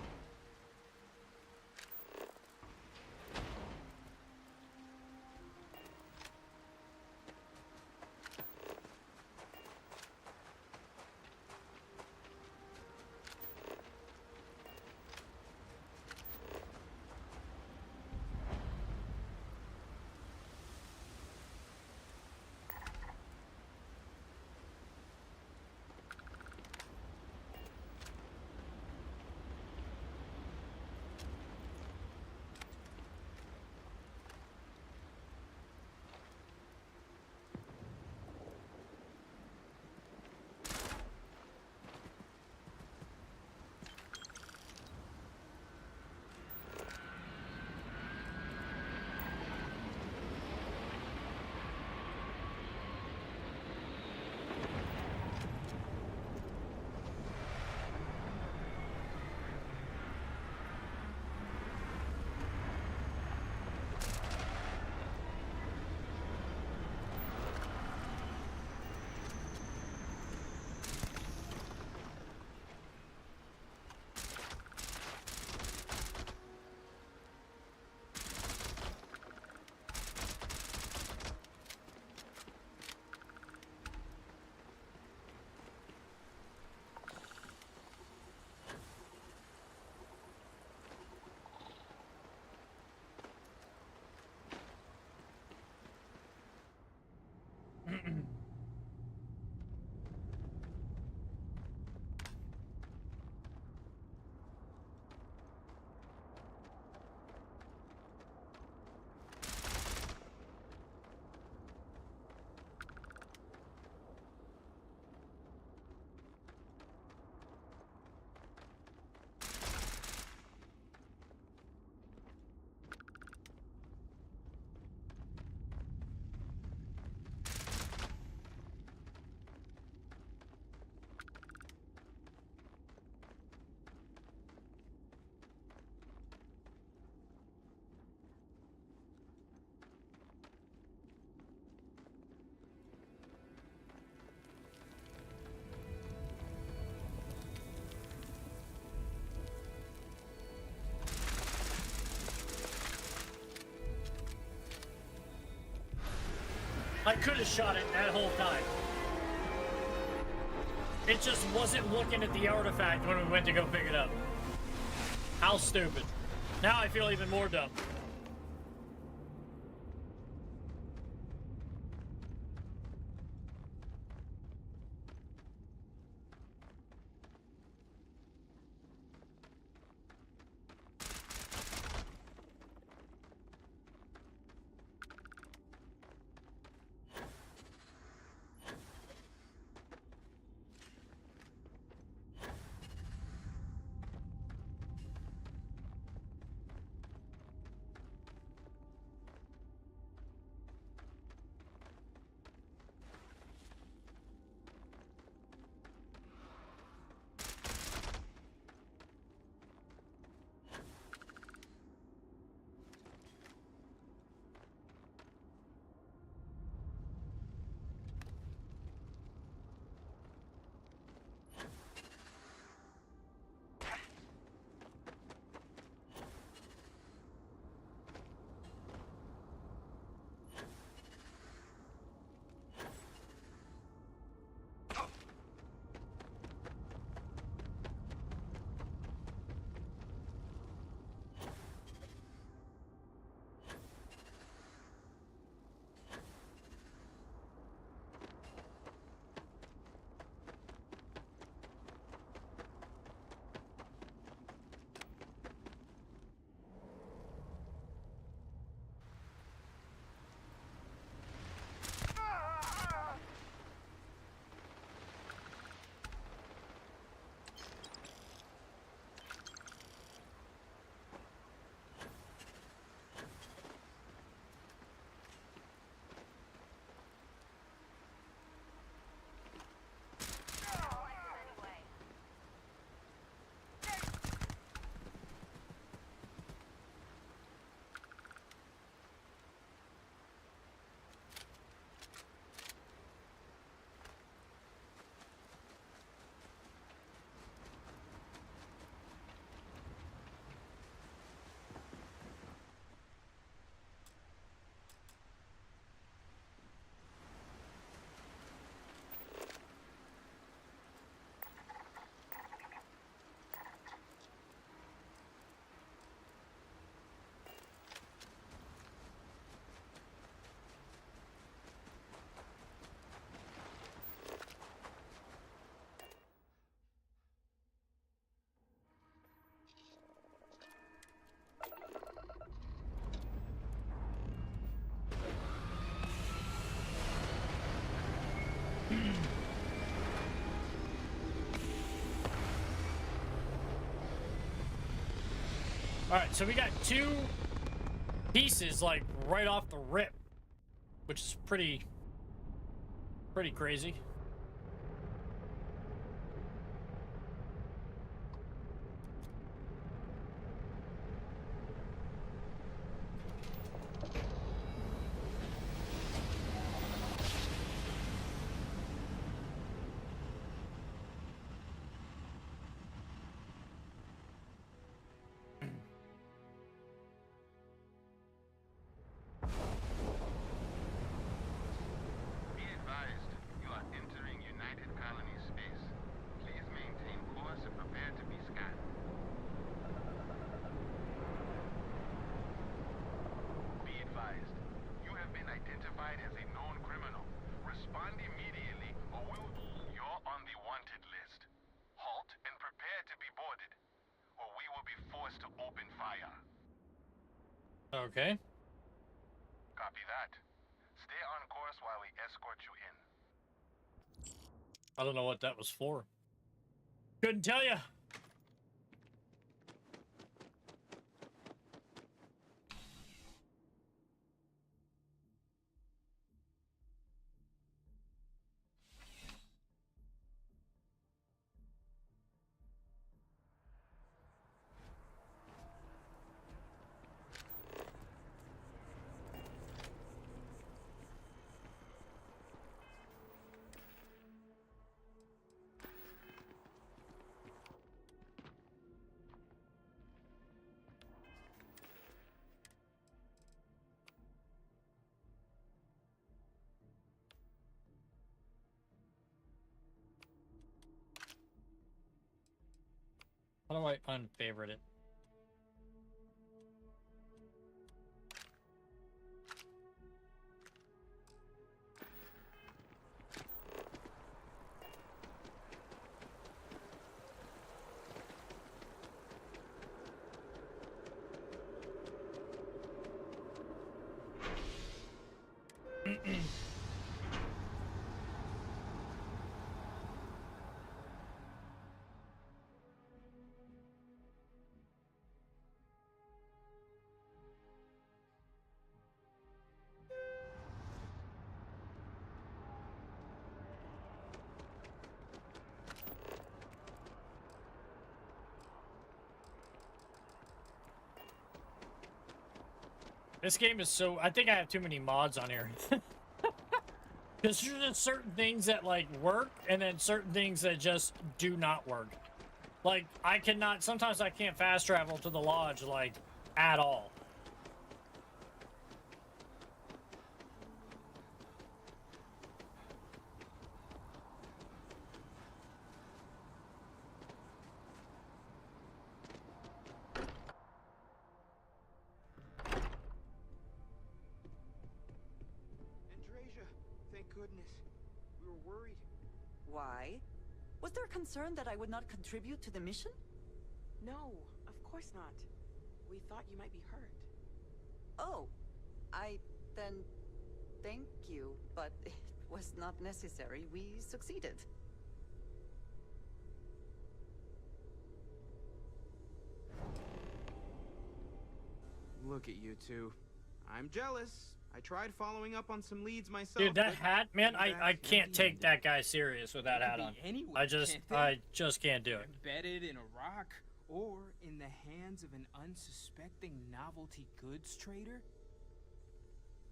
I could have shot it that whole time. It just wasn't looking at the artifact when we went to go pick it up. How stupid. Now I feel even more dumb. Alright, so we got 2 pieces, like, right off the rip. Which is pretty crazy. Okay. Copy that. Stay on course while we escort you in. I don't know what that was for. Couldn't tell you. How do I unfavorite it? This game is so... I think I have too many mods on here. Because there's just certain things that, like, work, and then certain things that just do not work. Like, I cannot... Sometimes I can't fast travel to the lodge, like, at all. Why? Was there concern that I would not contribute to the mission? No, of course not. We thought you might be hurt. Oh, then thank you, but it was not necessary. We succeeded. Look at you two. I'm jealous. I tried following up on some leads myself. Dude, that hat, man, I can't take that guy serious with that hat on. I just can't do it. Embedded in a rock, or in the hands of an unsuspecting novelty goods trader?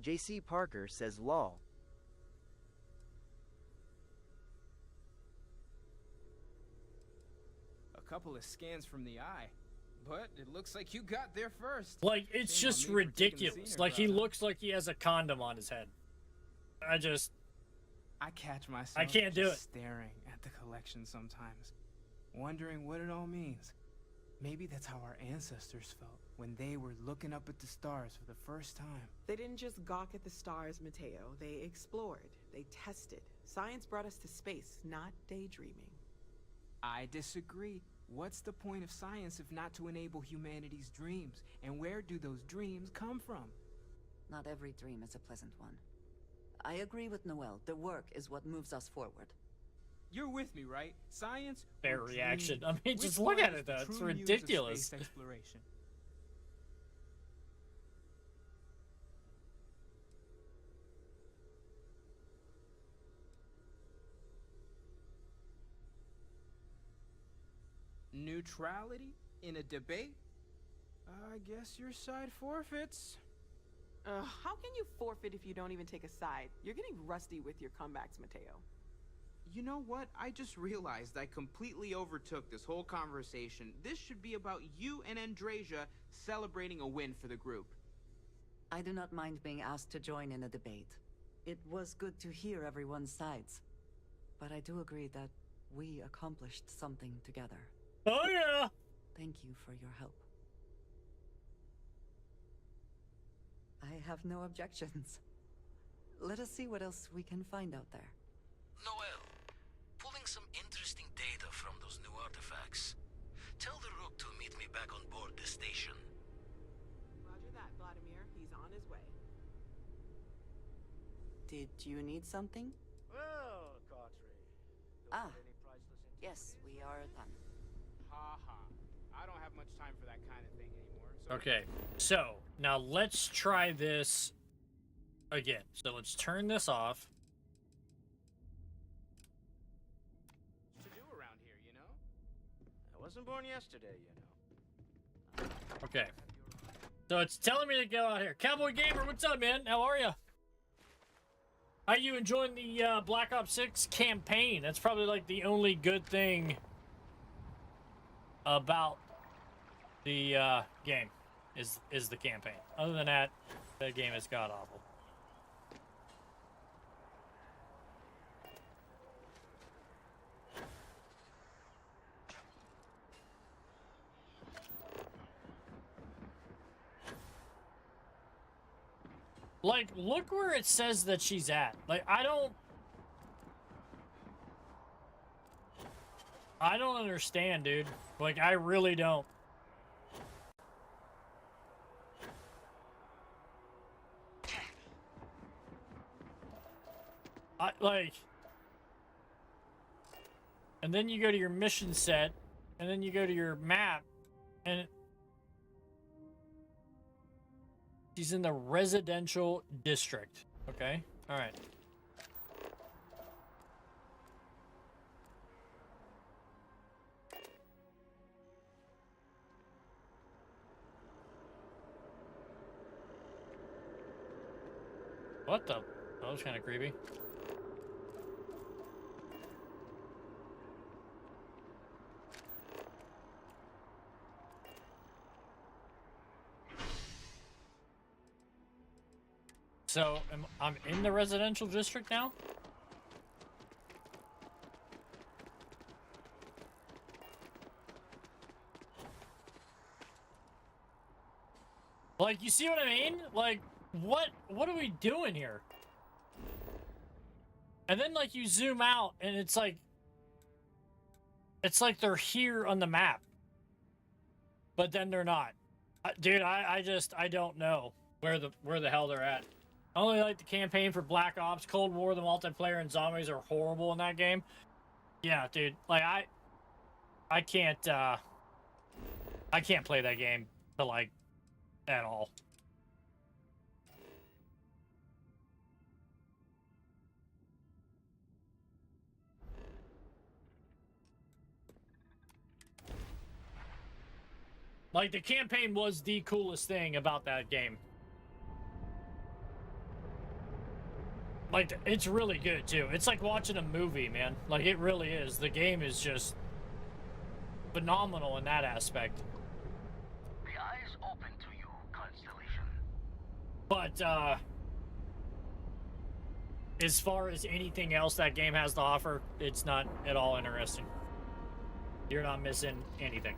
J.C. Parker says law. A couple of scans from the eye. But it looks like you got there first. Like, it's just ridiculous. Like, he looks like he has a condom on his head. I catch myself I can't do it. Staring at the collection sometimes, wondering what it all means. Maybe that's how our ancestors felt when they were looking up at the stars for the first time. They didn't just gawk at the stars, Mateo. They explored. They tested. Science brought us to space, not daydreaming. I disagree. What's the point of science if not to enable humanity's dreams? And where do those dreams come from? Not every dream is a pleasant one. I agree with Noel. The work is what moves us forward. You're with me, right? Science. Fair reaction. I mean, just look at it, though. It's ridiculous. Space exploration. Neutrality in a debate? I guess your side forfeits. How can you forfeit if you don't even take a side? You're getting rusty with your comebacks, Mateo. You know what? I just realized I completely overtook this whole conversation. This should be about you and Andrasia celebrating a win for the group. I do not mind being asked to join in a debate. It was good to hear everyone's sides. But I do agree that we accomplished something together. Oh yeah! Thank you for your help. I have no objections. Let us see what else we can find out there. Noel, pulling some interesting data from those new artifacts. Tell the Rook to meet me back on board the station. Roger that, Vladimir. He's on his way. Did you need something? Well, Cartry. Yes, we are done. Ha ha. I don't have much time for that kind of thing anymore. So Okay, so now let's try this again. So let's turn this off. to do around here, you know? I wasn't born yesterday, you know. Okay. So it's telling me to go out here. Cowboy Gamer, what's up, man? How are you? How you enjoying the Black Ops 6 campaign? That's probably like the only good thing about the game is the campaign. Other than that, the game is god awful. Like, look where it says that she's at. Like, I don't understand, dude. Like, I really don't. And then you go to your mission set, and then you go to your map, and she's in the residential district. Okay? Alright. What the? That was kind of creepy. So, I'm in the residential district now? Like, you see what I mean? Like, what are we doing here? And then, like, you zoom out, and it's like they're here on the map. But then they're not. Dude, I don't know where the hell they're at. I only like the campaign for Black Ops. Cold War, the multiplayer, and zombies are horrible in that game. Yeah, dude. Like, I can't play that game to, like, at all. Like, the campaign was the coolest thing about that game. Like, it's really good, too. It's like watching a movie, man. Like, it really is. The game is just phenomenal in that aspect. The eye's open to you, Constellation. But, as far as anything else that game has to offer, it's not at all interesting. You're not missing anything.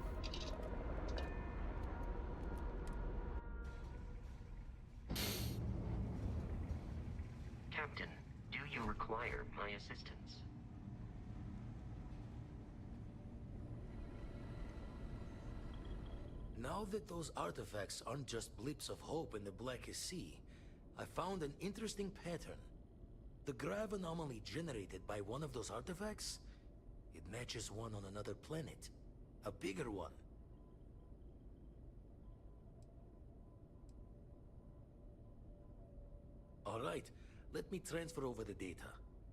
Captain, do you require my assistance? Now that those artifacts aren't just blips of hope in the blackest sea, I found an interesting pattern. The grav anomaly generated by one of those artifacts, it matches one on another planet. A bigger one. Alright, let me transfer over the data.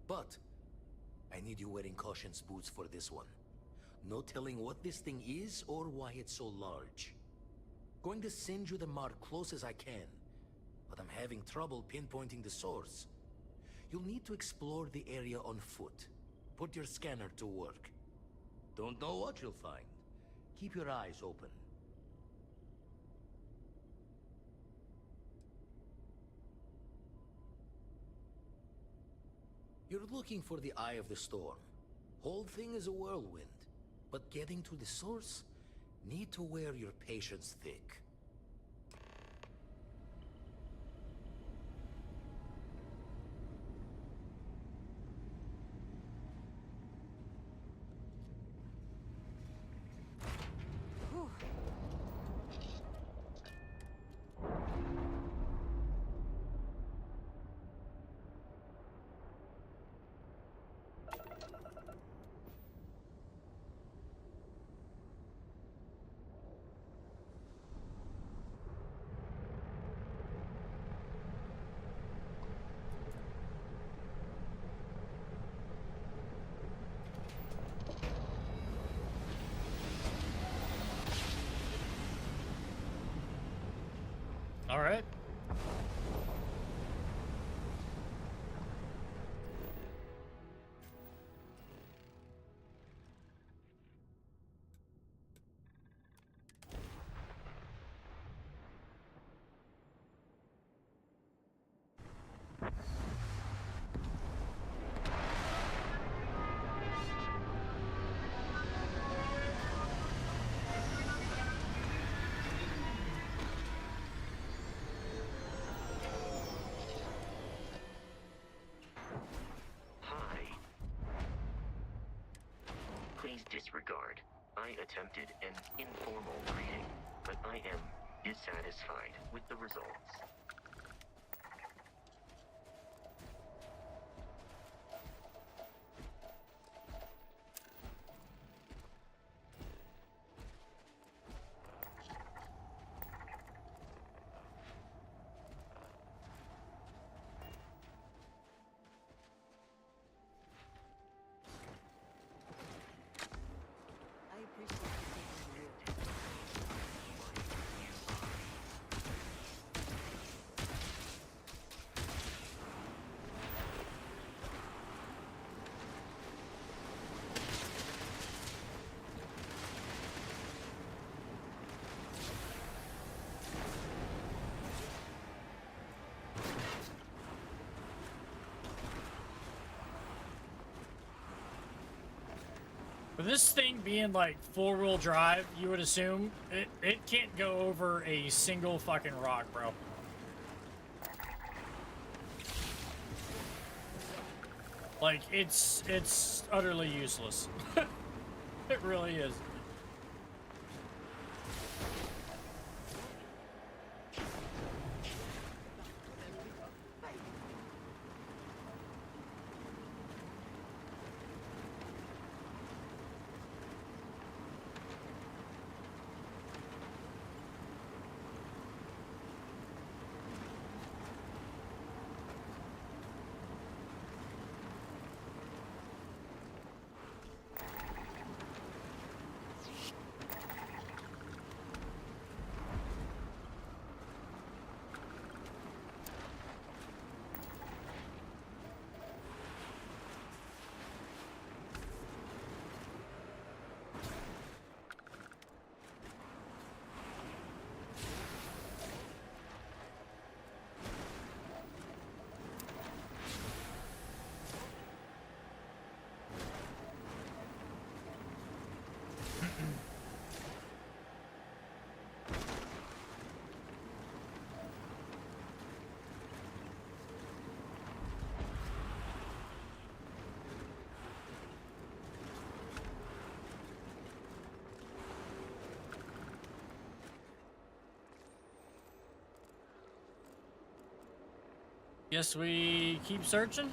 But I need you wearing caution's boots for this one. No telling what this thing is or why it's so large. Going to send you the mark close as I can, but I'm having trouble pinpointing the source. You'll need to explore the area on foot. Put your scanner to work. Don't know what you'll find. Keep your eyes open. You're looking for the eye of the storm. Whole thing is a whirlwind. But getting to the source, need to wear your patience thick. All right. Please disregard. I attempted an informal greeting, but I am dissatisfied with the results. With this thing being like 4-wheel drive, you would assume it can't go over a single fucking rock, bro. Like, it's utterly useless. It really is. Guess we keep searching.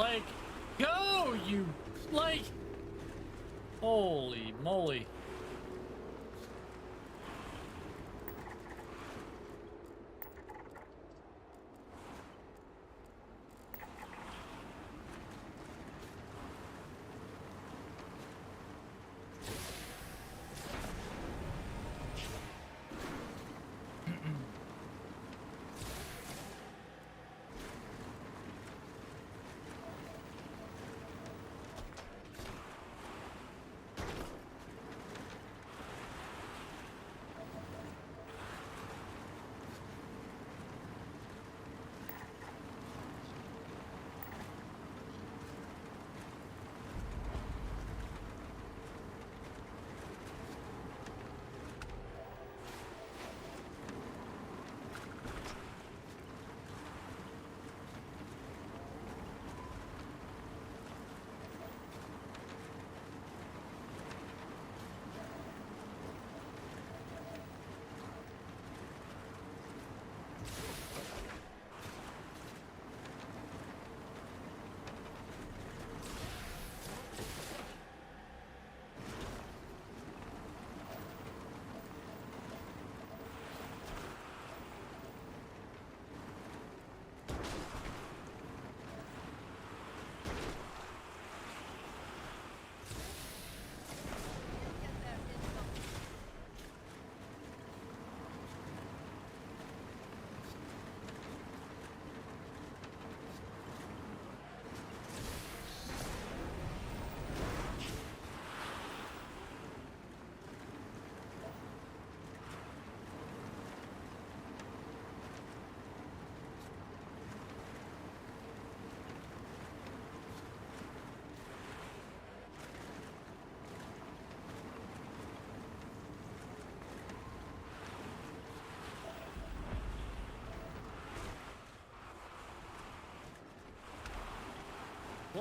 Like, go, you, like, holy moly.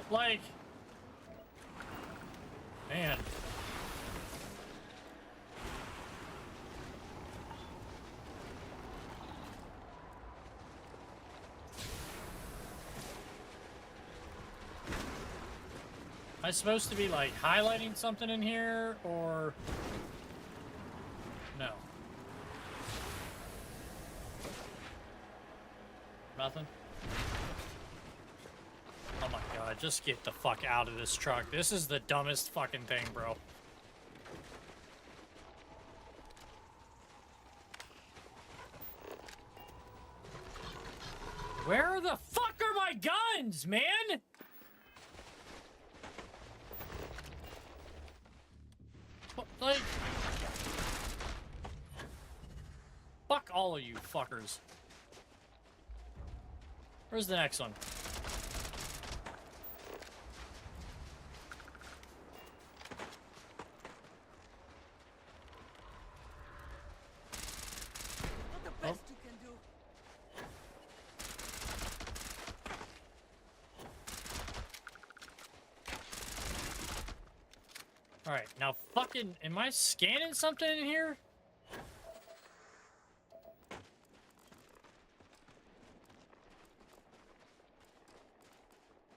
Like, man. Am I supposed to be like highlighting something in here or no? Nothing? Oh my god, just get the fuck out of this truck. This is the dumbest fucking thing, bro. Where the fuck are my guns, man? What, like... Fuck all of you fuckers. Where's the next one? Alright, now fucking, am I scanning something in here?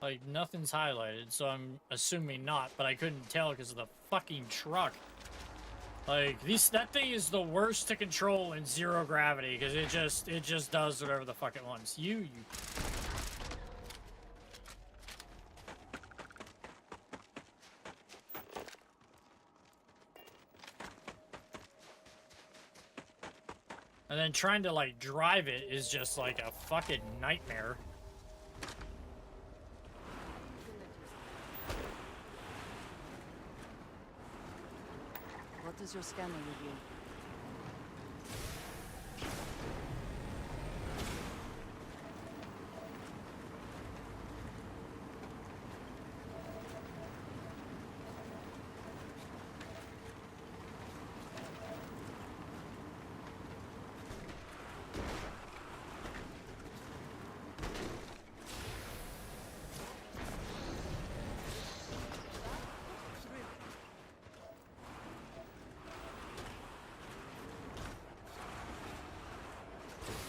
Like, nothing's highlighted, so I'm assuming not, but I couldn't tell because of the fucking truck. Like, that thing is the worst to control in zero gravity, because it just does whatever the fuck it wants. You... And then trying to, like, drive it is just, like, a fucking nightmare. What does your scanner reveal?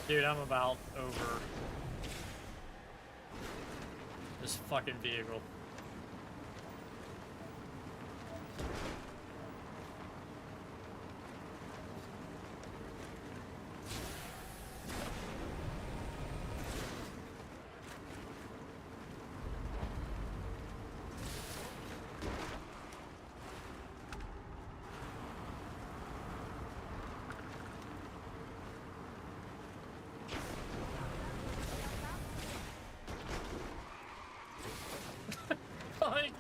Dude, I'm about over this fucking vehicle. Like,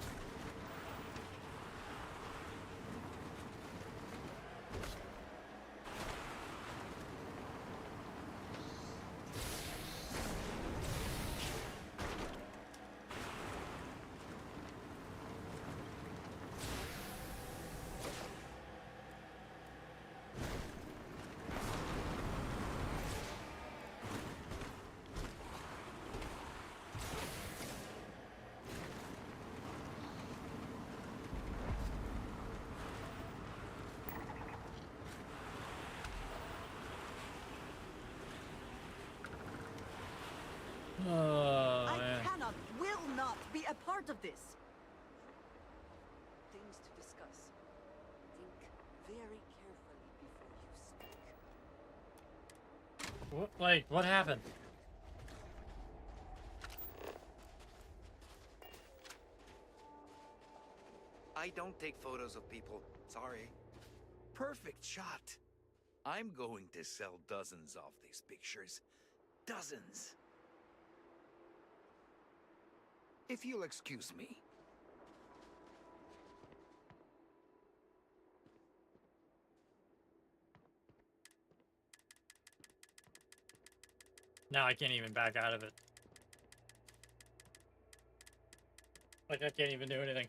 oh, I man. cannot, will not be a part of this. Things to discuss. Think very carefully before you speak. What, like, what happened? I don't take photos of people. Sorry. Perfect shot. I'm going to sell dozens of these pictures. Dozens. If you'll excuse me. Now I can't even back out of it. Like, I can't even do anything.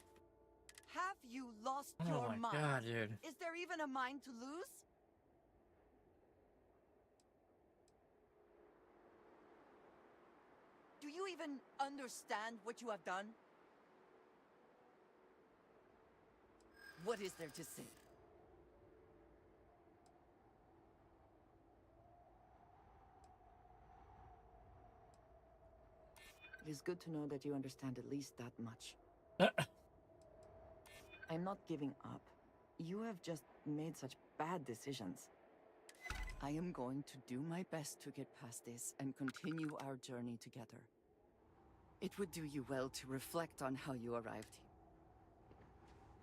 Have you lost Oh your my mind? God, dude. Is there even a mind to lose? Do you even understand what you have done? What is there to say? It is good to know that you understand at least that much. I'm not giving up. You have just made such bad decisions. I am going to do my best to get past this and continue our journey together. It would do you well to reflect on how you arrived here.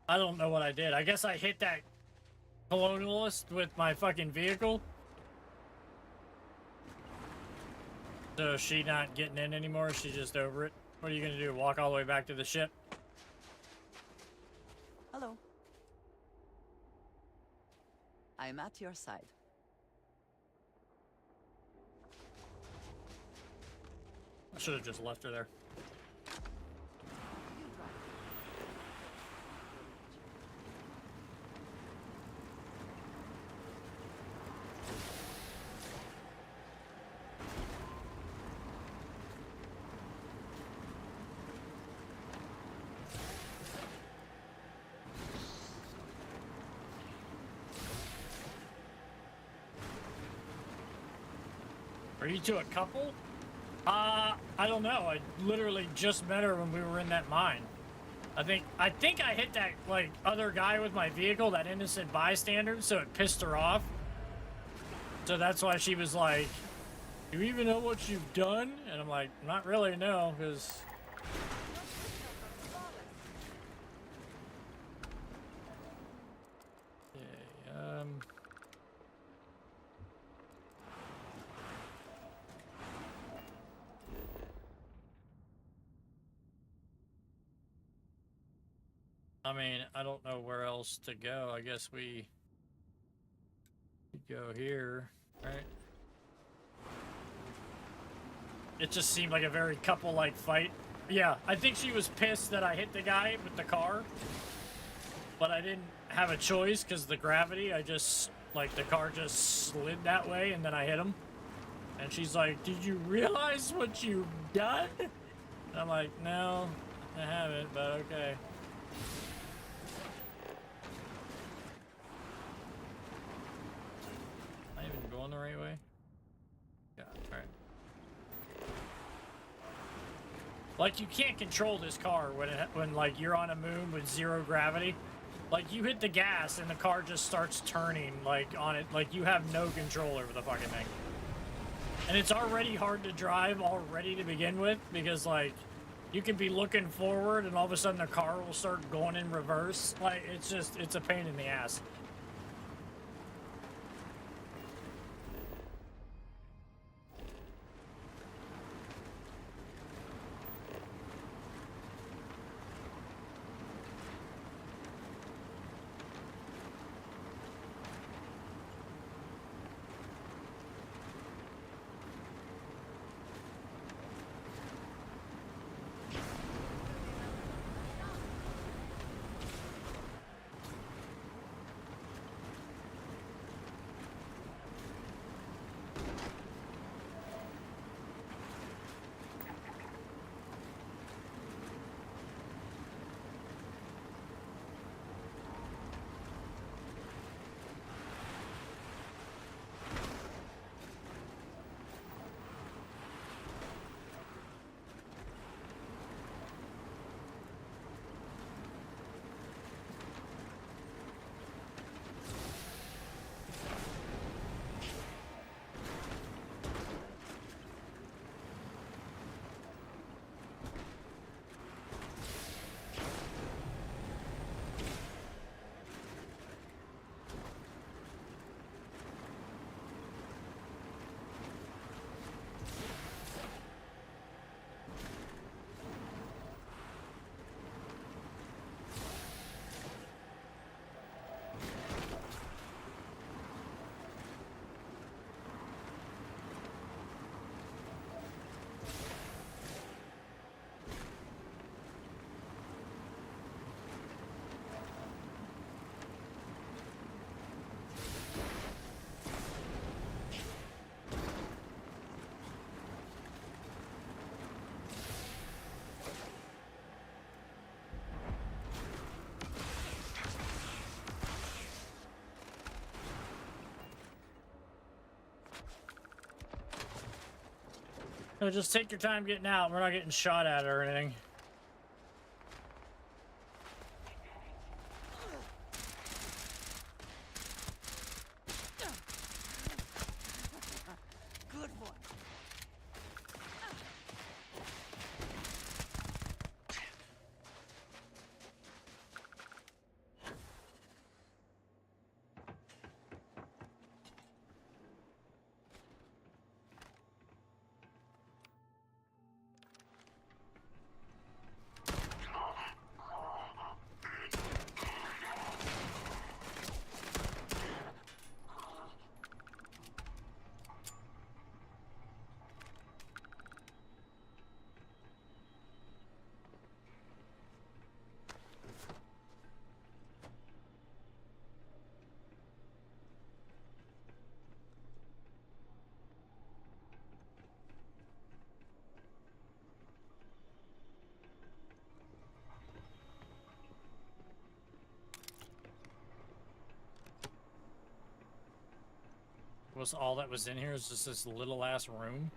I don't know what I did. I guess I hit that colonialist with my fucking vehicle. So she not getting in anymore? She's just over it? What are you gonna do? Walk all the way back to the ship? Hello. I'm at your side. I should have just left her there. Are you two a couple? I don't know. I literally just met her when we were in that mine. I think I hit that, like, other guy with my vehicle, that innocent bystander, so it pissed her off. So that's why she was like, "Do you even know what you've done?" And I'm like, "Not really, no, because..." Okay, I mean, I don't know where else to go. I guess we go here, right? It just seemed like a very couple-like fight. Yeah, I think she was pissed that I hit the guy with the car, but I didn't have a choice because the gravity, I just, like, the car just slid that way and then I hit him. And she's like, "Did you realize what you've done?" And I'm like, "No, I haven't, but okay." Am I even going the right way? Yeah, alright. Like, you can't control this car when like, you're on a moon with 0 gravity. Like, you hit the gas and the car just starts turning, like, on it. Like, you have no control over the fucking thing. And it's already hard to drive already to begin with, because, like, you can be looking forward and all of a sudden the car will start going in reverse. Like, it's a pain in the ass. No, just take your time getting out. We're not getting shot at or anything. Good boy. Was all that was in here is just this little ass room?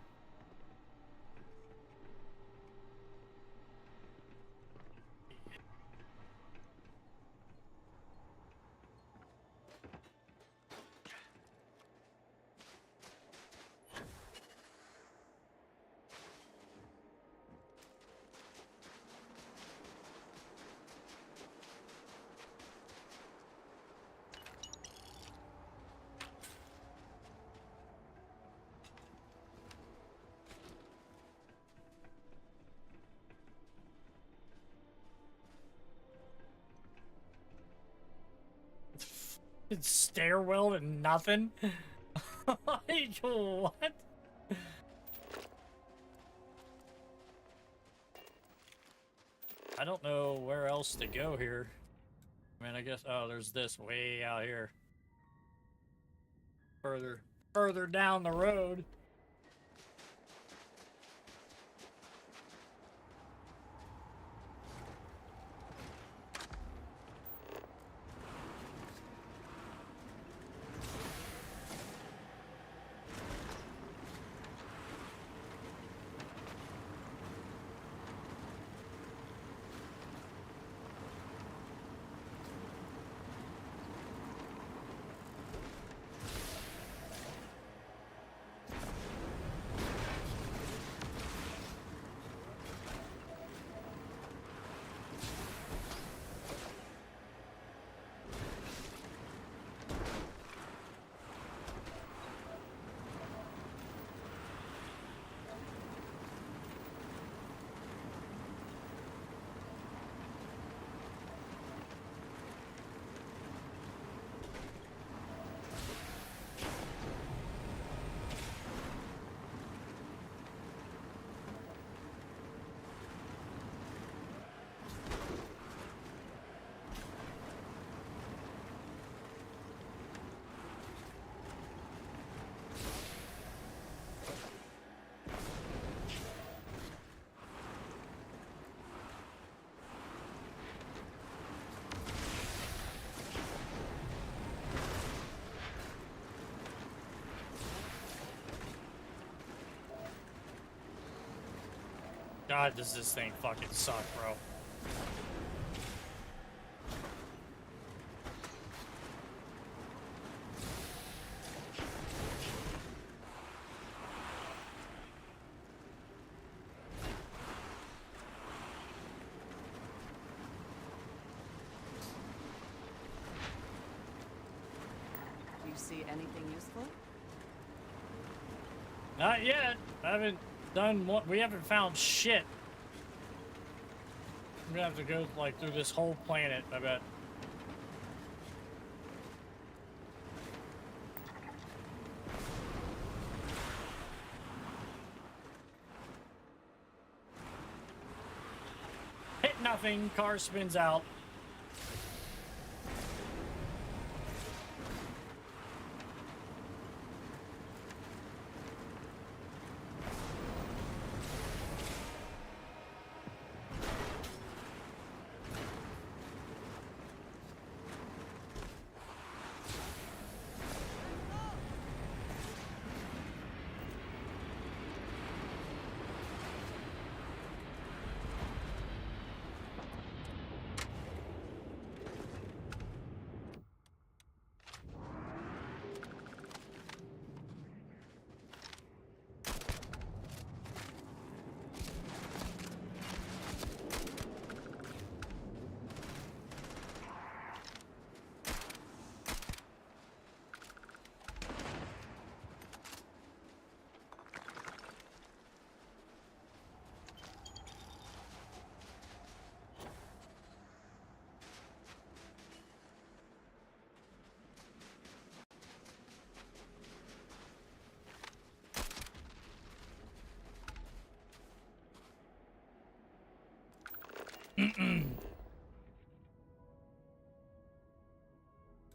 It's stairwell to nothing? Like, what? I don't know where else to go here. I mean, I guess, oh, there's this way out here. Further down the road. God, does this thing fucking suck, bro. Do you see anything useful? Not yet. I haven't done what we haven't found shit. I'm gonna have to go like through this whole planet, I bet. Hit nothing, car spins out.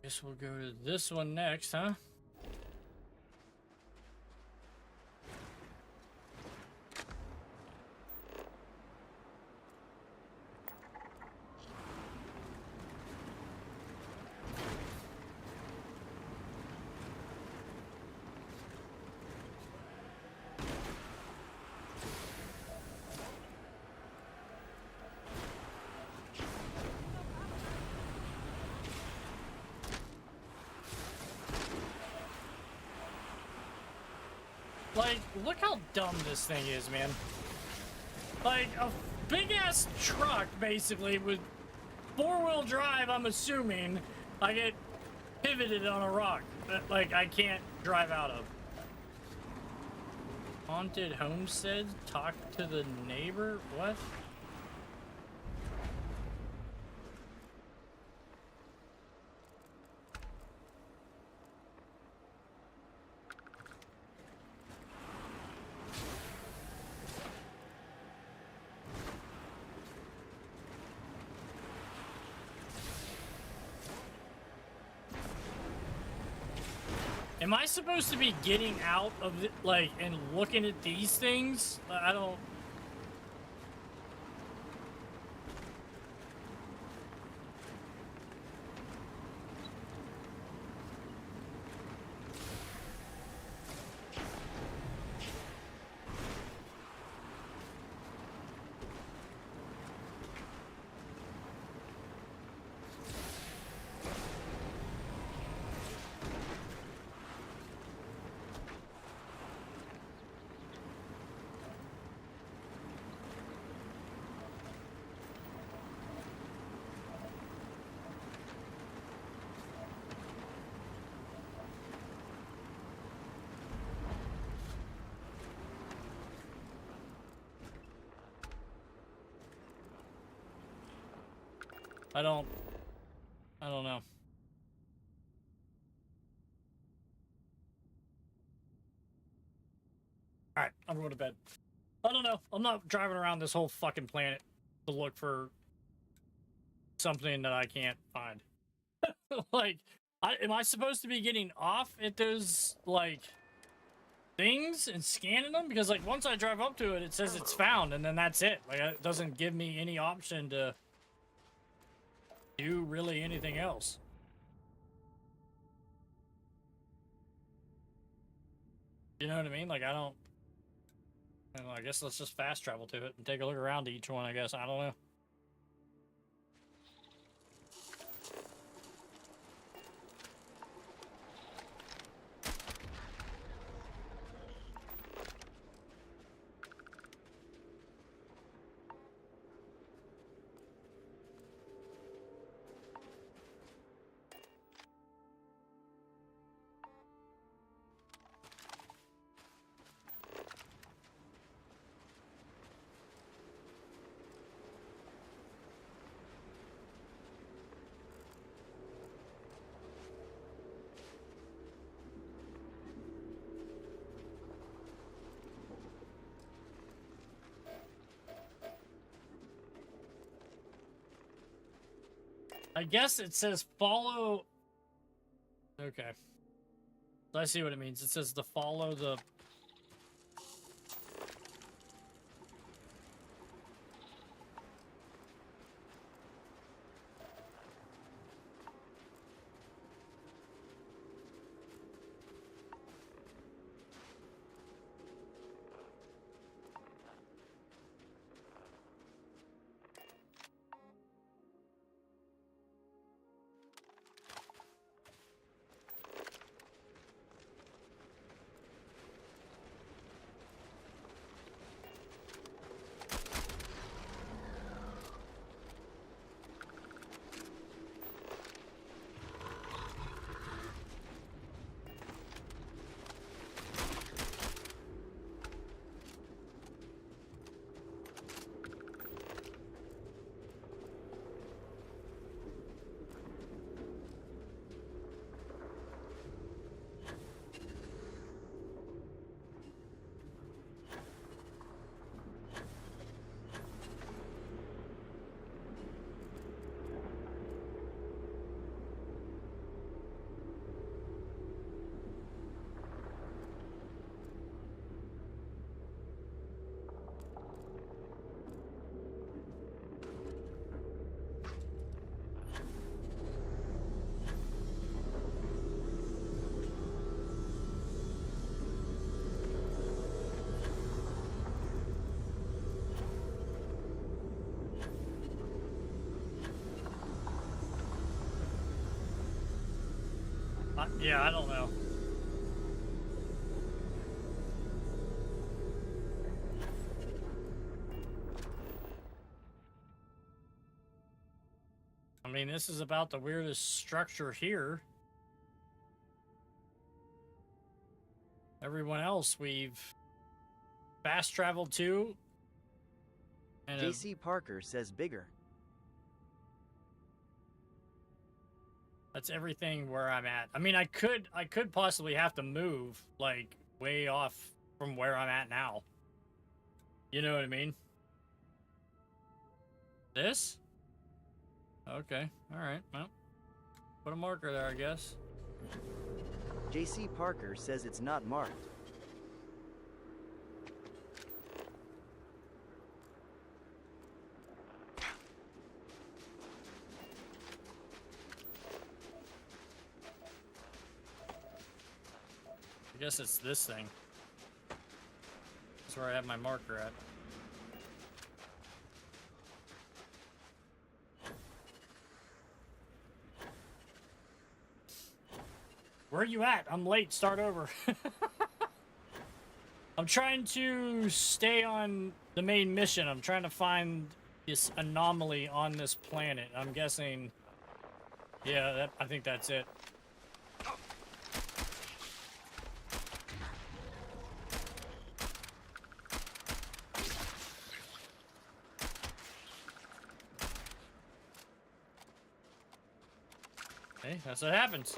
Guess we'll go to this one next, huh? Like, look how dumb this thing is, man. Like, a big-ass truck, basically, with four-wheel drive, I'm assuming, I get pivoted on a rock that, like, I can't drive out of. Haunted homestead? Talk to the neighbor? What? Am I supposed to be getting out of it, like, and looking at these things? I don't... I don't know. Alright, I'm going to bed. I don't know. I'm not driving around this whole fucking planet to look for something that I can't find. Like, am I supposed to be getting off at those, like, things and scanning them? Because, like, once I drive up to it, it says it's found, and then that's it. Like, it doesn't give me any option to do really anything else. You know what I mean? Like, I don't... And I guess let's just fast travel to it and take a look around to each one, I guess. I don't know. I guess it says follow. Okay. So I see what it means. It says to follow the. Yeah, I don't know. I mean, this is about the weirdest structure here. Everyone else we've fast traveled to. And JC Parker says bigger. That's everything where I'm at. I mean, I could possibly have to move like way off from where I'm at now. You know what I mean? This? Okay. All right. Well, put a marker there, I guess. JC Parker says it's not marked. I guess it's this thing. That's where I have my marker at. Where are you at? I'm late. Start over. I'm trying to stay on the main mission. I'm trying to find this anomaly on this planet. I'm guessing... Yeah, I think that's it. Okay, that's what happens.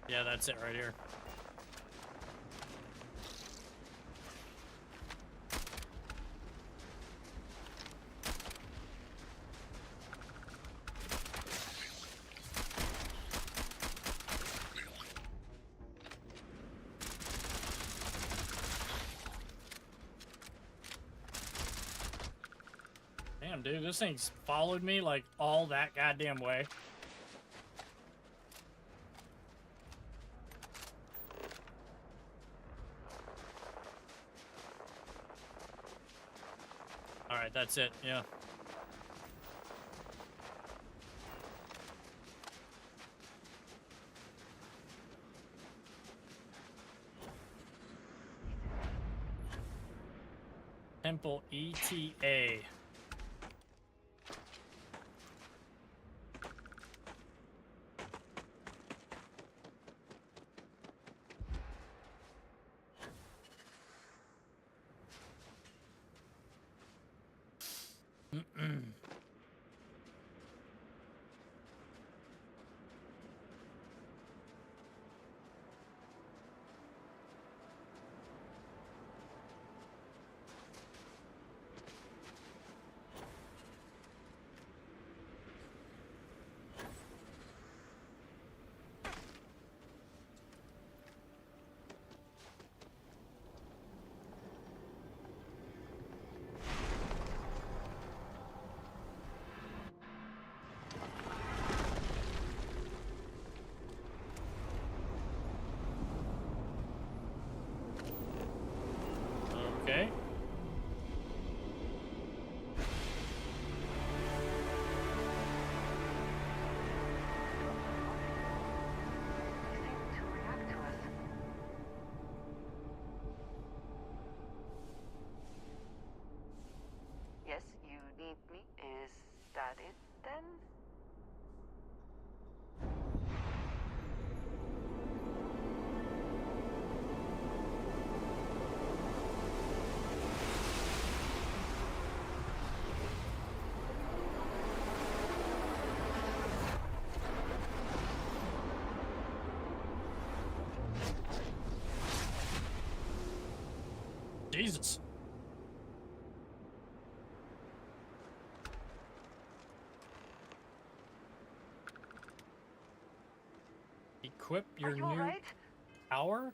Yeah, that's it right here. Damn, dude, this thing's followed me like all that goddamn way. Alright, that's it, yeah. Temple ETA. Okay. Yes, you need me. Is that it then? Jesus. Equip your new power?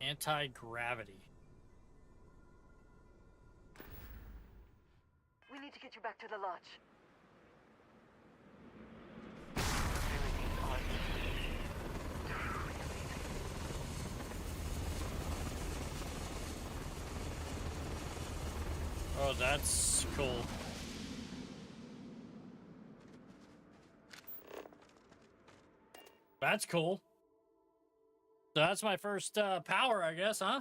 Anti-gravity. We need to get you back to the lodge. Oh, that's cool. That's cool. So that's my first power, I guess, huh?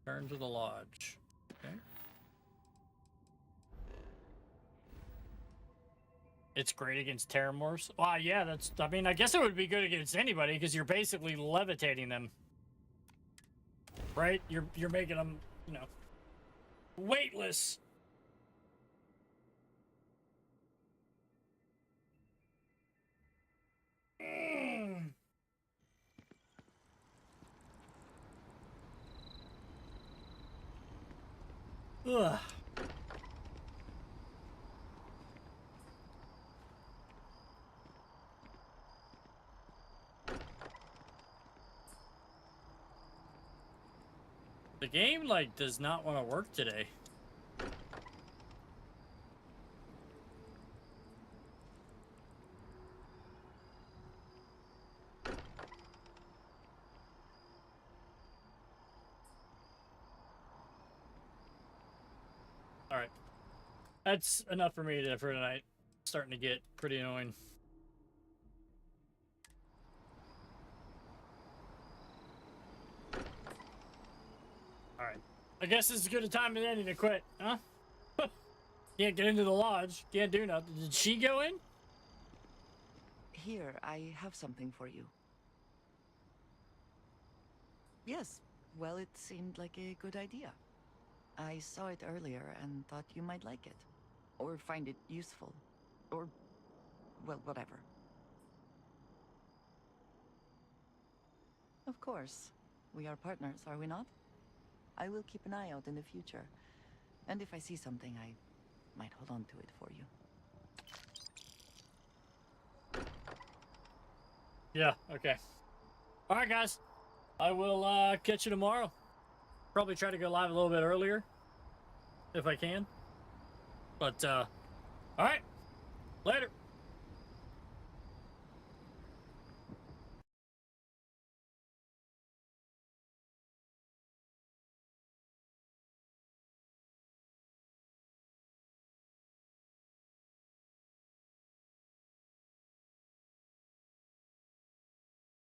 Turn to the lodge. Okay. It's great against Terramorphs. Wow, yeah, that's... I mean, I guess it would be good against anybody, because you're basically levitating them. Right? You're making them, you know, weightless. Ugh. The game, like, does not want to work today. Alright. That's enough for me for tonight. It's starting to get pretty annoying. Alright. I guess this is as good a time as any to quit, huh? Can't get into the lodge. Can't do nothing. Did she go in? Here, I have something for you. Yes, well, it seemed like a good idea. I saw it earlier and thought you might like it. Or find it useful. Or, well, whatever. Of course. We are partners, are we not? I will keep an eye out in the future. And if I see something, I might hold on to it for you. Yeah, okay. Alright, guys. I will catch you tomorrow. Probably try to go live a little bit earlier. if I can. But, all right. Later.